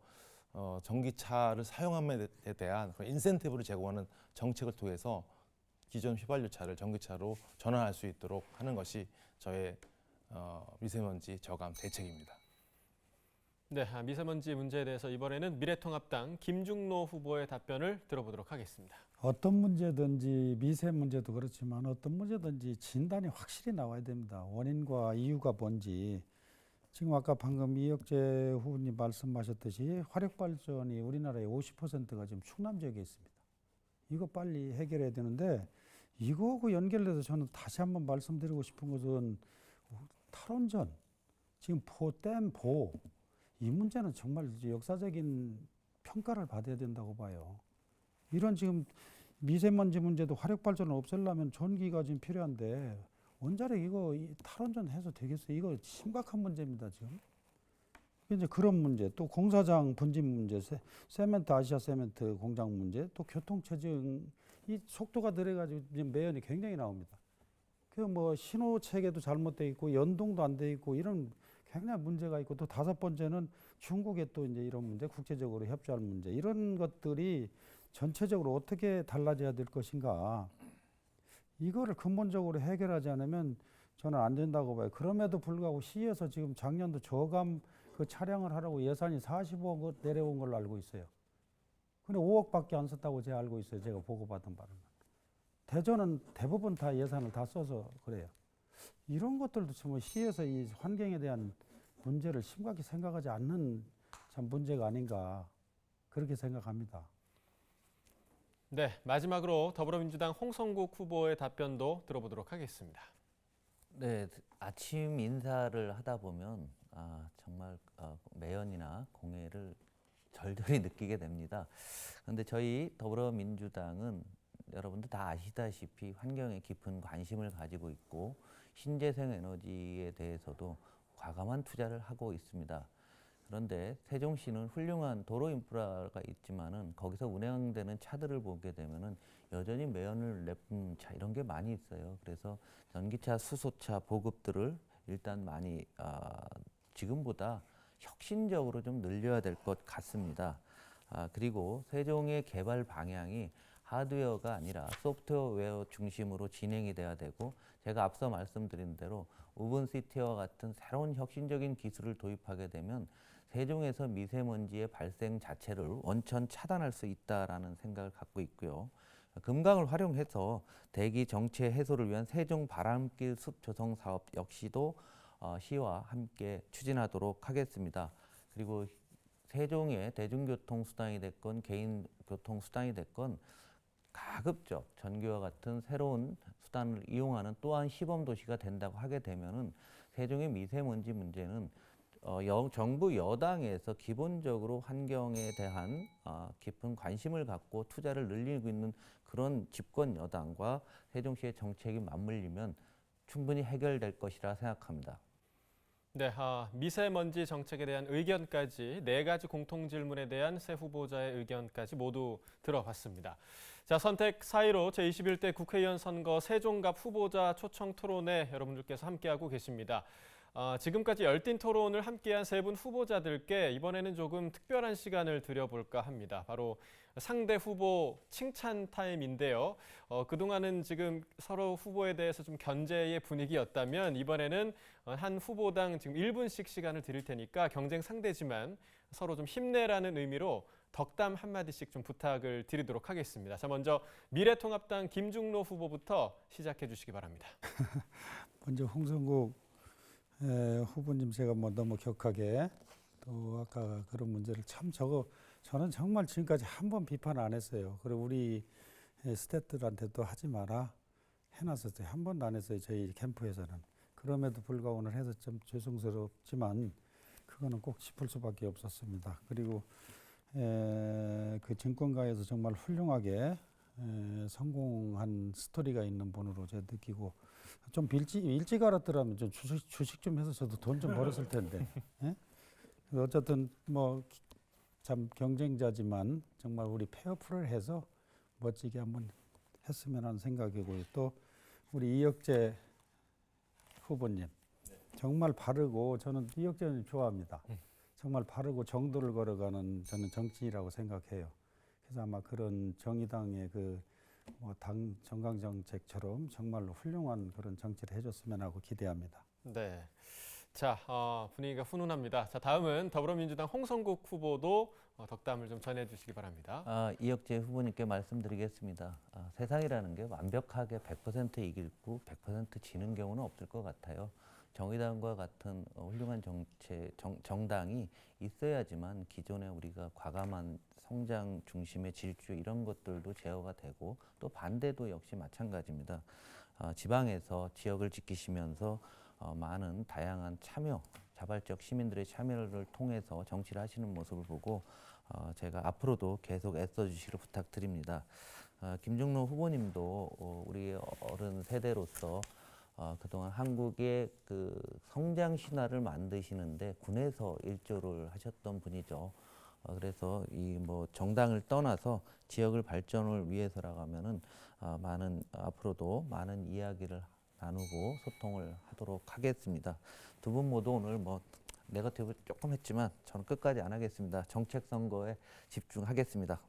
전기차를 사용함에 대한 그런 인센티브를 제공하는 정책을 통해서 기존 휘발유차를 전기차로 전환할 수 있도록 하는 것이 저의 미세먼지 저감 대책입니다. 네, 미세먼지 문제에 대해서 이번에는 미래통합당 김중로 후보의 답변을 들어보도록 하겠습니다. 어떤 문제든지 미세 문제도 그렇지만 어떤 문제든지 진단이 확실히 나와야 됩니다. 원인과 이유가 뭔지. 지금 아까 방금 이혁재 후보님 말씀하셨듯이 화력발전이 우리나라의 50%가 지금 충남 지역에 있습니다. 이거 빨리 해결해야 되는데 이거하고 연결돼서 저는 다시 한번 말씀드리고 싶은 것은 탈원전 지금 댐 보, 이 문제는 정말 이제 역사적인 평가를 받아야 된다고 봐요. 이런 지금 미세먼지 문제도 화력발전을 없애려면 전기가 지금 필요한데 원자력 이거 탈원전 해서 되겠어요? 이거 심각한 문제입니다, 지금. 이제 그런 문제, 또 공사장 분진 문제, 세멘트 아시아 세멘트 공장 문제, 또 교통체증, 이 속도가 느려가지고 지금 매연이 굉장히 나옵니다. 그 뭐 신호 체계도 잘못돼 있고 연동도 안 돼 있고 이런 굉장히 문제가 있고, 또 다섯 번째는 중국의 또 이제 이런 문제, 국제적으로 협조할 문제, 이런 것들이 전체적으로 어떻게 달라져야 될 것인가, 이거를 근본적으로 해결하지 않으면 저는 안 된다고 봐요. 그럼에도 불구하고 시에서 지금 작년도 저감 그 차량을 하라고 예산이 45억 내려온 걸로 알고 있어요. 근데 5억밖에 안 썼다고 제가 알고 있어요. 제가 보고받은 바로는. 대전은 대부분 다 예산을 다 써서 그래요. 이런 것들도 참 시에서 이 환경에 대한 문제를 심각히 생각하지 않는 참 문제가 아닌가, 그렇게 생각합니다. 네, 마지막으로 더불어민주당 홍성국 후보의 답변도 들어보도록 하겠습니다. 네, 아침 인사를 하다 보면 정말 매연이나 공해를 절절히 느끼게 됩니다. 그런데 저희 더불어민주당은 여러분들 다 아시다시피 환경에 깊은 관심을 가지고 있고 신재생 에너지에 대해서도 과감한 투자를 하고 있습니다. 그런데 세종시는 훌륭한 도로 인프라가 있지만은 거기서 운행되는 차들을 보게 되면은 여전히 매연을 내뿜는 차 이런 게 많이 있어요. 그래서 전기차, 수소차 보급들을 일단 많이 지금보다 혁신적으로 좀 늘려야 될 것 같습니다. 그리고 세종의 개발 방향이 하드웨어가 아니라 소프트웨어 중심으로 진행이 돼야 되고, 제가 앞서 말씀드린 대로 우븐시티와 같은 새로운 혁신적인 기술을 도입하게 되면 세종에서 미세먼지의 발생 자체를 원천 차단할 수 있다라는 생각을 갖고 있고요. 금강을 활용해서 대기 정체 해소를 위한 세종 바람길 숲 조성 사업 역시도 시와 함께 추진하도록 하겠습니다. 그리고 세종의 대중교통 수단이 됐건 개인 교통 수단이 됐건 가급적 전기와 같은 새로운 수단을 이용하는 또한 시범 도시가 된다고 하게 되면은 세종의 미세먼지 문제는 정부 여당에서 기본적으로 환경에 대한 깊은 관심을 갖고 투자를 늘리고 있는 그런 집권 여당과 세종시의 정책이 맞물리면 충분히 해결될 것이라 생각합니다. 네, 미세먼지 정책에 대한 의견까지 4가지 공통 질문에 대한 새 후보자의 의견까지 모두 들어봤습니다. 자, 선택 4.15 제21대 국회의원 선거 세종갑 후보자 초청 토론회 여러분들께서 함께하고 계십니다. 지금까지 열띤 토론을 함께한 세 분 후보자들께 이번에는 조금 특별한 시간을 드려볼까 합니다. 바로 상대 후보 칭찬 타임인데요. 그동안은 지금 서로 후보에 대해서 좀 견제의 분위기였다면 이번에는 한 후보당 지금 1분씩 시간을 드릴 테니까 경쟁 상대지만 서로 좀 힘내라는 의미로 덕담 한마디씩 좀 부탁을 드리도록 하겠습니다. 자, 먼저 미래통합당 김중로 후보부터 시작해 주시기 바랍니다. 먼저 홍성국 후보님, 제가 뭐 너무 격하게 또 아까 그런 문제를 참 저는 정말 지금까지 한 번 비판 안 했어요. 그리고 우리 스태프들한테도 하지 마라 해놨었어요. 한 번도 안 했어요, 저희 캠프에서는. 그럼에도 불구하고 오늘 해서 좀 죄송스럽지만 그거는 꼭 짚을 수밖에 없었습니다. 그리고 그 증권가에서 정말 훌륭하게 성공한 스토리가 있는 분으로 제가 느끼고, 좀 일찍 알았더라면 좀 주식 좀 해서 저도 돈 좀 벌었을 텐데. 예? 어쨌든 뭐 참 경쟁자지만 정말 우리 페어플을 해서 멋지게 한번 했으면 하는 생각이고요. 또 우리 이혁재 후보님, 정말 바르고, 저는 이혁재 의원님 좋아합니다. 정말 바르고 정도를 걸어가는 저는 정치인이라고 생각해요. 그래서 아마 그런 정의당의 당 정강 정책처럼 정말로 훌륭한 그런 정치를 해줬으면 하고 기대합니다. 네. 자, 분위기가 훈훈합니다. 자, 다음은 더불어민주당 홍성국 후보도 덕담을 좀 전해주시기 바랍니다. 이혁재 후보님께 말씀드리겠습니다. 세상이라는 게 완벽하게 100% 이기고 100% 지는 경우는 없을 것 같아요. 정의당과 같은 훌륭한 정당이 있어야지만 기존에 우리가 과감한 성장 중심의 질주 이런 것들도 제어가 되고, 또 반대도 역시 마찬가지입니다. 지방에서 지역을 지키시면서 많은 다양한 참여 자발적 시민들의 참여를 통해서 정치를 하시는 모습을 보고 제가 앞으로도 계속 애써주시기를 부탁드립니다. 김중로 후보님도 우리 어른 세대로서 그동안 한국의 그 성장 신화를 만드시는데 군에서 일조를 하셨던 분이죠. 그래서 이 뭐 정당을 떠나서 지역을 발전을 위해서라고 하면은 앞으로도 많은 이야기를 나누고 소통을 하도록 하겠습니다. 두 분 모두 오늘 뭐 네거티브 조금 했지만 저는 끝까지 안 하겠습니다. 정책 선거에 집중하겠습니다.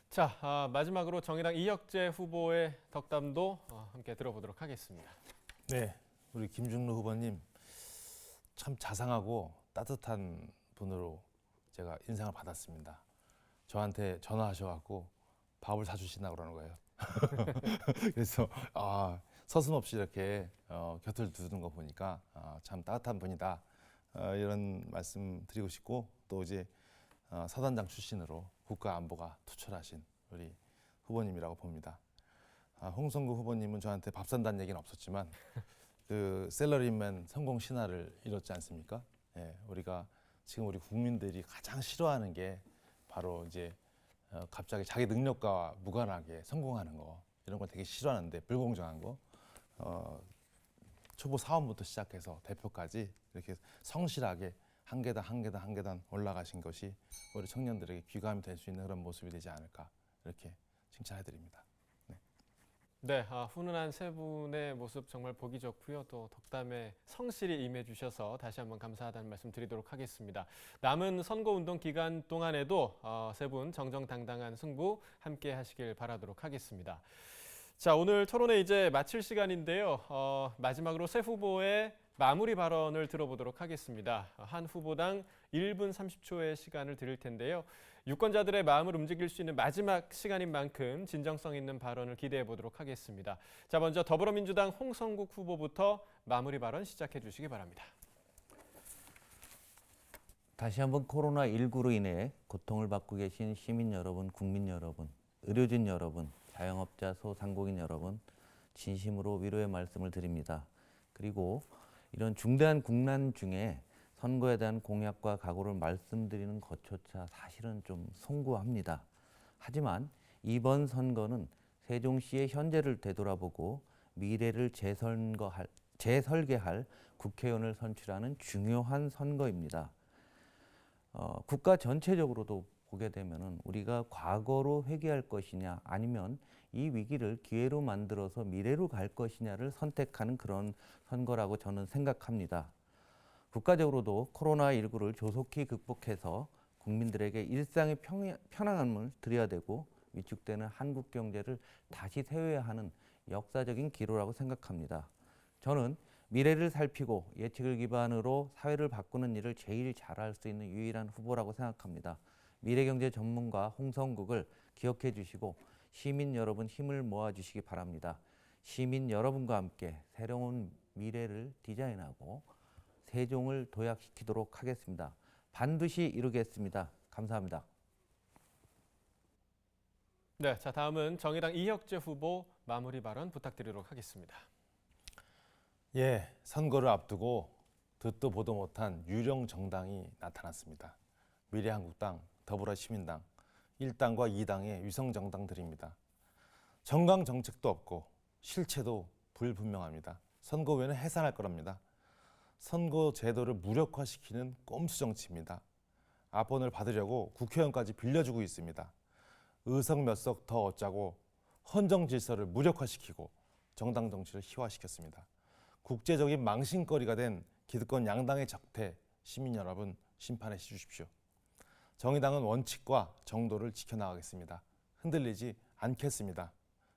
자, 마지막으로 정의당 이혁재 후보의 덕담도 함께 들어보도록 하겠습니다. 네, 우리 김중로 후보님 참 자상하고 따뜻한 분으로 제가 인상을 받았습니다. 저한테 전화하셔갖고 밥을 사주신다 그러는 거예요. 그래서 서슴없이 이렇게 곁을 두는 거 보니까 참 따뜻한 분이다, 이런 말씀 드리고 싶고, 또 이제 사단장 출신으로 국가 안보가 투철하신 우리 후보님이라고 봅니다. 홍성구 후보님은 저한테 밥 산다는 얘기는 없었지만 그 셀러리맨 성공 신화를 이뤘지 않습니까? 예, 지금 우리 국민들이 가장 싫어하는 게 바로 이제 갑자기 자기 능력과 무관하게 성공하는 거, 이런 걸 되게 싫어하는데, 불공정한 거, 초보 사원부터 시작해서 대표까지 이렇게 성실하게 한 계단 한 계단 한 계단 올라가신 것이 우리 청년들에게 귀감이 될 수 있는 그런 모습이 되지 않을까, 이렇게 칭찬해드립니다. 네, 훈훈한 세 분의 모습 정말 보기 좋고요. 또 덕담에 성실히 임해주셔서 다시 한번 감사하다는 말씀 드리도록 하겠습니다. 남은 선거운동 기간 동안에도 세 분 정정당당한 승부 함께 하시길 바라도록 하겠습니다. 자, 오늘 토론회 이제 마칠 시간인데요. 마지막으로 세 후보의 마무리 발언을 들어보도록 하겠습니다. 한 후보당 1분 30초의 시간을 드릴 텐데요. 유권자들의 마음을 움직일 수 있는 마지막 시간인 만큼 진정성 있는 발언을 기대해 보도록 하겠습니다. 자, 먼저 더불어민주당 홍성국 후보부터 마무리 발언 시작해 주시기 바랍니다. 다시 한번 코로나19로 인해 고통을 받고 계신 시민 여러분, 국민 여러분, 의료진 여러분, 자영업자, 소상공인 여러분, 진심으로 위로의 말씀을 드립니다. 그리고 이런 중대한 국난 중에 선거에 대한 공약과 각오를 말씀드리는 것조차 사실은 좀 송구합니다. 하지만 이번 선거는 세종시의 현재를 되돌아보고 미래를 재설계할 국회의원을 선출하는 중요한 선거입니다. 국가 전체적으로도 보게 되면은 우리가 과거로 회귀할 것이냐, 아니면 이 위기를 기회로 만들어서 미래로 갈 것이냐를 선택하는 그런 선거라고 저는 생각합니다. 국가적으로도 코로나19를 조속히 극복해서 국민들에게 일상의 편안함을 드려야 되고, 위축되는 한국 경제를 다시 세워야 하는 역사적인 기로라고 생각합니다. 저는 미래를 살피고 예측을 기반으로 사회를 바꾸는 일을 제일 잘할 수 있는 유일한 후보라고 생각합니다. 미래경제 전문가 홍성국을 기억해 주시고 시민 여러분 힘을 모아주시기 바랍니다. 시민 여러분과 함께 새로운 미래를 디자인하고 세종을 도약시키도록 하겠습니다. 반드시 이루겠습니다. 감사합니다. 네, 자, 다음은 정의당 이혁재 후보 마무리 발언 부탁드리도록 하겠습니다. 예, 선거를 앞두고 듣도 보도 못한 유령 정당이 나타났습니다. 미래한국당, 더불어시민당, 1당과 2당의 위성 정당들입니다. 정강 정책도 없고 실체도 불분명합니다. 선거 후에는 해산할 거랍니다. 선거 제도를 무력화시키는 꼼수 정치입니다. 압권을 받으려고 국회의원까지 빌려주고 있습니다. 의석 몇 석 더 얻자고 헌정 질서를 무력화시키고 정당 정치를 희화시켰습니다. 국제적인 망신거리가 된 기득권 양당의 적태, 시민 여러분 심판해 주십시오. 정의당은 원칙과 정도를 지켜나가겠습니다. 흔들리지 않겠습니다.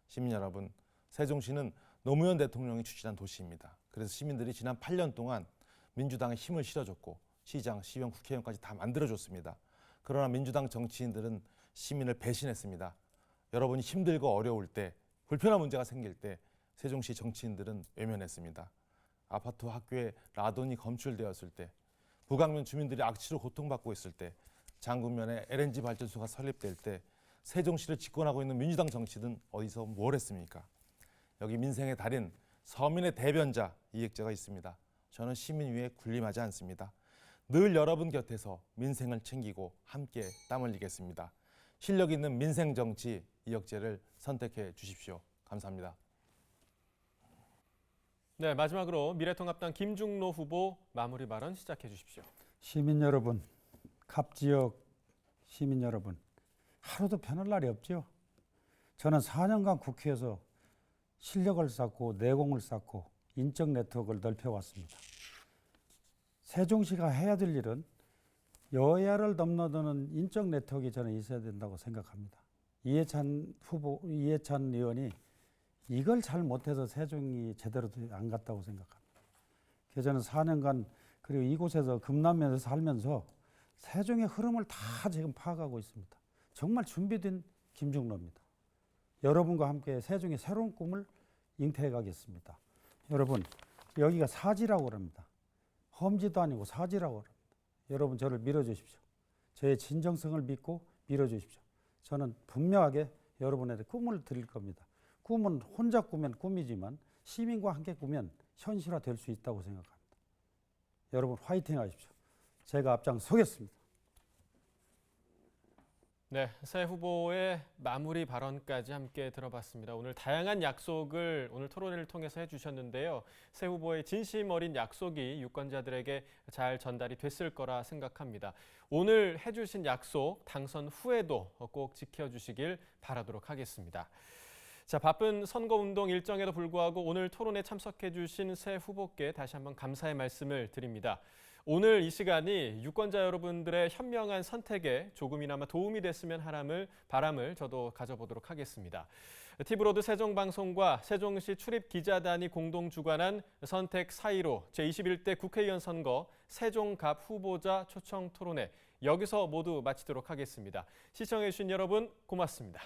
시민 여러분, 세종시는 노무현 대통령이 추진한 도시입니다. 그래서 시민들이 지난 8년 동안 민주당에 힘을 실어줬고 시장, 시의원, 국회의원까지 다 만들어줬습니다. 그러나 민주당 정치인들은 시민을 배신했습니다. 여러분이 힘들고 어려울 때, 불편한 문제가 생길 때 세종시 정치인들은 외면했습니다. 아파트와 학교에 라돈이 검출되었을 때, 북악면 주민들이 악취로 고통받고 있을 때, 장군면에 LNG 발전소가 설립될 때 세종시를 집권하고 있는 민주당 정치는 어디서 뭘 했습니까? 여기 민생의 달인, 서민의 대변자 이혁재가 있습니다. 저는 시민 위에 군림하지 않습니다. 늘 여러분 곁에서 민생을 챙기고 함께 땀 흘리겠습니다. 실력 있는 민생 정치 이혁재를 선택해 주십시오. 감사합니다. 네, 마지막으로 미래통합당 김중로 후보 마무리 발언 시작해 주십시오. 시민 여러분, 갑 지역 시민 여러분, 하루도 편할 날이 없죠. 저는 4년간 국회에서 실력을 쌓고 내공을 쌓고 인적 네트워크를 넓혀왔습니다. 세종시가 해야 될 일은 여야를 넘나드는 인적 네트워크가 저는 있어야 된다고 생각합니다. 이해찬 의원이 이걸 잘 못해서 세종이 제대로 안 갔다고 생각합니다. 그래서 저는 4년간 그리고 이곳에서 금남면에서 살면서 세종의 흐름을 다 지금 파악하고 있습니다. 정말 준비된 김중로입니다. 여러분과 함께 세종의 새로운 꿈을 잉태해 가겠습니다. 여러분, 여기가 사지라고 합니다. 험지도 아니고 사지라고 합니다. 여러분 저를 밀어주십시오. 저의 진정성을 믿고 밀어주십시오. 저는 분명하게 여러분에게 꿈을 드릴 겁니다. 꿈은 혼자 꾸면 꿈이지만 시민과 함께 꾸면 현실화될 수 있다고 생각합니다. 여러분 화이팅 하십시오. 제가 앞장서겠습니다. 네, 새 후보의 마무리 발언까지 함께 들어봤습니다. 오늘 다양한 약속을 오늘 토론회를 통해서 해주셨는데요. 새 후보의 진심 어린 약속이 유권자들에게 잘 전달이 됐을 거라 생각합니다. 오늘 해주신 약속 당선 후에도 꼭 지켜주시길 바라도록 하겠습니다. 자, 바쁜 선거운동 일정에도 불구하고 오늘 토론에 참석해주신 새 후보께 다시 한번 감사의 말씀을 드립니다. 오늘 이 시간이 유권자 여러분들의 현명한 선택에 조금이나마 도움이 됐으면 하는 바람을 저도 가져보도록 하겠습니다. 티브로드 세종방송과 세종시 출입기자단이 공동 주관한 선택 4.15 제21대 국회의원 선거 세종갑 후보자 초청 토론회 여기서 모두 마치도록 하겠습니다. 시청해주신 여러분 고맙습니다.